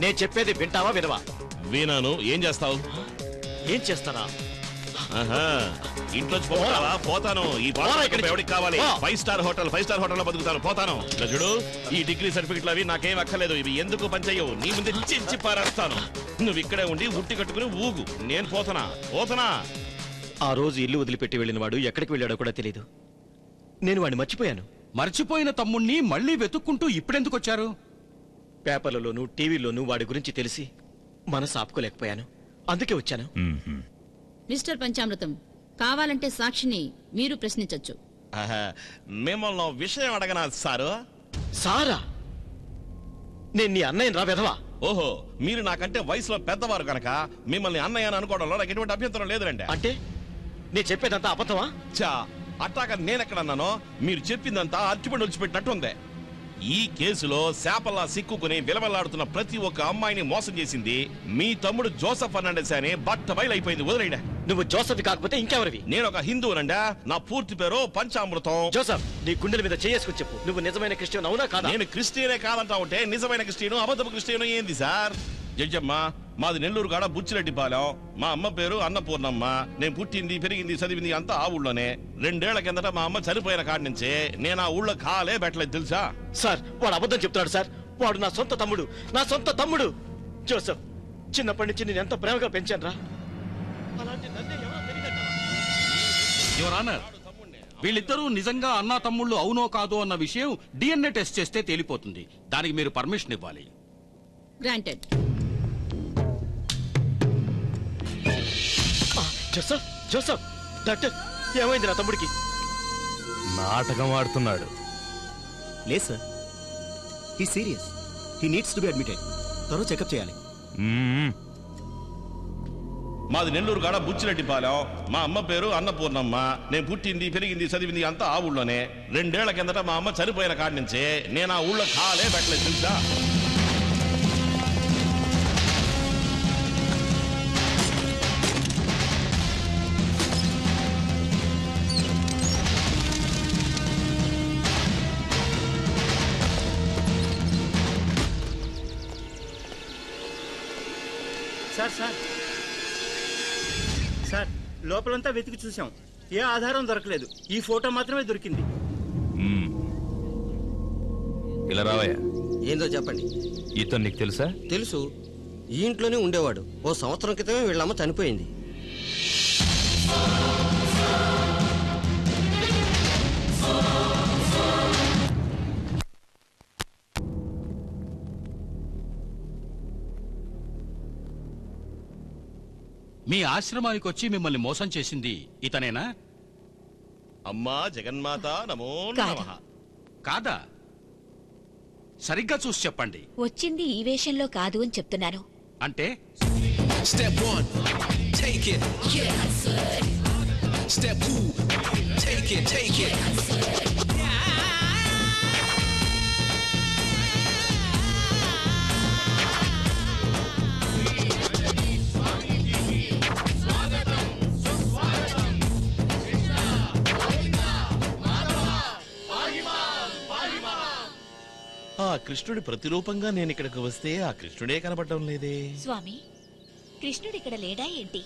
నేను చెప్పేది వింటావా వినవా? వినాను. ఏం చేస్తావు? ఏం చేస్తానా? ఇంట్లో పోతాను. ఈ ఎవరికి కావాలి? 5 స్టార్ హోటల్ లో బతుకుతాను. పోతాను. చూడు, ఈ డిగ్రీ సర్టిఫికెట్లు అవి నాకేం అక్కర్లేదు. ఇవి ఎందుకు పనిచేయవు? నీ ముందే చించి పారేస్తాను. నువ్వు ఇక్కడే ఉండి ఉట్టి కట్టుకుని ఊగు. నేను పోతానా. ఆ రోజు ఇల్లు వదిలిపెట్టి వెళ్ళిన వాడు ఎక్కడికి వెళ్ళాడో కూడా తెలియదు. నేను వాడిని మర్చిపోయాను. మర్చిపోయిన తమ్ముణ్ణి మళ్ళీ వెతుక్కుంటూ ఇప్పుడెందుకు వచ్చారు? పేపర్లలోనూ టీవీలోనూ వాడి గురించి తెలిసి మనసు ఆపుకోలేకపోయాను. అందుకే వచ్చాను. మిస్టర్ పంచామృతం, కావాలంటే సాక్షిని మీరు ప్రశ్నించొచ్చు. మిమ్మల్ని విషయం అడగనా సారు? సారా? నేను నీ అన్నయ్య రా వెధవా. ఓహో, మీరు నాకంటే వయసులో పెద్దవారు కనుక మిమ్మల్ని అన్నయ్య అని అనుకోవడంలో నాకు ఎటువంటి అభ్యంతరం లేదురండి. అంటే నేను చెప్పేదంతా అబద్ధమా? చా, అట్టాక నేనెక్కడన్నానో మీరు చెప్పిందంతా అర్చిపడి ఒలిచిపెట్టినట్టు ఉంది. ఈ కేసులో శాపల్లా సిక్కుకుని విలవెల్లాడుతున్న ప్రతి ఒక్క అమ్మాయిని మోసం చేసింది మీ తమ్ముడు జోసెఫ్ ఫెర్నాండెస్ అని బట్ట బయలైపోయింది. వదిలేడా? నువ్వు జోసెఫ్ కాకపోతే ఇంకెవరివి? నేను ఒక హిందువునండా. నా పూర్తి పేరు పంచామృతం. జోసెఫ్, నీ గుండెల మీద చేసుకుని చెప్పు, నువ్వు నిజమైన క్రిస్టియన్ అవునా కాదా? నేను క్రిస్టియనే కాదంటా ఉంటే నిజమైన క్రిస్టియను అబద్ధపు క్రిస్టియను ఏంది సార్? జడ్జమ్మ, మాది నెల్లూరు కాడ బుచ్చిరెడ్డిపాలెం. మా అమ్మ పేరు అన్నపూర్ణమ్మ. నేను పుట్టింది, పెరిగింది, చదివింది అంతా ఆ ఊళ్ళోనే. 2 ఏళ్ల కిందట మా అమ్మ చనిపోయిన కాడి నుంచే నేను ఆ ఊళ్ళో కాలే పెట్టలేదు తెలుసా? సార్, వాడు అబద్ధం చెప్తాడు సార్. వాడు నా సొంత తమ్ముడు. జోసెఫ్, చిన్నప్పటి నుంచి నేను ఎంత ప్రేమగా పెంచాను రా. యువర్ ఆనర్, వీళ్ళిద్దరూ నిజంగా అన్నా తమ్ముళ్ళు అవునో కాదో అన్న విషయం DNA టెస్ట్ చేస్తే తేలిపోతుంది. దానికి మీరు పర్మిషన్ ఇవ్వాలి. గ్రాంటెడ్. జోసెఫ్, డాక్టర్, ఏమైంది నా తమ్ముడికి? నాటకం ఆడుతున్నాడు. లేదు sir, he serious. He needs to be admitted. త్వరగా చెకప్ చేయాలి. మాది నెల్లూరు కాడ బుచ్చిరెడ్డిపాలెం. మా అమ్మ పేరు అన్నపూర్ణమ్మ. నేను పుట్టింది, పెరిగింది, చదివింది అంతా ఆ ఊళ్ళోనే. 2 ఏళ్ల కిందట మా అమ్మ చనిపోయిన కాడి నుంచే నేను ఆ ఊళ్ళో కాలే పెట్టలేదు తెలుసా? సార్, లోపలంతా వెతికి చూసాం. ఏ ఆధారం దొరకలేదు. ఈ ఫోటో మాత్రమే దొరికింది. ఇలా రావయ్యా. ఏందో చెప్పండి. ఇతను నీకు తెలుసా? తెలుసు, ఈ ఇంట్లోనే ఉండేవాడు. ఓ సంవత్సరం క్రితమే వీళ్ళమ్మ చనిపోయింది. మీ ఆశ్రమానికి వచ్చి మిమ్మల్ని మోసం చేసింది ఇతనేనా? అమ్మా జగన్మాత నమో నమః. కాదా? సరిగ్గా చూసి చెప్పండి. వచ్చింది ఈ వేషంలో కాదు అని చెప్తున్నాను. అంటే Step 1, take it. Step 2, take it, take it. ఆ కృష్ణుడి ప్రతిరూపంగా నేను ఇక్కడికి వస్తే ఆ కృష్ణుడే కనబడడం లేదే. స్వామి, కృష్ణుడు ఇక్కడ లేడా ఏంటి?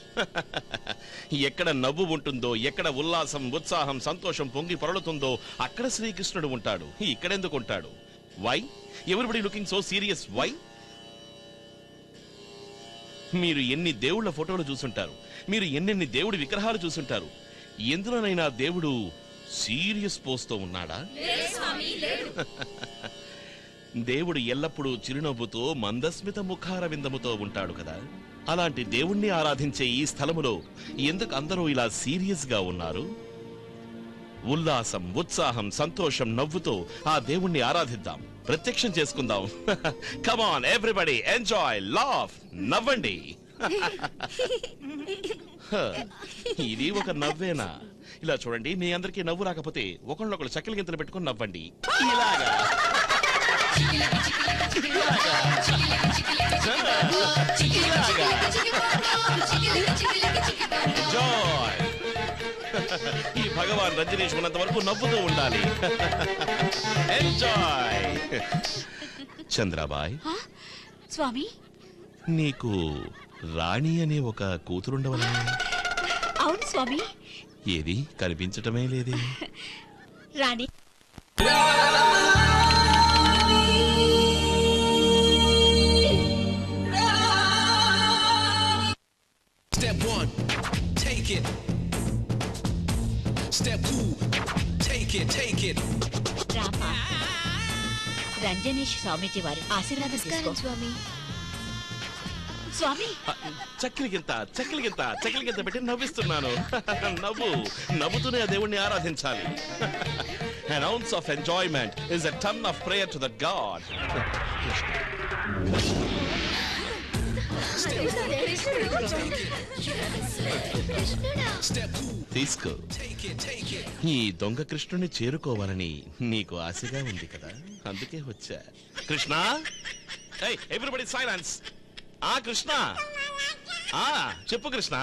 ఎక్కడ నవ్వు ఉంటుందో, ఎక్కడ ఉల్లాసం ఉత్సాహం సంతోషం పొంగి పొరలుతుందో అక్కడ శ్రీకృష్ణుడు ఉంటాడు. ఇక్కడెందుకు ఉంటాడు? Why everybody looking so serious? Why? మీరు ఎన్ని దేవుళ్ళ ఫోటోలు చూసుంటారు, మీరు ఎన్నెన్ని దేవుడి విగ్రహాలు చూసుంటారు. ఎందులోనైనా దేవుడు సీరియస్ పోస్తో ఉన్నాడా? దేవుడు ఎల్లప్పుడూ చిరునవ్వుతో మందస్మిత ముఖార విందముతో ఉంటాడు కదా. అలాంటి దేవుణ్ణి ఆరాధించే ఈ స్థలములో ఎందుకు అందరూ ఇలా సీరియస్ గా ఉన్నారు? ఉల్లాసం ఉత్సాహం సంతోషం నవ్వుతో ఆ దేవుణ్ణి ఆరాధిద్దాం, ప్రత్యక్షం చేసుకుందాం. Come on everybody, enjoy, laugh, నవ్వండి. ఇది ఒక నవ్వేనా? ఇలా చూడండి, మీ అందరికీ నవ్వు రాకపోతే ఒకళ్ళొకళ్ళు చక్కెల గింతలు పెట్టుకుని నవ్వండి. ఇలాగా ఈ భగవాన్ రంజనీష్ ఉన్నంత వరకు నవ్వుతూ ఉండాలి. ఎంజాయ్. చంద్రాబాయ్, స్వామి, నీకు రాణి అనే ఒక కూతురుండవలే? అవును స్వామి. ఏది కనిపించటమే లేదే? రాణి Step 1, take it. Step 2, take it, take it. Rama, రంజనీష్ స్వామీజీ వారు ఆశీర్వాదం తీసుకో. స్వామి. స్వామి, చక్కెలగింత పెట్టి నవ్విస్తున్నాను. నవ్వుతూనే ఆ దేవుణ్ణి ఆరాధించాలి. An ounce of enjoyment is a ton of prayer to the God. తీసుకో. ఈ దొంగ కృష్ణుని చేరుకోవాలని నీకు ఆశగా ఉంది కదా, అందుకే వచ్చా. Krishna, everybody silence. ఆ కృష్ణ, చెప్పు కృష్ణ.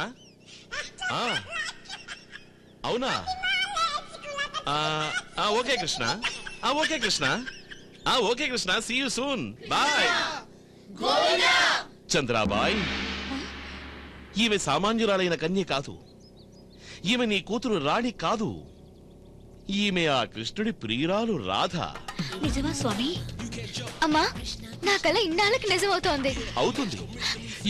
అవునా? Okay Krishna, okay Krishna, okay Krishna. See you soon. Bye. Chandrabai, ఈమె సామాన్యురాలైన కన్య కాదు. ఈమె నీ కూతురు రాణి కాదు. ఈమె ఆ కృష్ణుడి ప్రియురాలు రాధ. నిజమా స్వామి? అమ్మా, నా కళ ఇన్నాళ్ళకి నిజమవుతోంది. అవుతుంది.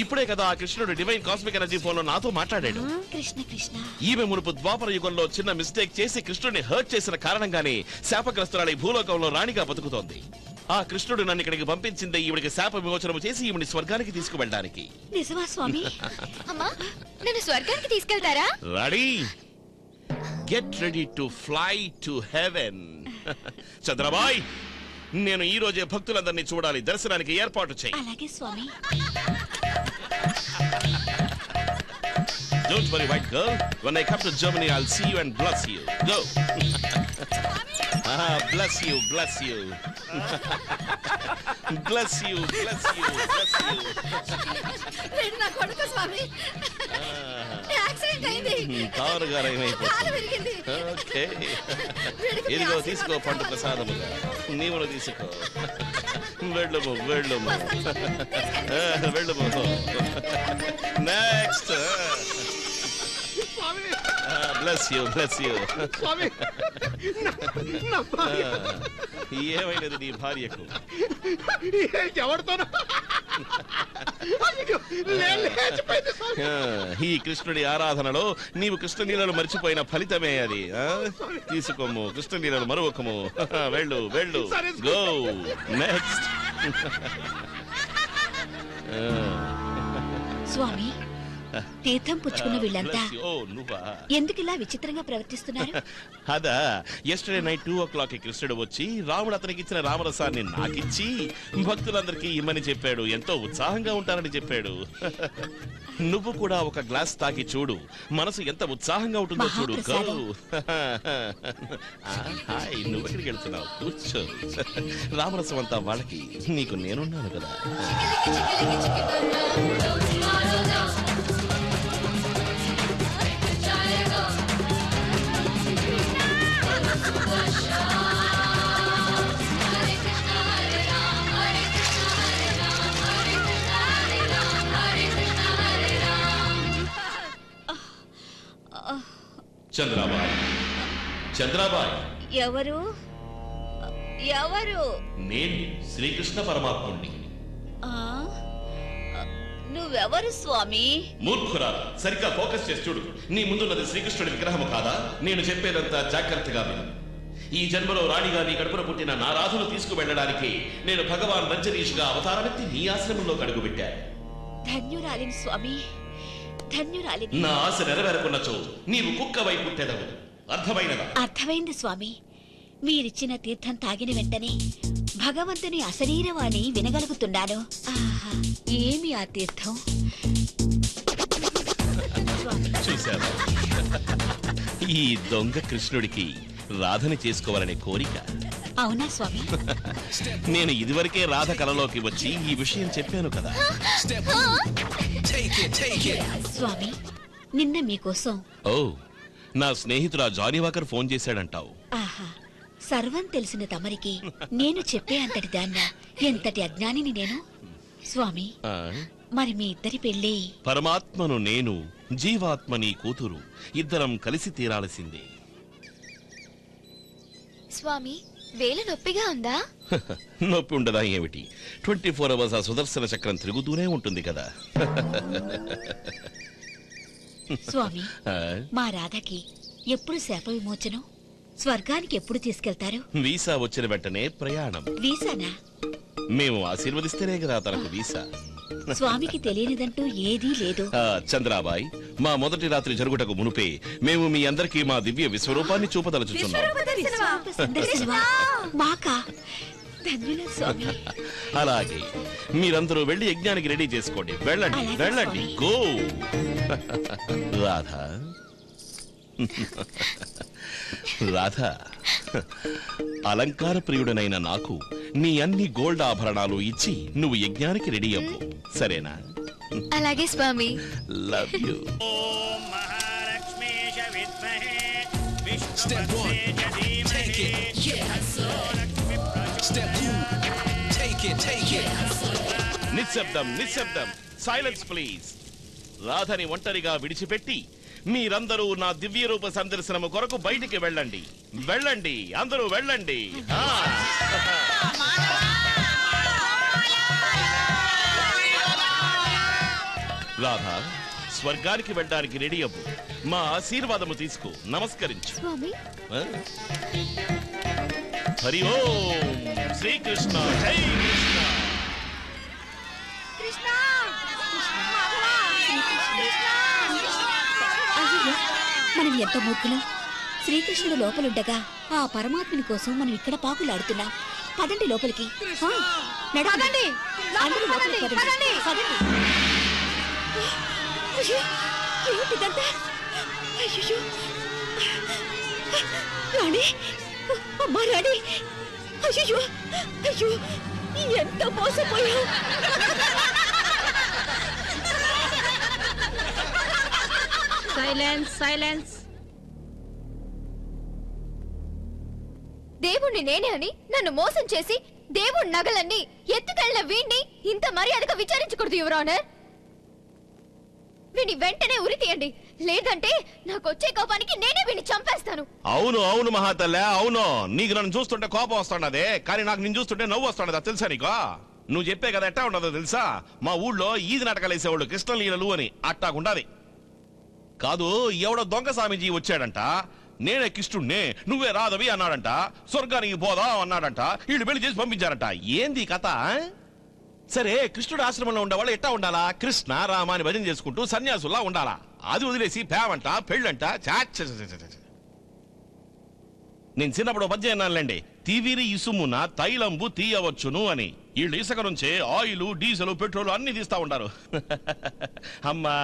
ఇప్పుడే కదా ఆ కృష్ణుడు డివైన్ కాస్మిక్ ఎనర్జీ ఫోన్ లో నాతో మాట్లాడాడు. కృష్ణ కృష్ణ. ఈమె మునుపు ద్వాపర యుగంలో చిన్న మిస్టేక్ చేసి కృష్ణుడిని హర్ట్ చేసిన కారణంగానే శాపగ్రస్తురాలి భూలోకంలో రాణిగా బతుకుతోంది. ఆ కృష్ణుడు నన్ను ఇక్కడికి పంపించిందే ఈవిడికి శాప విమోచనం చేసి ఈవిని స్వర్గానికి తీసుకువెళ్ళడానికి. నిజమా స్వామి? అమ్మా, నన్ను స్వర్గానికి తీసుకెళ్తారా? Ready, get ready to fly to heaven. Chandrabai, నేను ఈ రోజే భక్తులందరినీ చూడాలి. దర్శనానికి ఏర్పాటు చేయి. అలాగే స్వామి. Don't worry, white girl. When I come to Germany, I'll see you and bless you. Go. Bless you, bless you. Bless you, bless you, bless you. నా కొడుకు స్వామి. యాక్సిడెంట్ అయింది. కారు కాలు గారైపోయింది. విరిగింది. ఓకే. ఇదిగో తీసుకో పండు ప్రసాదముగా. నీవును తీసుకో. వెళ్ళము వెళ్ళము వెళ్ళము. నెక్స్ట్ బ్లెస్ యూ స్వామి నా భార్య ఏమైనది నీ భార్యకు? ఎవరితోనో ఈ కృష్ణుడి ఆరాధనలో నీవు కృష్ణ నీళ్ళను మర్చిపోయిన ఫలితమే అది. తీసుకోము కృష్ణ నీళ్ళను మరొకము. వెళ్ళు వెళ్ళు. Go next. స్వామి, తీర్థం పుచ్చుకున్న వీళ్ళంతా నువ్వా? ఎందుకు ఇలా విచిత్రంగా ప్రవర్తిస్తున్నారు? అదా, ఎస్టర్డే నైట్ 2 o'clock కృష్ణుడు వచ్చి రాముడు అతనికి ఇచ్చిన రామరసాన్ని నాకిచ్చి భక్తులందరికీ ఇమ్మని చెప్పాడు. ఎంతో ఉత్సాహంగా ఉంటానని చెప్పాడు. నువ్వు కూడా ఒక గ్లాస్ తాగి చూడు, మనసు ఎంత ఉత్సాహంగా ఉంటుందో చూడు. హాయ్, నువ్వెక్కడికి వెళ్తున్నావు? కూర్చో. రామరసం అంతా వాళ్ళకి, నీకు నేనున్నాను కదా. చంద్రాబాయ్, చంద్రాబాయ్. ఎవరు? నేను శ్రీకృష్ణ పరమాత్ముణ్ణి. నువ్వెవరు స్వామి? మూర్ఖురా, సరిగ్గా ఫోకస్ చేసి చూడు. నీ ముందున్నది శ్రీకృష్ణుడి విగ్రహము కాదా? నేను చెప్పేదంతా జాగ్రత్తగా విను. ఈ జన్మలో రాణిగా నీ కడుపున పుట్టిన నా రాధను తీసుకువెళ్ళడానికి నేను భగవాన్ రంజనీష్గా అవతారమెత్తి నీ ఆశ్రమంలో అడుగుపెట్టాను. ధన్యురాలిని స్వామి, ధన్యురాలిని. నా ఆశ నెరవేరకున్నచో నీవు కుక్కవై పుట్టెదవు. అర్థమైనదా? అర్థమైంది స్వామి. మీరిచ్చిన తీర్థం తాగిన వెంటనే భగవంతుని అశరీరవాణి వినగలుగుతున్నాను. ఆహా, ఏమి ఆ తీర్థం! చూశావా, ఈ దొంగ కృష్ణుడికి రాధని చేసుకోవాలనే కోరిక. అవునా స్వామి? నేను ఇదివరకే రాధ కలలోకి వచ్చి ఈ విషయం చెప్పాను కదా. స్వామి, నిన్న మీకోసం ఓ, నా స్నేహితుడు జానీవాకర్ ఫోన్ చేశాడంటావు. ఆహా, సర్వం తెలిసిన తమరికి నేను చెప్పే అంతటి దాన్న ఎంతటి అజ్ఞానిని నేను. స్వామి, మరి మీ ఇద్దరి పెళ్ళి? పరమాత్మను నేను, జీవాత్మ నీ కూతురు, ఇద్దరం కలిసి తీరాల్సిందే. స్వామి, వేలు నొప్పిగా ఉందా? నొప్పి ఉండదా ఏమిటి? 24 hours ఆ సుదర్శన చక్రం తిరుగుతూనే ఉంటుంది కదా. స్వామి, మా రాధకి ఎప్పుడు శాప విమోచనం? స్వర్గానికి ఎప్పుడు తీసుకెళ్తారు? వీసా వచ్చిన వెంటనే ప్రయాణం. వీసానా? మేము ఆశీర్వదిస్తేనే కదా తనకు వీసా. స్వామికి తెలియనిదంటూ ఏదీ లేదు. చంద్రాబాయ్, మా మొదటి రాత్రి జరుగుటకు మునుపే మేము మీ అందరికీ మా దివ్య విశ్వరూపాన్ని చూపదలుచుతున్నాం. అలాగే మీరందరూ వెళ్లి యజ్ఞానికి రెడీ చేసుకోండి. వెళ్ళండి వెళ్ళండి. గో. రాధా, రాధా, అలంకార ప్రియుడనైన నాకు నీ అన్ని గోల్డ్ ఆభరణాలు ఇచ్చి నువ్వు యజ్ఞానికి రెడీ అవ్వు, సరేనా? అలాగే స్వామి. Love you. Step 1, take it. Step 2, take it. నిశ్శబ్దం, నిశ్శబ్దం. Silence please. రాధని ఒంటరిగా విడిచిపెట్టి మీరందరూ నా దివ్య రూప సందర్శనము కొరకు బయటికి వెళ్ళండి. వెళ్ళండి, అందరూ వెళ్ళండి. రాధా, స్వర్గానికి వెళ్ళడానికి రెడీ అవ్వు. మా ఆశీర్వాదము తీసుకో, నమస్కరించు. హరి ఓం శ్రీకృష్ణ. జై కృష్ణ. అయ్యో, మనం ఎంత మూర్ఖులం. శ్రీకృష్ణుడు లోపలుండగా ఆ పరమాత్మని కోసం మనం ఇక్కడ పాకులాడుతున్నాం. పదండి లోపలికి. నడవండి. అందరూ లోపలికి పదండి. ఏమిటిదంతా? అయ్యో, రాణి, అమ్మా రాణి. అయ్యో అయ్యో, ఎంత మోసపోయావు. Silence, silence. దేవుణ్ణి నేనే అని నన్ను మోసం చేసి దేవుడి నగలన్నీ ఎత్తుకెళ్లిన వీణ్ణి ఇంత మర్యాదగా విచారించకూడదు యువర్ ఆనర్. వీణ్ణి వెంటనే ఉరి తీయండి. లేదంటే నాకు వచ్చే కోపానికి నేనే వీడిని చంపేస్తాను. అవును అవును మహాతల్లే, అవును. నీకు నన్ను చూస్తుంటే కోపం వస్తుండదే, కానీ నాకు నిన్ను చూస్తుంటే నవ్వు వస్తుండదా తెలుసా నీకు? నువ్వు చెప్పే కదా ఎట్టా ఉండదో తెలుసా? మా ఊళ్ళో ఈది నాటకాలు వేసేవాళ్ళు కృష్ణలీలలు అని అట్టాకుండాది. కాదు, ఎవడో దొంగ స్వామీజీ వచ్చాడంట, నేనే కృష్ణుణ్ణే నువ్వే రాధవి అన్నాడంట, స్వర్గానికి పోదా అన్నాడంట, వీళ్ళు పెళ్లి చేసి పంపించారంట. ఏంది కథ? సరే, కృష్ణుడు ఆశ్రమంలో ఉండేవాళ్ళు ఎట్టా ఉండాలా? కృష్ణ రామ అని భజన చేసుకుంటూ సన్యాసుల్లా ఉండాలా. అది వదిలేసి పేవంట పెళ్ళంట. నేను చిన్నప్పుడు పద్యం అన్నానులేండి, తీవిరి ఇసుమున తైలంబు తీయవచ్చును అని. వీళ్ళు ఇసుక నుంచే ఆయిల్ డీజిల్ పెట్రోల్ అన్ని తీస్తా ఉంటారు. అమ్మా,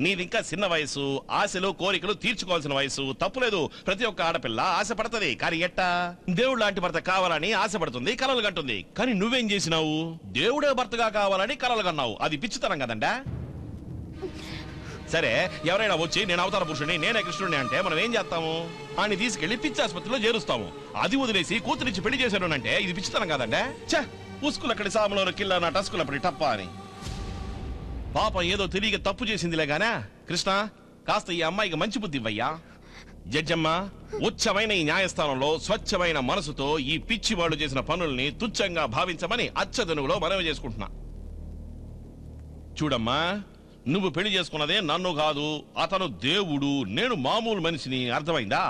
నీది ఇంకా చిన్న వయసు, ఆశలు కోరికలు తీర్చుకోవాల్సిన వయసు. తప్పులేదు, ప్రతి ఒక్క ఆడపిల్ల ఆశపడుతుంది. కానీ ఎట్టా? దేవుడు లాంటి భర్త కావాలని ఆశపడుతుంది, కలలు కంటుంది. కానీ నువ్వేం చేసినావు? దేవుడే భర్తగా కావాలని కలలు కన్నావు. అది పిచ్చితనం కదండా? సరే, ఎవరైనా వచ్చి నేను అవతార పురుషుని, నేనే కృష్ణుడిని అంటే మనం ఏం చేస్తాము? అని తీసుకెళ్లి పిచ్చి ఆసుపత్రిలో చేరుస్తాము. అది వదిలేసి కూతురిచ్చి పెళ్లి చేశాడు అంటే ఇది పిచ్చితనం కాదండా? చ ఉస్కులక్కడి సాములో కిల్లా నా టస్కులప్పటి టప్ప అని. పాప ఏదో తెలియక తప్పు చేసిందిలే గానా. కృష్ణ, కాస్త ఈ అమ్మాయికి మంచి బుద్ధి ఇవ్వయ్యా. జడ్జమ్మ, ఉచ్చమైన ఈ న్యాయస్థానంలో స్వచ్ఛమైన మనసుతో ఈ పిచ్చి వాళ్ళు చేసిన పనుల్ని తుచ్చంగా భావించమని అచ్చదనువులో మనవి చేసుకుంటున్నా. చూడమ్మా, నువ్వు పెళ్లి చేసుకున్నదే నన్ను కాదు, అతను దేవుడు, నేను మామూలు మనిషిని. అర్థమైందా?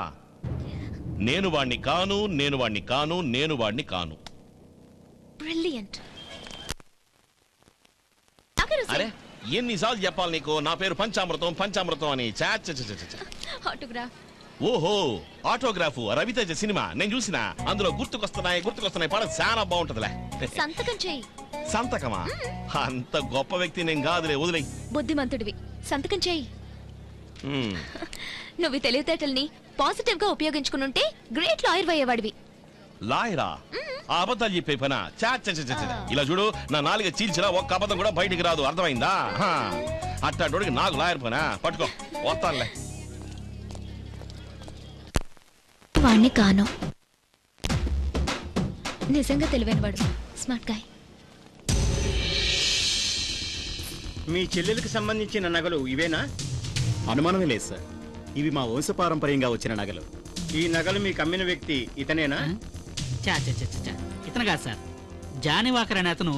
నేను వాణ్ణి కాను, నేను వాణ్ణి కాను, నేను వాణ్ణి కాను. బ్రిలియంట్. అరే, ఎన్నిసార్లు చెప్పాలి నీకు నా పేరు పంచామృతం పంచామృతం అని? ఆటోగ్రాఫ్. ఓహో, ఆటోగ్రాఫ్. రవితేజ సినిమా నేను చూసినా. అందులో గుర్తుకొస్తున్నాయి పాట చాలా బాగుంటదిలే. సంతకం చెయ్యి. సంతకమా? అంత గొప్ప వ్యక్తి నేను కాదులే, వదిలే. బుద్ధిమంతుడివి, సంతకం చెయ్యి. నువ్వు తెలివితేటల్ని పాజిటివ్ గా ఉపయోగించుకునుంటే గ్రేట్ లాయర్ అయ్యేవాడివి. లాయరా? ఆ అబద్ధాలు చెప్పే పనా? ఇలా చూడు, నా నాలుగ చీల్చినా ఒక్క అబద్ధం కూడా బయటికి రాదు. అర్థమైందా? అట్టాడికి నాకు లాయర్ పనా? పట్టుకో, వస్తానులే. వాణ్ణి కాను. నిజంగా తెలివైన వాడు, స్మార్ట్ గాయ్. మీ చెల్లెలకు సంబంధించిన నగలు ఇవేనా? అనుమానమే లేదు సార్, ఇవి మా వంశపారంపర్యంగా వచ్చిన నగలు. ఈ నగలు మీకు అమ్మిన వ్యక్తి ఇతనేనా? ఇతను కాదు సార్, జానీవాకర్ అనే అతను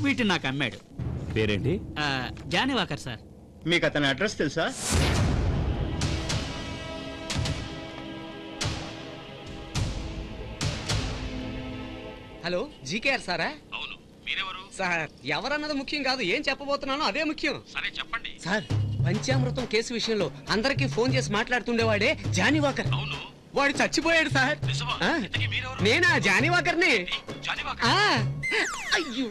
వీటిని నాకు అమ్మాడు. పేరేంటి? జానీవాకర్ సార్. మీకు అతని అడ్రస్ తెలుసా? హలో, జీకేఆర్ సారా? అవును, మీరెవరు? సార్, ఎవరన్నది ముఖ్యం కాదు, ఏం చెప్పబోతున్నానో అదే ముఖ్యం. సరే చెప్పండి. సార్, పంచామృతం కేసు విషయంలో అందరికీ ఫోన్ చేసి మాట్లాడుతుండేవాడే జానీవాకర్. అవును, వాడు చచ్చిపోయాడు సార్. నేనా జానీవాకర్ని? అయ్యో,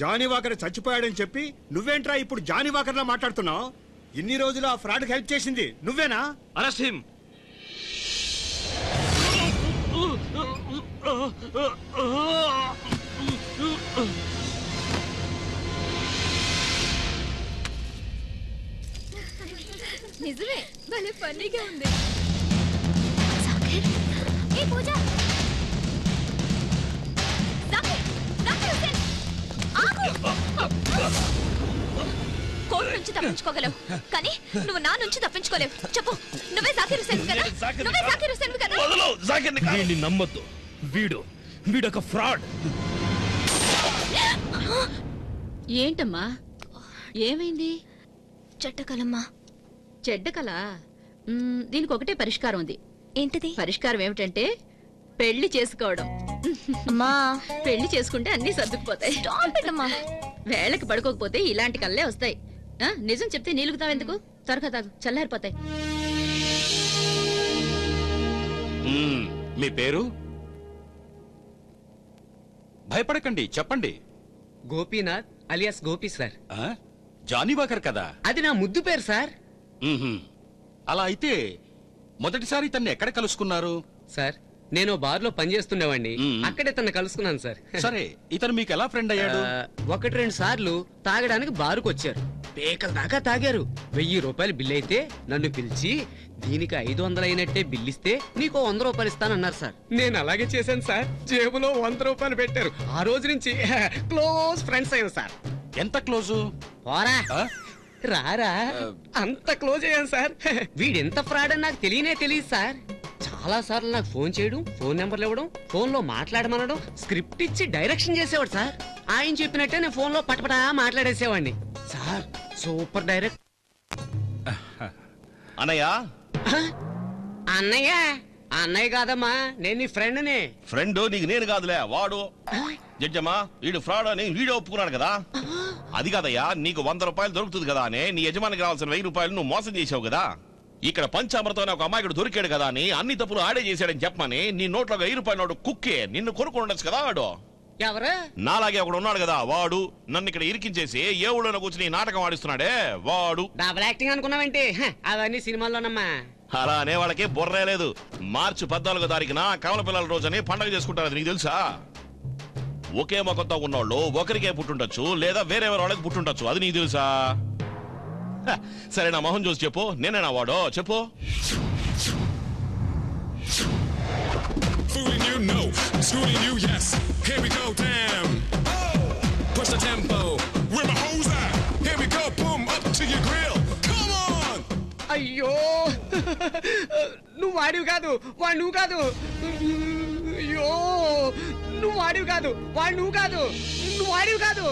జానీవాకర్ చచ్చిపోయాడని చెప్పి నువ్వేంట్రా ఇప్పుడు జానీవాకర్లా మాట్లాడుతున్నావు? ఇన్ని రోజులు ఆ ఫ్రాడ్ హెల్ప్ చేసింది నువ్వేనా? Arrest him. నిజమే, భలే ఫన్నీగా ఉంది. ఏ పూజ, కోర్టు నుంచి తప్పించుకోగలవు, కానీ నువ్వు నా నుంచి తప్పించుకోలేవు. చెప్పు, నువ్వే జాకీర్ హుస్సేన్ కదా? నువ్వే జాకీర్ హుస్సేన్ కదా? వీడిని నమ్మొద్దు, వీడొక ఫ్రాడ్. ఏంటమ్మా, ఏమైంది? చెడ్డ కలమ్మా. చెడ్డ కల? దీనికి ఒకటే పరిష్కారం ఉంది. ఏంటిది? పరిష్కారం ఏమిటంటే పెళ్లి చేసుకోవడం. అమ్మా, పెళ్లి చేసుకుంటే అన్ని సర్దుకుపోతాయి. వేళకి పడుకోకపోతే ఇలాంటి కళ్ళే వస్తాయి. నిజం చెప్తే నీలుగుతావెందుకు? త్వరగా తాగు, చల్లారిపోతాయి. మీ పేరు? భయపడకండి, చెప్పండి. Gopinath alias Gopi sir. Johnnie Walker కదా? అది నా ముద్దు పేరు సార్. అలా అయితే మొదటిసారి తన్ని ఎక్కడ కలుసుకున్నారు? సార్, నేను బార్ లో పనిచేస్తుండేవాడిని, అక్కడే తన కలుసుకున్నాను సార్. సరే, ఇతను మీకు ఎలా ఫ్రెండ్ అయ్యాడు? 1-2 సార్లు తాగడానికి బారుకు వచ్చారు. పేకల దాకా తాగారు. 1000 రూపాయలు బిల్లు అయితే నన్ను పిలిచి దీనికి 500 అయినట్టే బిల్లిస్తే నీకు 100 రూపాయలు ఇస్తానన్నారు సార్. నేను అలాగే చేశాను సార్. జేబులో 100 రూపాయలు పెట్టారు. ఆ రోజు నుంచి క్లోజ్ ఫ్రెండ్స్ అయ్యారు సార్. ఎంత క్లోజు? పోరా రారా అంత క్లోజ్ అయ్యాను సార్. వీడెంత ఫ్రాడ్ అని నాకు తెలియదు సార్. చాలా సార్లు నాకు ఫోన్ చేయడం, ఫోన్ నెంబర్లు ఇవ్వడం, ఫోన్ లో మాట్లాడమనడం, స్క్రిప్ట్ ఇచ్చి డైరెక్షన్ చేసేవాడు సార్. ఆయన చెప్పినట్టే నేను ఫోన్ లో పటపటా మాట్లాడేసేవాడిని సార్. Super direct. అన్నయ్య అన్నయ్య అన్నయ్య కాదమ్మా, నేను నీ ఫ్రెండ్ని. ఫ్రెండ్ నీకు నేను కాదులే, వాడు. జడ్జమ్మా వీడు ఫ్రాడ్ అని వీడియో ఒప్పుకున్నాడు కదా. అది కాదయ్యా, నీకు 100 రూపాయలు దొరుకుతుంది కదా అని నీ యజమానికి రావాల్సిన 1000 రూపాయలు నువ్వు మోసం చేసావు కదా. ఇక్కడ పంచామృతం ఒక అమాయకుడు దొరికాడు కదా అని అన్ని తప్పులు ఆడే చేశాడని చెప్పమని నీ నోట్లో 1000 రూపాయల నోటు కుక్కే నిన్ను కొనుక్కొని ఉండొచ్చు కదా. వాడు ఎవరు? నాలాగే ఒకడు ఉన్నాడు కదా, వాడు నన్ను ఇక్కడ ఇరికించేసి ఏ ఊళ్ళో కూర్చుని నాటకం ఆడిస్తున్నాడే వాడు. డబుల్ యాక్టింగ్ అనుకున్నావేంటి? అవన్నీ సినిమాల్లోనమ్మా. అలా అనే వాళ్ళకి బుర్రే లేదు. మార్చి 14వ తారీఖున కమల పిల్లల రోజని పండగ చేసుకుంటారు, అది నీకు తెలుసా? ఒకే మొక్కతో ఉన్నోళ్ళు ఒకరికే పుట్టుండొచ్చు, లేదా వేరే వాళ్ళకి పుట్టుండొచ్చు, అది నీకు తెలుసా? సరే నా మొహం చూసి చెప్పు, నేనేనా వాడో చెప్పు. Fooling you, no. Schooling you, yes. Here we go, damn. Push the tempo. Where my hoes at? Here we go, boom, up to your grill. Come on! అయ్యో నువ్వు వాడివి కాదు, వాడు నువ్వు కాదు. అయ్యో నువ్వు వాడివి కాదు, వాడు నువ్వు కాదు, నువ్వు వాడివి కాదు.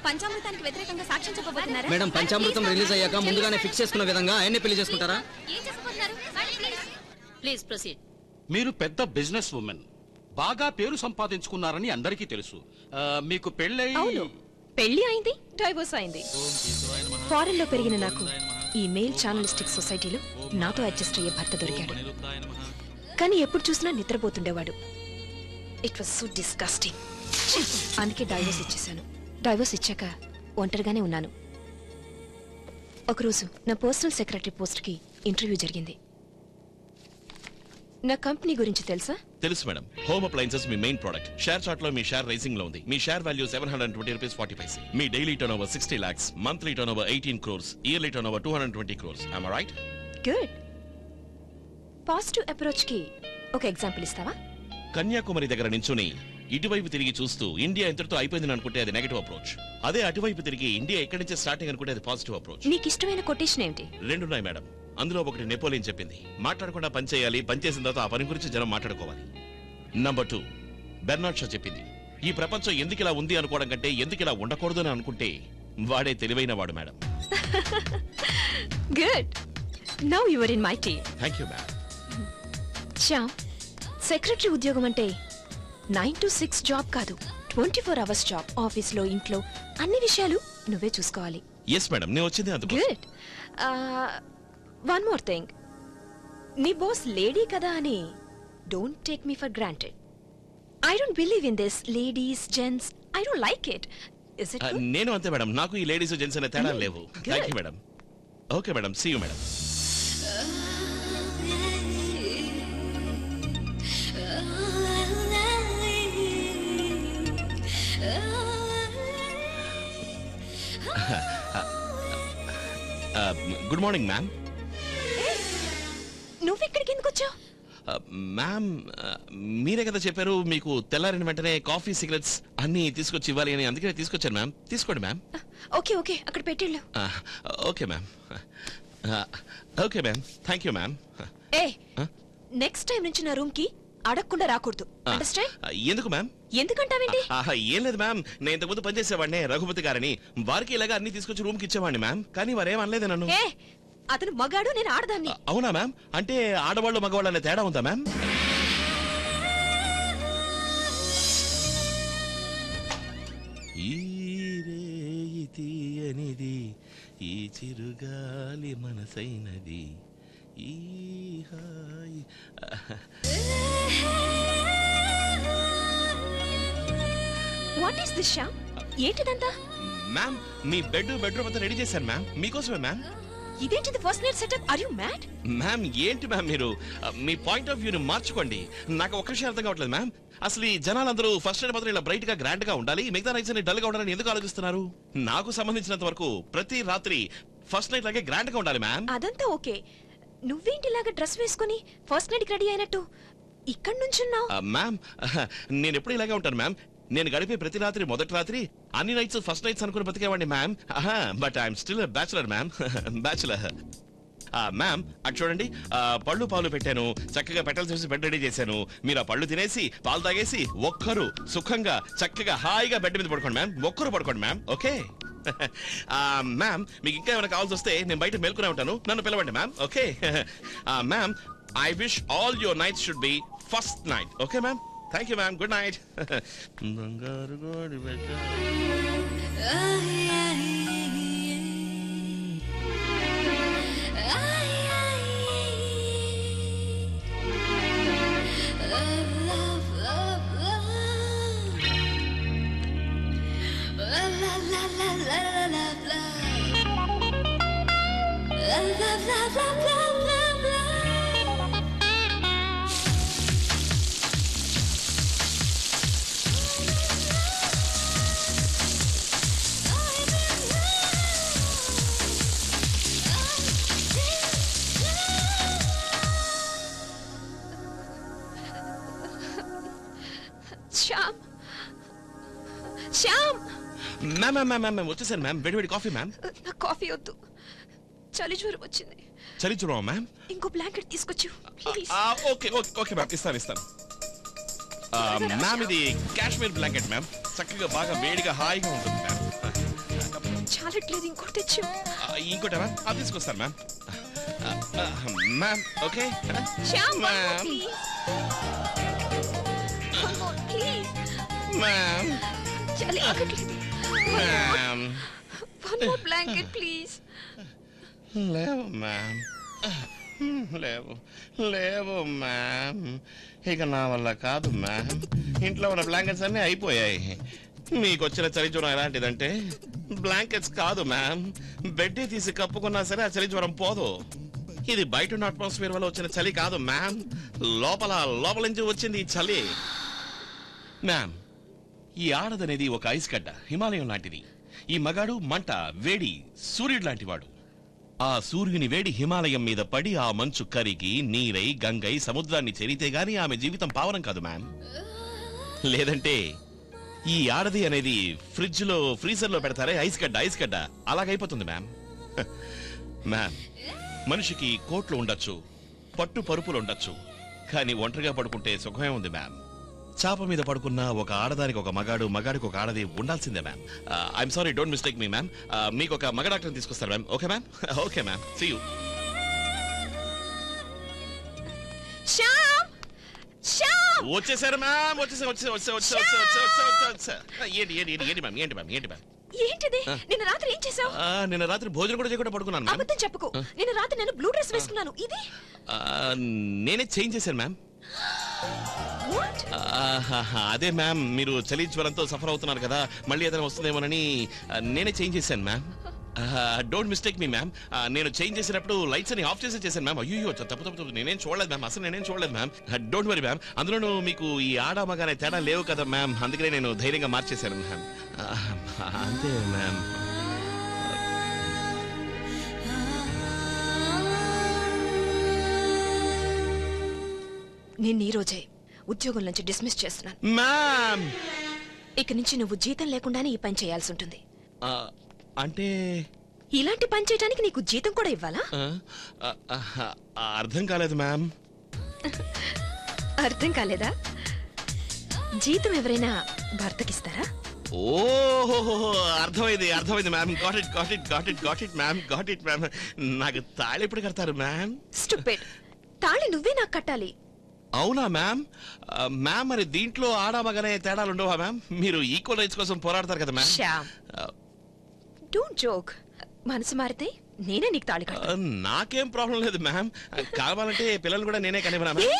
పంచామృతానికి వ్యతిరేకంగా సాక్ష్యం చెప్పబోతున్నారా? మేడం, పంచామృతం రిలీజ్ అయ్యాక ముందుగానే ఫిక్స్ చేసుకున్న విధంగా ఆయన్ని పెళ్లి చేసుకుంటారా? ఏం చెప్పబోతున్నారు? Please proceed. మీరు పెద్ద బిజినెస్ ఉమెన్, బాగా పేరు సంపాదించుకున్నారని అందరికీ తెలుసు. మీకు పెళ్ళై? అవును, పెళ్లి అయింది, డైవోర్స్ అయింది. ఫారెన్ లో పెరిగిన నాకు ఈ మెయిల్ ఛానలిస్టిక్ సొసైటీలో నాతో అడ్జస్ట్ అయ్యే భర్త దొరికాడు. కానీ ఎప్పుడు చూసినా నిద్రపోతుండేవాడు. It was so disgusting. అందుకే డైవోర్స్ ఇచ్చేశాను. డైవోర్స్ ఇచ్చాక ఒంటరిగానే ఉన్నాను. ఒకరోజు నా పర్సనల్ సెక్రటరీ పోస్ట్కి ఇంటర్వ్యూ జరిగింది. నా కంపెనీ గురించి తెలుసా? తెలుసు మేడం. హోమ్ అప్లయన్సెస్ మీ మెయిన్ ప్రొడక్ట్. షేర్ చార్ట్ లో మీ షేర్ రైజింగ్ లో ఉంది. మీ షేర్ వాల్యూ 720 రూపీస్ 40 పైసే. మీ daily turnover 60 lakhs, monthly turnover 18 crores, yearly turnover 220 crores. Am I right? Good. Positive approach కి ఒక ఎగ్జాంపుల్ ఇస్తావా? కన్యాకుమారి దగ్గర నించుని ఇటువైపు తిరిగి చూస్తూ ఇండియా ఎంతటితో అయిపోయిందని అనుకుంటే అది నెగటివ్ అప్రోచ్. అదే అటువైపు తిరిగి ఇండియా ఎక్కడి నుంచి స్టార్టింగ్ అనుకుంటే అది పాజిటివ్ అప్రోచ్. నీకు ఇష్టమైన కొటేషన్ ఏంటి? రెండున్నాయి మేడం. అందులో ఒకటి నెపోలియన్ చెప్పింది, మాట్లాడకుండా పని చేయాలి, పని చేసిన తర్వాత ఆ పని గురించి జనం మాట్లాడుకోవాలి. నంబర్ 2 బెర్నార్డ్ షా చెప్పింది, ఈ ప్రపంచం ఎందుకు ఇలా ఉంది అనుకోవడం కంటే ఎందుకు ఇలా ఉండకూడదు అని అనుకుంటే వాడే తెలివైన వాడు madam. Good. Now you are in my team. Thank you ma'am. Shyam, secretary ఉద్యోగం అంటే 9 to 6 జాబ్ కాదు, 24 hours జాబ్. ఆఫీస్లో, ఇంట్లో అన్ని విషయాలు నువ్వే చూసుకోవాలి. ఎస్ మేడం, నేను వచ్చింది అందుకు. గుడ్. వన్ మోర్ థింగ్, నీ బాస్ లేడీ కదా అని don't take me for granted. I don't believe in this ladies gents. I don't like it. Is it? నేను అంతే మేడం, నాకు ఈ లేడీస్ జెంట్స్ అనే తేడా లేవు. Thank you madam. Okay madam, see you madam. Good morning ma'am. నువ్వు ఇక్కడికి ఎందుకు వచ్చావు? మ్యామ్, మీరే కదా చెప్పారు మీకు తెల్లారిన వెంటనే కాఫీ, సిగరెట్స్ అన్ని తీసుకొచ్చి ఇవ్వాలి అని, అందుకే తీసుకొచ్చాను మ్యామ్. తీసుకోండి మ్యామ్. ఓకే ఓకే, అక్కడ పెట్టిళ్ళు. Okay ma'am. Okay ma'am, thank you ma'am. ఏ, నెక్స్ట్ టైం నుంచి నా రూమ్ కి అడగకుండా రాకూడదు. అండర్స్టాండ్? ఎందుకు మ్యామ్? ఎందుకంటావేంటి? ఏం లేదు మ్యామ్, నేను ఇంతకుముందు పనిచేసేవాడిని రఘుపతి గారని. వారికి ఇలాగా అన్ని తీసుకొచ్చి రూమ్ కి ఇచ్చేవాడిని మ్యామ్. కానీ వారేం అనలేదు నన్ను. అతను మగాడు, నేను ఆడదాన్ని. అవునా మ్యామ్? అంటే ఆడవాళ్ళు మగవాళ్ళు అనే తేడా ఉందా మ్యామ్? తీయనిది ఈ చిరుగాలి మనసైనది ఈ హాయి. What is this Shyam? ఏంటిదంతా? మ్యామ్, మీ బెడ్రూమ్ అంతా రెడీ చేశాను మ్యామ్, మీకోసమే మ్యామ్. ఇదేంటిది first night setup? Are you mad? Ma'am ఏంటి మ్యామ్ మీరు మీ పాయింట్ ఆఫ్ వ్యూని మార్చుకోండి. నాకు ఒక్క విషయం అర్థం కావట్లేదు మ్యామ్. అసలు ఈ జనాలందరూ ఫస్ట్ నైట్ మాత్రం ఇలా బ్రైట్ గా గ్రాండ్ గా ఉండాలి, మిగతా నైట్స్ అన్ని డల్ గా ఉండాలని ఎందుకు ఆలోచిస్తున్నారు? నాకు సంబంధించినంత వరకు ప్రతి రాత్రి ఫస్ట్ నైట్ లాగే గ్రాండ్ గా ఉండాలి మ్యామ్. అదంతా ఓకే. నువ్వేంటి ఇలాగా డ్రెస్ వేసుకుని ఫస్ట్ నైట్ రెడీ అయినట్టు ఇక్కడ నుంచున్నావు? మ్యామ్ నేను ఎప్పుడు ఇలాగే ఉంటాను మ్యామ్. నేను గడిపే ప్రతి రాత్రి మొదటి రాత్రి అన్ని నైట్స్ ఫస్ట్ నైట్స్ అనుకుని బతికేవాడిని ma'am. But I'm still bachelor ma'am. Bachelor ma'am. అటు చూడండి, పళ్ళు పాలు పెట్టాను, చక్కగా పెట్టాల్సి వచ్చి బెడ్ రెడీ చేశాను. మీరు ఆ పళ్ళు తినేసి పాలు తాగేసి ఒక్కరు సుఖంగా చక్కగా హాయిగా బెడ్ మీద పడుకోండి మ్యామ్. ఒక్కరు పడుకోండి మ్యామ్. ఓకే మ్యామ్, మీకు ఇంకా ఏమైనా కావాల్సి వస్తే నేను బయట మేల్కొనే ఉంటాను, నన్ను పిలవండి ma'am. Okay ma'am, I wish all your nights should be first night. Okay ma'am, thank you ma'am, good night. Shyam, Shyam. Ma'am ma'am ma'am వచ్చేసాను మ్యామ్. వేడి వేడి కాఫీ మ్యామ్. నాకు కాఫీ వద్దు, చలి జ్వరం వచ్చింది. చలి జ్వరం మ్యామ్? ఇంకో బ్లాంకెట్ తీసుకొచ్చు please. Okay okay okay ma'am, ఇస్తాను. మ్యామ్ ఇది కాశ్మీర్ బ్లాంకెట్ మ్యామ్, చక్కగా బాగా వేడిగా హాయిగా ఉంటుంది మ్యామ్. చాలట్లేదు, ఇంకోటి తెచ్చు. ఇంకోటి మ్యామ్, అది తీసుకొస్తాను ma'am. Ma'am okay ma'am. Ma'am చలి ఆగట్లేదు. Ma'am One more blanket, please. లేవు మ్యామ్, లేవు మ్యామ్. ఇక నా వల్ల కాదు మ్యామ్. ఇంట్లో ఉన్న బ్లాంకెట్స్ అన్నీ అయిపోయాయి. మీకు వచ్చిన చలి జ్వరం ఎలాంటిదంటే బ్లాంకెట్స్ కాదు మ్యామ్, బెడ్డే తీసి కప్పుకున్నా సరే ఆ చలి జ్వరం పోదు. ఇది బయట ఉన్న అట్మాస్ఫియర్ వల్ల వచ్చిన చలి కాదు మ్యామ్, లోపల నుంచి వచ్చింది ఈ చలి మ్యామ్. ఈ ఆడదనేది ఒక ఐస్ గడ్డ, హిమాలయం లాంటిది. ఈ మగాడు మంట, వేడి, సూర్యుడు లాంటివాడు. ఆ సూర్యుని వేడి హిమాలయం మీద పడి ఆ మంచు కరిగి నీరై గంగై సముద్రాన్ని చేరితే గాని ఆమె జీవితం పావనం కాదు మ్యామ్. లేదంటే ఈ ఆడది అనేది ఫ్రీజర్ లో పెడతారే ఐస్ గడ్డ అలాగైపోతుంది మ్యామ్. మ్యామ్, మనిషికి కోట్లు ఉండొచ్చు, పట్టు పరుపులు ఉండొచ్చు, కానీ ఒంటరిగా పడుకుంటే సుఖమే ఉంది మ్యామ్. చాప మీద పడుకున్న ఒక ఆడదానికి ఒక మగాడు, మగాడికి ఒక ఆడది ఉండాల్సిందే ma'am. I'm sorry, don't mistake me ma'am. మీకు ఒక మగ డాక్టర్ తీసుకొస్తారు ma'am. Okay ma'am? Okay ma'am, see you. వచ్చేసారు మ్యామ్, ఏంటి మ్యామ్? ఏంటిది? నిన్న రాత్రి ఏం చేసావు? నిన్న రాత్రి భోజనం కూడా చేయకుండా పడుకున్నాను మ్యామ్. అబద్ధం చెప్పుకో. నిన్న రాత్రి నేను బ్లూ డ్రెస్ వేసుకున్నాను. ఇది నేనే చేంజ్ చేశాను మ్యామ్. అదే మ్యామ్, మీరు చలి జ్వరంతో సఫర్ అవుతున్నారు కదా, మళ్ళీ ఏదైనా వస్తుందేమోనని నేనే చేంజ్ చేశాను ma'am. Don't mistake me ma'am. నేను చేంజ్ చేసినప్పుడు లైట్స్ అని ఆఫ్ చేశాను మ్యామ్. అయ్యో తప్పు, నేనేం చూడలేదు మ్యామ్, అసలు నేనేం చూడలేదు మ్యామ్. Don't worry ma'am. అందులోనూ మీకు ఈ ఆడామగానే తేడా లేవు కదా మ్యామ్, అందుకనే నేను ధైర్యంగా మార్చేశాను మ్యామ్. అంతే మ్యామ్. నేను ఈ రోజే ఉద్యోగం నుంచి డిస్మిస్ చేస్తున్నాను మ్యామ్. ఇక నుంచి నువ్వు జీతం లేకుండానే ఈ పని చేయాల్సి ఉంటుంది. అంటే ఇలాంటి పని చేయడానికి నీకు జీతం కూడా ఇవ్వాలా? అర్థం కాలేదు మ్యామ్. అర్థం కాలేదా? జీతం ఎవరైనా భర్తకిస్తారా? ఓహో, అర్థమైంది మ్యామ్. Got it ma'am. నాకు తాళి ఎప్పుడు కడతారు మ్యామ్? స్టూపిడ్. తాళి నువ్వే నాకు కట్టాలి. అవునా మ్యామ్? మ్యామ్, మరి దీంట్లో ఆడామగానే తేడాలు ఉండవా మ్యామ్? మీరు ఈక్వల్ రైట్స్ కోసం పోరాడతారు కదా మ్యామ్. Don't joke. మనసు మారితే నేనే నీకు తాళి కడతాను. నాకేం ప్రాబ్లం లేదు మ్యామ్. కావాలంటే పిల్లలు కూడా నేనే కనివ్వనా మ్యామ్?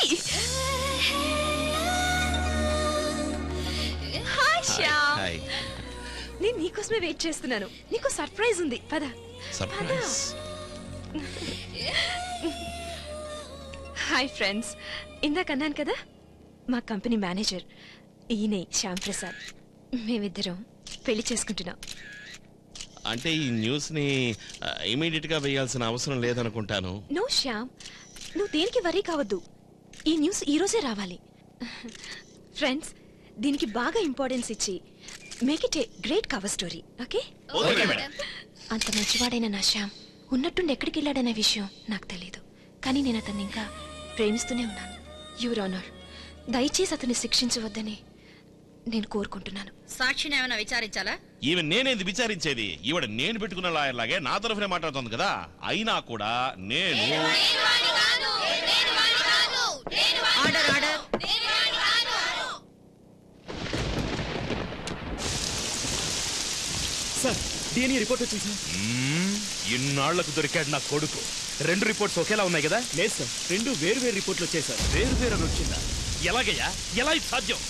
హాయ్ శ్యామ్. నేను నీకోసమే వెయిట్ చేస్తున్నాను. నీకు సర్ప్రైజ్ ఉంది, పద. సర్ప్రైజ్? హాయ్ ఫ్రెండ్స్, ఇందాక అన్నాను కదా మా కంపెనీ మేనేజర్ ఈయనే శ్యామ్ ప్రసాద్. మేమిద్దరం పెళ్లి చేసుకుంటున్నాం. అంటే ఈ న్యూస్ ని ఇమీడియట్ గా వేయాల్సిన అవసరం లేదనుకుంటాను. నో శ్యామ్, నువ్వు దేనికి వరీ కావద్దు. ఈ న్యూస్ ఈ రోజే రావాలి. ఫ్రెండ్స్, దీనికి బాగా ఇంపార్టెన్స్ ఇచ్చి make it a great cover story. Okay? అంత మంచివాడైన నా శ్యామ్ ఉన్నట్టుండి ఎక్కడికి వెళ్ళాడనే విషయం నాకు తెలియదు, కానీ నేను అతన్ని ఇంకా ప్రేమిస్తూనే ఉన్నాను. యువర్ ఆనర్, దయచేసి అతన్ని శిక్షించవద్దని నేను కోరుకుంటున్నాను. సాక్షిని ఏమైనా విచారించాలా? ఈవెన్ నేనేది విచారించేది? ఈవిడ నేను పెట్టుకున్న లాయర్ లాగే నా తరఫునే మాట్లాడుతుంది కదా. అయినా కూడా నేను order order. Sir, DNA report వచ్చింది సార్. ఇన్నాళ్లకు దొరికాడు నా కొడుకు. 2 రిపోర్ట్స్ ఒకేలా ఉన్నాయి కదా? లేదు సార్, 2 వేరు రిపోర్ట్లు వచ్చాయి సార్. వేరు అని వచ్చిందా? ఎలాగయ్యా? ఎలా ఇది సాధ్యం?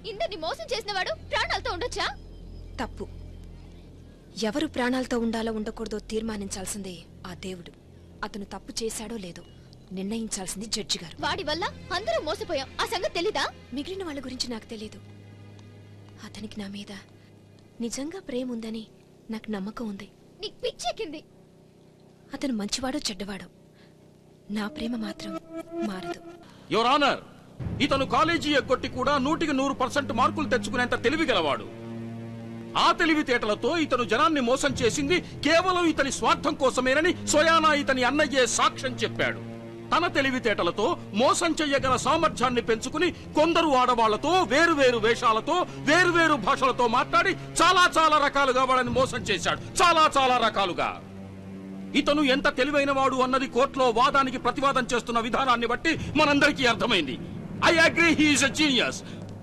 ఇందరిని మోసం చేసినవాడు ప్రాణాలతో ఉండొచ్చా? తప్పు. ఎవరు ప్రాణాలతో ఉండాలో ఉండకూడదో తీర్మానించాల్సిందే ఆ దేవుడు. అతను తప్పు చేశాడో లేదో నిర్ణయించాల్సింది జడ్జి గారు. వాడి వల్ల అందరూ మోసపోయాం, ఆ సంగతి తెలీదా? మిగిలిన వాళ్ళ గురించి నాకు తెలీదు. అతనికి నా మీద నిజంగా ప్రేమ ఉందని నాకు నమ్మకం ఉంది. నీకు పిచ్చెక్కింది. అతను మంచివాడో చెడ్డవాడో నా ప్రేమ మాత్రం మారదు. యువర్ ఆనర్, ఇతను కాలేజీ ఎగ్గొట్టి కూడా 100% మార్కులు తెచ్చుకునేంత తెలివి గలవాడు. ఆ తెలివితేటలతో ఇతను జనాన్ని మోసం చేసింది కేవలం ఇతని స్వార్థం కోసమేనని స్వయానా ఇతని అన్నయ్యే సాక్ష్యం చెప్పాడు. తన తెలివితేటలతో మోసం చెయ్యగల సామర్థ్యాన్ని పెంచుకుని కొందరు ఆడవాళ్లతో వేరు వేషాలతో వేరు భాషలతో మాట్లాడి చాలా రకాలుగా వాళ్ళని మోసం చేశాడు. చాలా రకాలుగా. ఇతను ఎంత తెలివైన వాడు అన్నది కోర్టులో వాదానికి ప్రతివాదం చేస్తున్న విధానాన్ని బట్టి మనందరికీ అర్థమైంది. I agree he is a genius,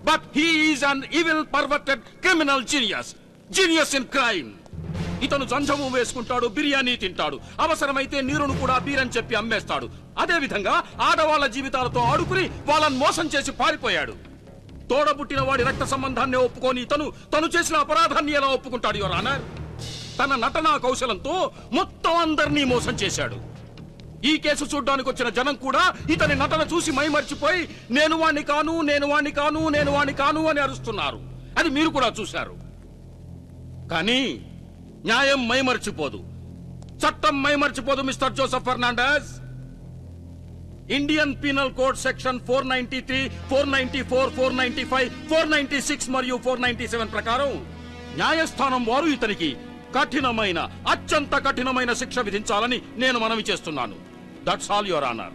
but he is an evil, perverted, criminal genius. Genius in crime. ఇతను జంజము వేసుకుంటాడు, బిర్యానీ తింటాడు, అవసరమైతే నీరును కూడా బీరని చెప్పి అమ్మేస్తాడు. అదే విధంగా ఆడవాళ్ల జీవితాలతో ఆడుకుని వాళ్ళని మోసం చేసి పారిపోయాడు. తోడబుట్టిన వాడి రక్త సంబంధాన్ని ఒప్పుకొని తను చేసిన అపరాధాన్ని ఎలా ఒప్పుకుంటాడు యువర్ ఆనర్? తన నటనా కౌశలంతో మొత్తం అందరినీ మోసం చేశాడు. ఈ కేసు చూడ్డానికి వచ్చిన జనం కూడా ఇతని నటన చూసి మైమర్చిపోయి నేను వాణ్ణి కాను అని అరుస్తున్నారు. అది మీరు కూడా చూశారు. కానీ న్యాయం మైమర్చిపోదు, చట్టం మైమర్చిపోదు mister Joseph Fernandes. Indian penal code section 493, 494, 495, 496 మరియు 497 ప్రకారం న్యాయస్థానం వారు ఇతనికి అత్యంత కఠినమైన శిక్ష విధించాలని నేను మనవి చేస్తున్నాను. That's all your honour.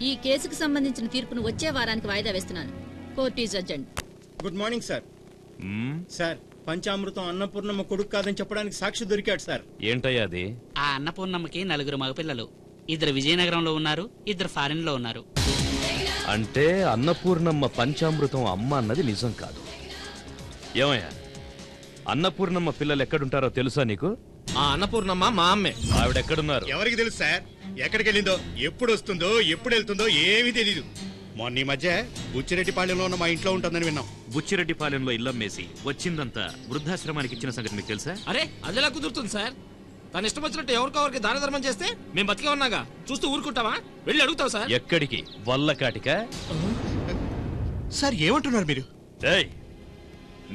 ఈ కేసుకు సంబంధించిన తీర్పును వచ్చే వారానికి వాయిదా వేస్తున్నాను. Court is adjourned. Good morning sir. Sir, పంచామృతం అన్నపూర్ణమ్మ కొడుకు కాదని చెప్పడానికి సాక్షి దొరికాడు సార్. ఏంటయ్యా అది? ఆ అన్నపూర్ణమ్మకి 4 మగపిల్లలు. 2 విజయనగరంలో ఉన్నారు, 2 ఫారెన్ లో ఉన్నారు. అంటే అన్నపూర్ణమ్మ పంచామృతం అమ్మ అన్నది నిజం కాదు. ఏమయ్యా, అన్నపూర్ణమ్మ పిల్లలు ఎక్కడుంటారో తెలుసా నీకు? ఆ అన్నపూర్ణమ్మ మా అమ్మే. ఆవిడెక్కడున్నారు? ఎవరికి తెలుసు సార్? ఎక్కడికి వెళ్ళిందో, ఎప్పుడు వస్తుందో, ఎప్పుడు వెళ్తుందో ఏమీ తెలీదు. మొన్న ఈ మధ్య బుచ్చిరెడ్డిపాలెంలో ఉన్న మా ఇంట్లో ఉంటుందని విన్నాం. బుచ్చిరెడ్డిపాలెంలో ఇల్లమ్మేసి వచ్చిందంతా వృద్ధాశ్రమానికి ఇచ్చిన సంగతి మీకు తెలుసా? అరే, అదిలా కుదురుతుంది సార్? తన ఇష్టం వచ్చినట్టు ఎవరికొవరికి దాన ధర్మం చేస్తే మేము బతికే ఉన్నాగా చూస్తూ ఊరుకుంటావా? వెళ్ళి అడుగుతావు సార్. ఎక్కడికి? వల్లకాటికా? సార్ ఏమంటున్నారు మీరు?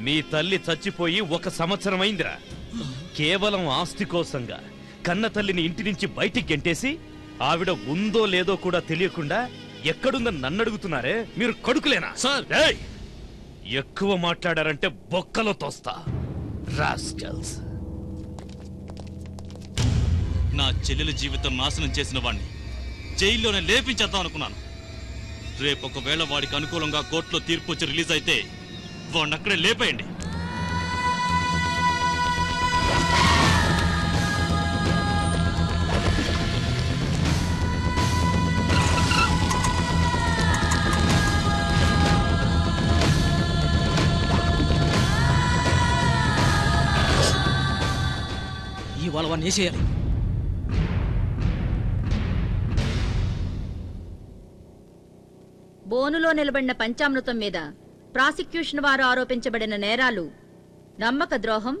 మీ తల్లి చచ్చిపోయి 1 సంవత్సరం అయిందిరా. కేవలం ఆస్తి కోసంగా కన్న తల్లిని ఇంటి నుంచి బయటికి గెంటేసి ఆవిడ ఉందో లేదో కూడా తెలియకుండా ఎక్కడుందని నన్ను అడుగుతున్నారే, మీరు కొడుకులేనా? సార్, ఎక్కువ మాట్లాడారంటే బొక్కలో తోస్తా. రాస్కల్స్. నా చెల్లెల జీవితం నాశనం చేసిన వాడిని జైల్లోనే లేపించేద్దాం అనుకున్నాను. రేపు ఒకవేళ వాడికి అనుకూలంగా కోర్టులో తీర్పు వచ్చి రిలీజ్ అయితే వాడిని అక్కడే లేపేయండి. ఇవాళ వాడిని వేసేయాలి. బోనులో నిలబడిన పంచామృతం మీద ప్రాసిక్యూషన్ వారు ఆరోపించబడిన నేరాలు నమ్మక ద్రోహం,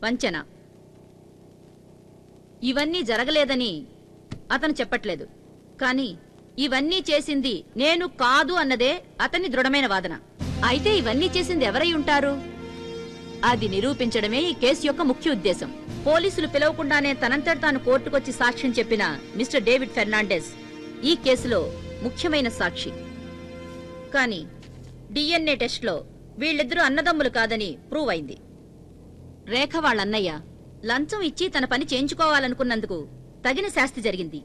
వంచన. ఇవన్నీ జరగలేదని అతను చెప్పట్లేదు, కానీ ఇవన్నీ చేసింది నేను కాదు అన్నదే అతని దృఢమైన వాదన. అయితే ఇవన్నీ చేసింది ఎవరై ఉంటారు? అది నిరూపించడమే ఈ కేసు యొక్క ముఖ్య ఉద్దేశం. పోలీసులు పిలవకుండానే తనంతట తాను కోర్టుకొచ్చి సాక్ష్యం చెప్పిన మిస్టర్ డేవిడ్ ఫెర్నాండెస్ ఈ కేసులో ముఖ్యమైన సాక్షి. కానీ డిఎన్ఏ టెస్ట్లో వీళ్ళిద్దరూ అన్నదమ్ములు కాదని ప్రూవ్ అయింది. రేఖ వాళ్ళన్నయ్య లంచం ఇచ్చి తన పని చేయించుకోవాలనుకున్నందుకు తగిన శాస్తి జరిగింది.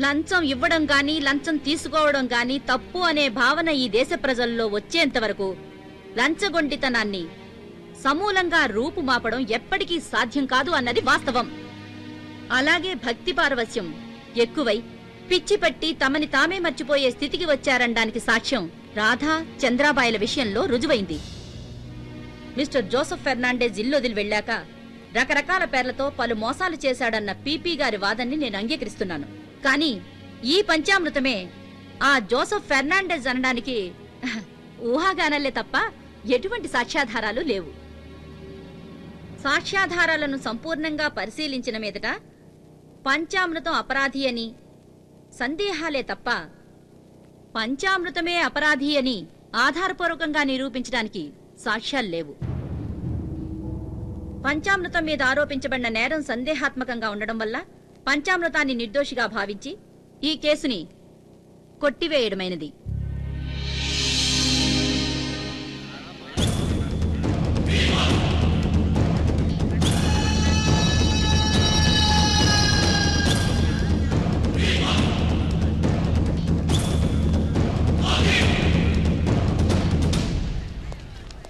లంచం ఇవ్వడం గాని లంచం తీసుకోవడం గాని తప్పు అనే భావన ఈ దేశ ప్రజల్లో వచ్చేంతవరకు లంచగొండితనాన్ని సమూలంగా రూపుమాపడం ఎప్పటికీ సాధ్యం కాదు అన్నది వాస్తవం. అలాగే భక్తి పారవస్యం ఎక్కువై పిచ్చిపట్టి తమని తామే మర్చిపోయే స్థితికి వచ్చారనడానికి సాక్ష్యం రాధా, చంద్రాబాయిల విషయంలో రుజువైంది. మిస్టర్ జోసెఫ్ ఫెర్నాండెజ్ ఇల్లు వదిలి వెళ్లాక రకరకాల పేర్లతో పలు మోసాలు చేశాడన్న పీపీ గారి వాదన్ని నేను అంగీకరిస్తున్నాను. కానీ ఈ పంచామృతమే ఆ జోసెఫ్ ఫెర్నాండెజ్ అనడానికి ఊహాగానాలే తప్ప ఎటువంటి సాక్ష్యాధారాలు లేవు. సాక్ష్యాధారాలను సంపూర్ణంగా పరిశీలించిన మీదట పంచామృతం అపరాధి అని సందేహాలే తప్ప పంచామృతమే అపరాధి అని ఆధారపూర్వకంగా నిరూపించడానికి సాక్ష్యాలు లేవు. పంచామృతం మీద ఆరోపించబడిన నేరం సందేహాత్మకంగా ఉండడం వల్ల పంచామృతాన్ని నిర్దోషిగా భావించి ఈ కేసుని కొట్టివేయడమైనది.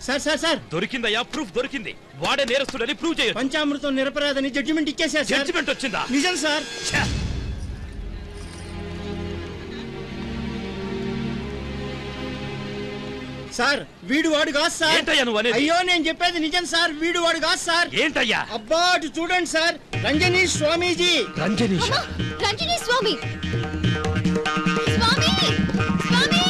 సార్ సార్ సార్ దొరికిందయ్యా, ప్రూఫ్ దొరికింది. వాడే నేరస్తుడని ప్రూవ్ చేయొచ్చు. పంచామృతం నిరపరాధని జడ్జిమెంట్ ఇచ్చేసారు. జడ్జిమెంట్ వచ్చిందా? నిజం సార్. సార్ వీడు వాడు కాదు సార్. ఏంటయ్యా నువ్వు అనేది? అయ్యో నేను చెప్పేది నిజం సార్, వీడు వాడు కాదు సార్. ఏంటయ్యా? అబ్బా అటు చూడండి సార్, రంజనీష్ స్వామీజీ. రంజనీష్ రంజనీ స్వామి స్వామి స్వామి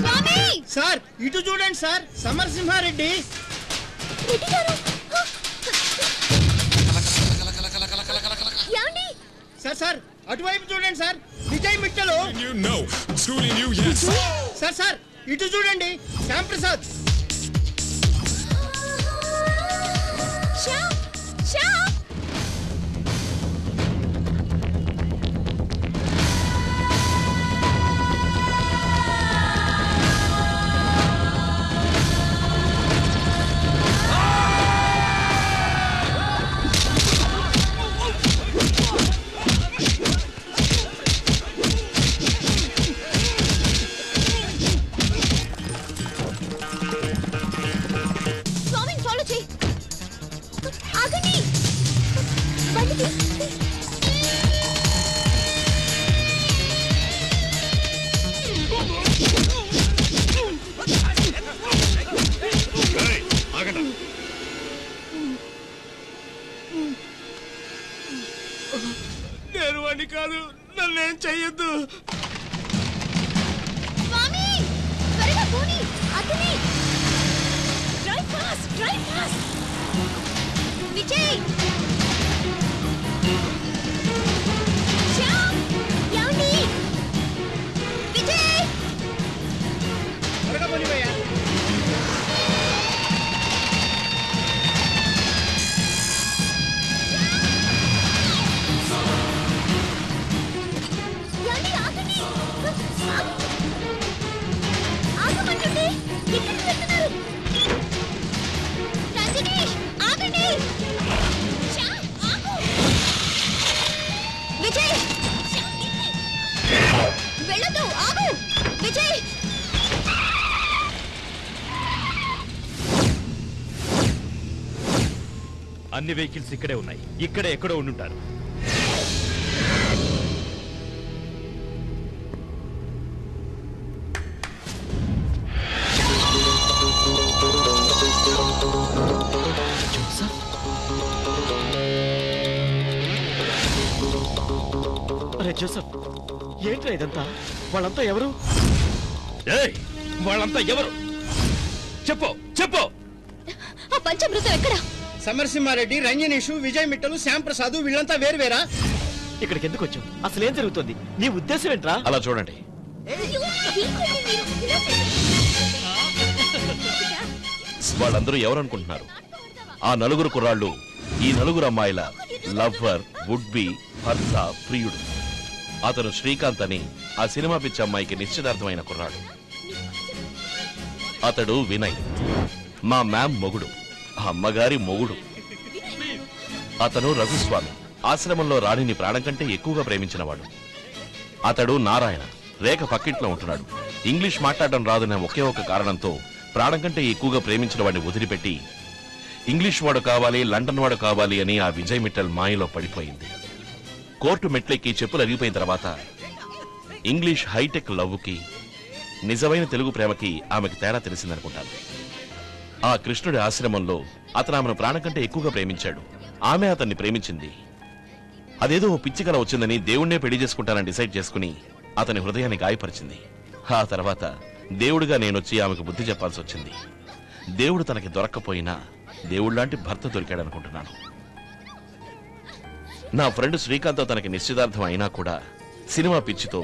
స్వామి సార్ ఇటు చూడండి సార్, సమరసింహారెడ్డి. సార్ సార్ అటువైపు చూడండి సార్, విజయ్ మిట్టలు. సార్ సార్ ఇటు చూడండి, శ్యామ్ ప్రసాద్. నేను వాడిని కాదు, నన్నేం చెయ్యొద్దు. స్వామి త్వరగా పోనీ, అతని drive fast, drive fast. Vijay Shyam, ఏమండి? విజయ్ త్వరగా పోనివయ్యా. ఏమండి? ఆగండి, ఆగమంటుంటే ఎక్కడికి వెళ్తున్నారు? రంజనీష్ ఆగండి. శ్యామ్ ఆగు. విజయ్ వెళ్ళొద్దు, ఆగు. విజయ్ అన్ని వెహికల్స్ ఇక్కడే ఉన్నాయి. ఇక్కడే ఎక్కడో ఉండుంటారు. అరే జోసఫ్, ఏంట్రా ఇదంతా? వాళ్ళంతా ఎవరు? వాళ్ళంతా ఎవరు? చెప్పు చెప్పు. ఆ పంచామృతం ఎక్కడ? సమరసింహారెడ్డి, రంజనీషు, విజయ్ మిట్టలు, శ్యాంప్రసాద్ వీళ్ళంతా వేరువేరా? ఇక్కడికి ఎందుకు వచ్చావు? అసలు ఏం జరుగుతుంది? నీ ఉద్దేశం ఏంట్రా? అలా చూడండి. వాళ్ళందరూ ఎవరు అనుకుంటున్నారు? ఆ నలుగురు కుర్రాళ్ళు ఈ నలుగురు అమ్మాయిల లవ్వర్, వుడ్ బి, భర్త, ప్రియుడు. అతను శ్రీకాంత్ అని ఆ సినిమా పిచ్చి అమ్మాయికి నిశ్చితార్థమైన కుర్రాడు. అతడు వినయ్, మా మ్యామ్ మొగుడు, అమ్మగారి మొగుడు. అతను రఘుస్వామి, ఆశ్రమంలో రాణిని ప్రాణం కంటే ఎక్కువగా ప్రేమించినవాడు. అతడు నారాయణ, రేఖ పక్కింట్లో ఉంటున్నాడు. ఇంగ్లీష్ మాట్లాడడం రాదనే ఒకే ఒక కారణంతో ప్రాణం కంటే ఎక్కువగా ప్రేమించిన వాడిని వదిలిపెట్టి ఇంగ్లీష్ వాడు కావాలి, లండన్ వాడు కావాలి అని ఆ విజయ్ మిట్టల్ మాయలో పడిపోయింది. కోర్టు మెట్లెక్కి చెప్పులు అరిగిపోయిన తర్వాత ఇంగ్లీష్ హైటెక్ లవ్వుకి నిజమైన తెలుగు ప్రేమకి ఆమెకు తేడా తెలిసిందనుకుంటాను. ఆ కృష్ణుడి ఆశ్రమంలో అతను ఆమెను ప్రాణం కంటే ఎక్కువగా ప్రేమించాడు. ఆమె అతన్ని ప్రేమించింది. అదేదో పిచ్చి కల వచ్చిందని దేవుణ్ణే పెళ్లి చేసుకుంటానని డిసైడ్ చేసుకుని అతని హృదయాన్ని గాయపరిచింది. ఆ తర్వాత దేవుడిగా నేనొచ్చి ఆమెకు బుద్ధి చెప్పాల్సి వచ్చింది. దేవుడు తనకి దొరక్కపోయినా దేవుళ్లాంటి భర్త దొరికాడనుకుంటున్నాను. నా ఫ్రెండ్ శ్రీకాంత్ తనకి నిశ్చితార్థం అయినా కూడా సినిమా పిచ్చితో,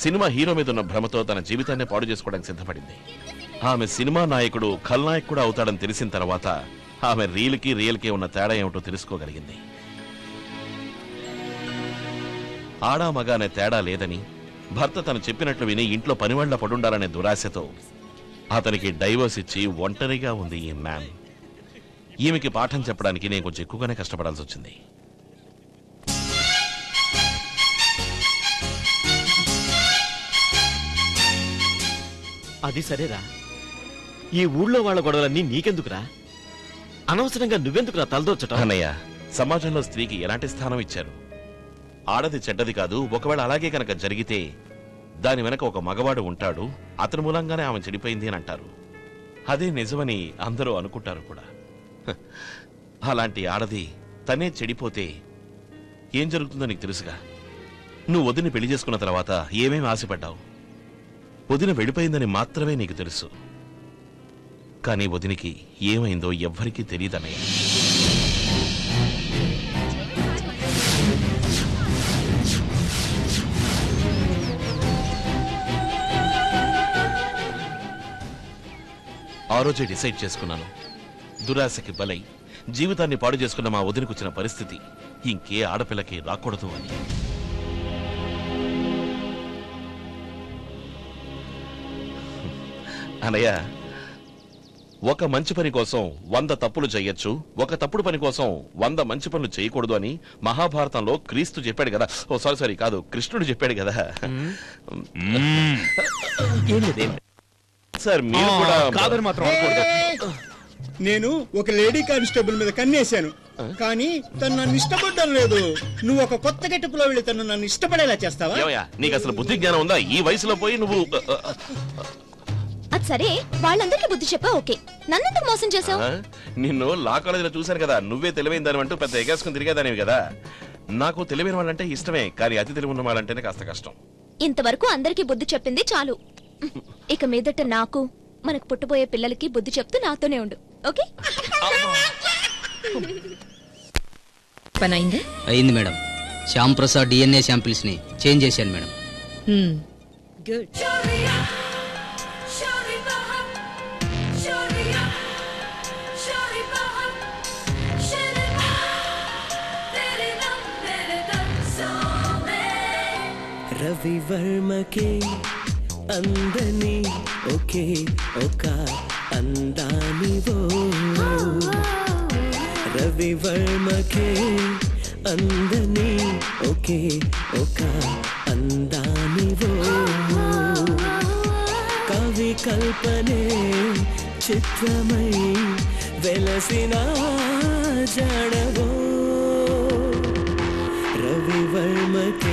సినిమా హీరో మీద ఉన్న భ్రమతో తన జీవితాన్ని పాడు చేసుకోవడానికి సిద్ధపడింది. ఆమె సినిమా నాయకుడు ఖల్నాయక్ కూడా అవుతాడని తెలిసిన తర్వాత ఆమె రియల్కి ఉన్న తేడా ఏమిటో తెలుసుకోగలిగింది. ఆడా మగ అనే తేడా లేదని, భర్త తను చెప్పినట్లు విని ఇంట్లో పనివాళ్ల పడుండాలనే దురాశతో అతనికి డైవర్స్ ఇచ్చి ఒంటరిగా ఉంది ఈ మ్యామ్. ఈమెకి పాఠం చెప్పడానికి నేను కొంచెం ఎక్కువగానే కష్టపడాల్సి వచ్చింది. అది సరేరా, ఈ ఊళ్ళో వాళ్ళ గొడవలన్నీ నీకెందుకురా? అనవసరంగా నువ్వెందుకురా తలదోచటం? అన్నయ్య, సమాజంలో స్త్రీకి ఎలాంటి స్థానం ఇచ్చారు? ఆడది చెడ్డది కాదు. ఒకవేళ అలాగే కనుక జరిగితే దాని వెనక ఒక మగవాడు ఉంటాడు, అతని మూలంగానే ఆమె చెడిపోయింది అని అంటారు. అదే నిజమని అందరూ అనుకుంటారు కూడా. అలాంటి ఆడది తనే చెడిపోతే ఏం జరుగుతుందో నీకు తెలుసుగా. నువ్వు వదిని పెళ్లి చేసుకున్న తర్వాత ఏమేమి ఆశపడ్డావు? వదిన వెళ్ళిపోయిందని మాత్రమే నీకు తెలుసు. కానీ వదినికి ఏమైందో ఎవ్వరికీ తెలియదన్నయ్య. ఆ రోజే డిసైడ్ చేసుకున్నాను, దురాశకి బలై జీవితాన్ని పాడు చేసుకున్న మా వదినకొచ్చిన పరిస్థితి ఇంకే ఆడపిల్లకి రాకూడదు అని. అనయ్య, ఒక మంచి పని కోసం 100 తప్పులు చేయొచ్చు, ఒక తప్పుడు పని కోసం 100 మంచి పనులు చేయకూడదు అని మహాభారతంలో క్రీస్తు చెప్పాడు కదా. ఓ సారీ కాదు, కృష్ణుడు చెప్పాడు కదా. సార్ మీరు కూడా కాదని మాత్రం అనుకోండి. నేను ఒక లేడీ కానిస్టేబుల్ మీద కన్నేశాను, కానీ తను నన్ను ఇష్టపడడం లేదు. నువ్వు ఒక కొత్త గెటప్లో వెళ్ళి తను నన్ను ఇష్టపడేలా చేస్తావా? నీకు అసలు బుద్ధి జ్ఞానం ఉందా? ఈ వయసులో పోయి నువ్వు అది సరే, వాళ్ళందరికీ బుద్ధి చెప్పా, ఓకే. నన్నెందుకు మోసం చేసావు? నిన్ను లా కాలేజీలో చూశాను కదా, నువ్వే తెలివైన దాని అంటూ పెద్ద ఎగేసుకుని తిరిగేదానివి కదా. నాకు తెలివైన వాళ్ళంటే ఇష్టమే, కానీ అతి తెలివి ఉన్న వాళ్ళంటేనే కాస్త కష్టం. ఇంతవరకు అందరికీ బుద్ధి చెప్పింది చాలు. ఇక మీదట నాకు, మనకు పుట్టబోయే పిల్లలకి బుద్ధి చెప్తూ నాతోనే ఉండు, ఓకే? పని అయిందా? అయింది madam. Shyam Prasad DNA samples ని చేంజ్ చేశాను మేడం. గుడ్. రవివర్మకి అందని ఒకే ఒక అందానివో, రవివర్మకి అందని ఒకే ఒక అందానివో, కవి కల్పనే చిత్రమై వెలసిన జాడవో, రవివర్మకి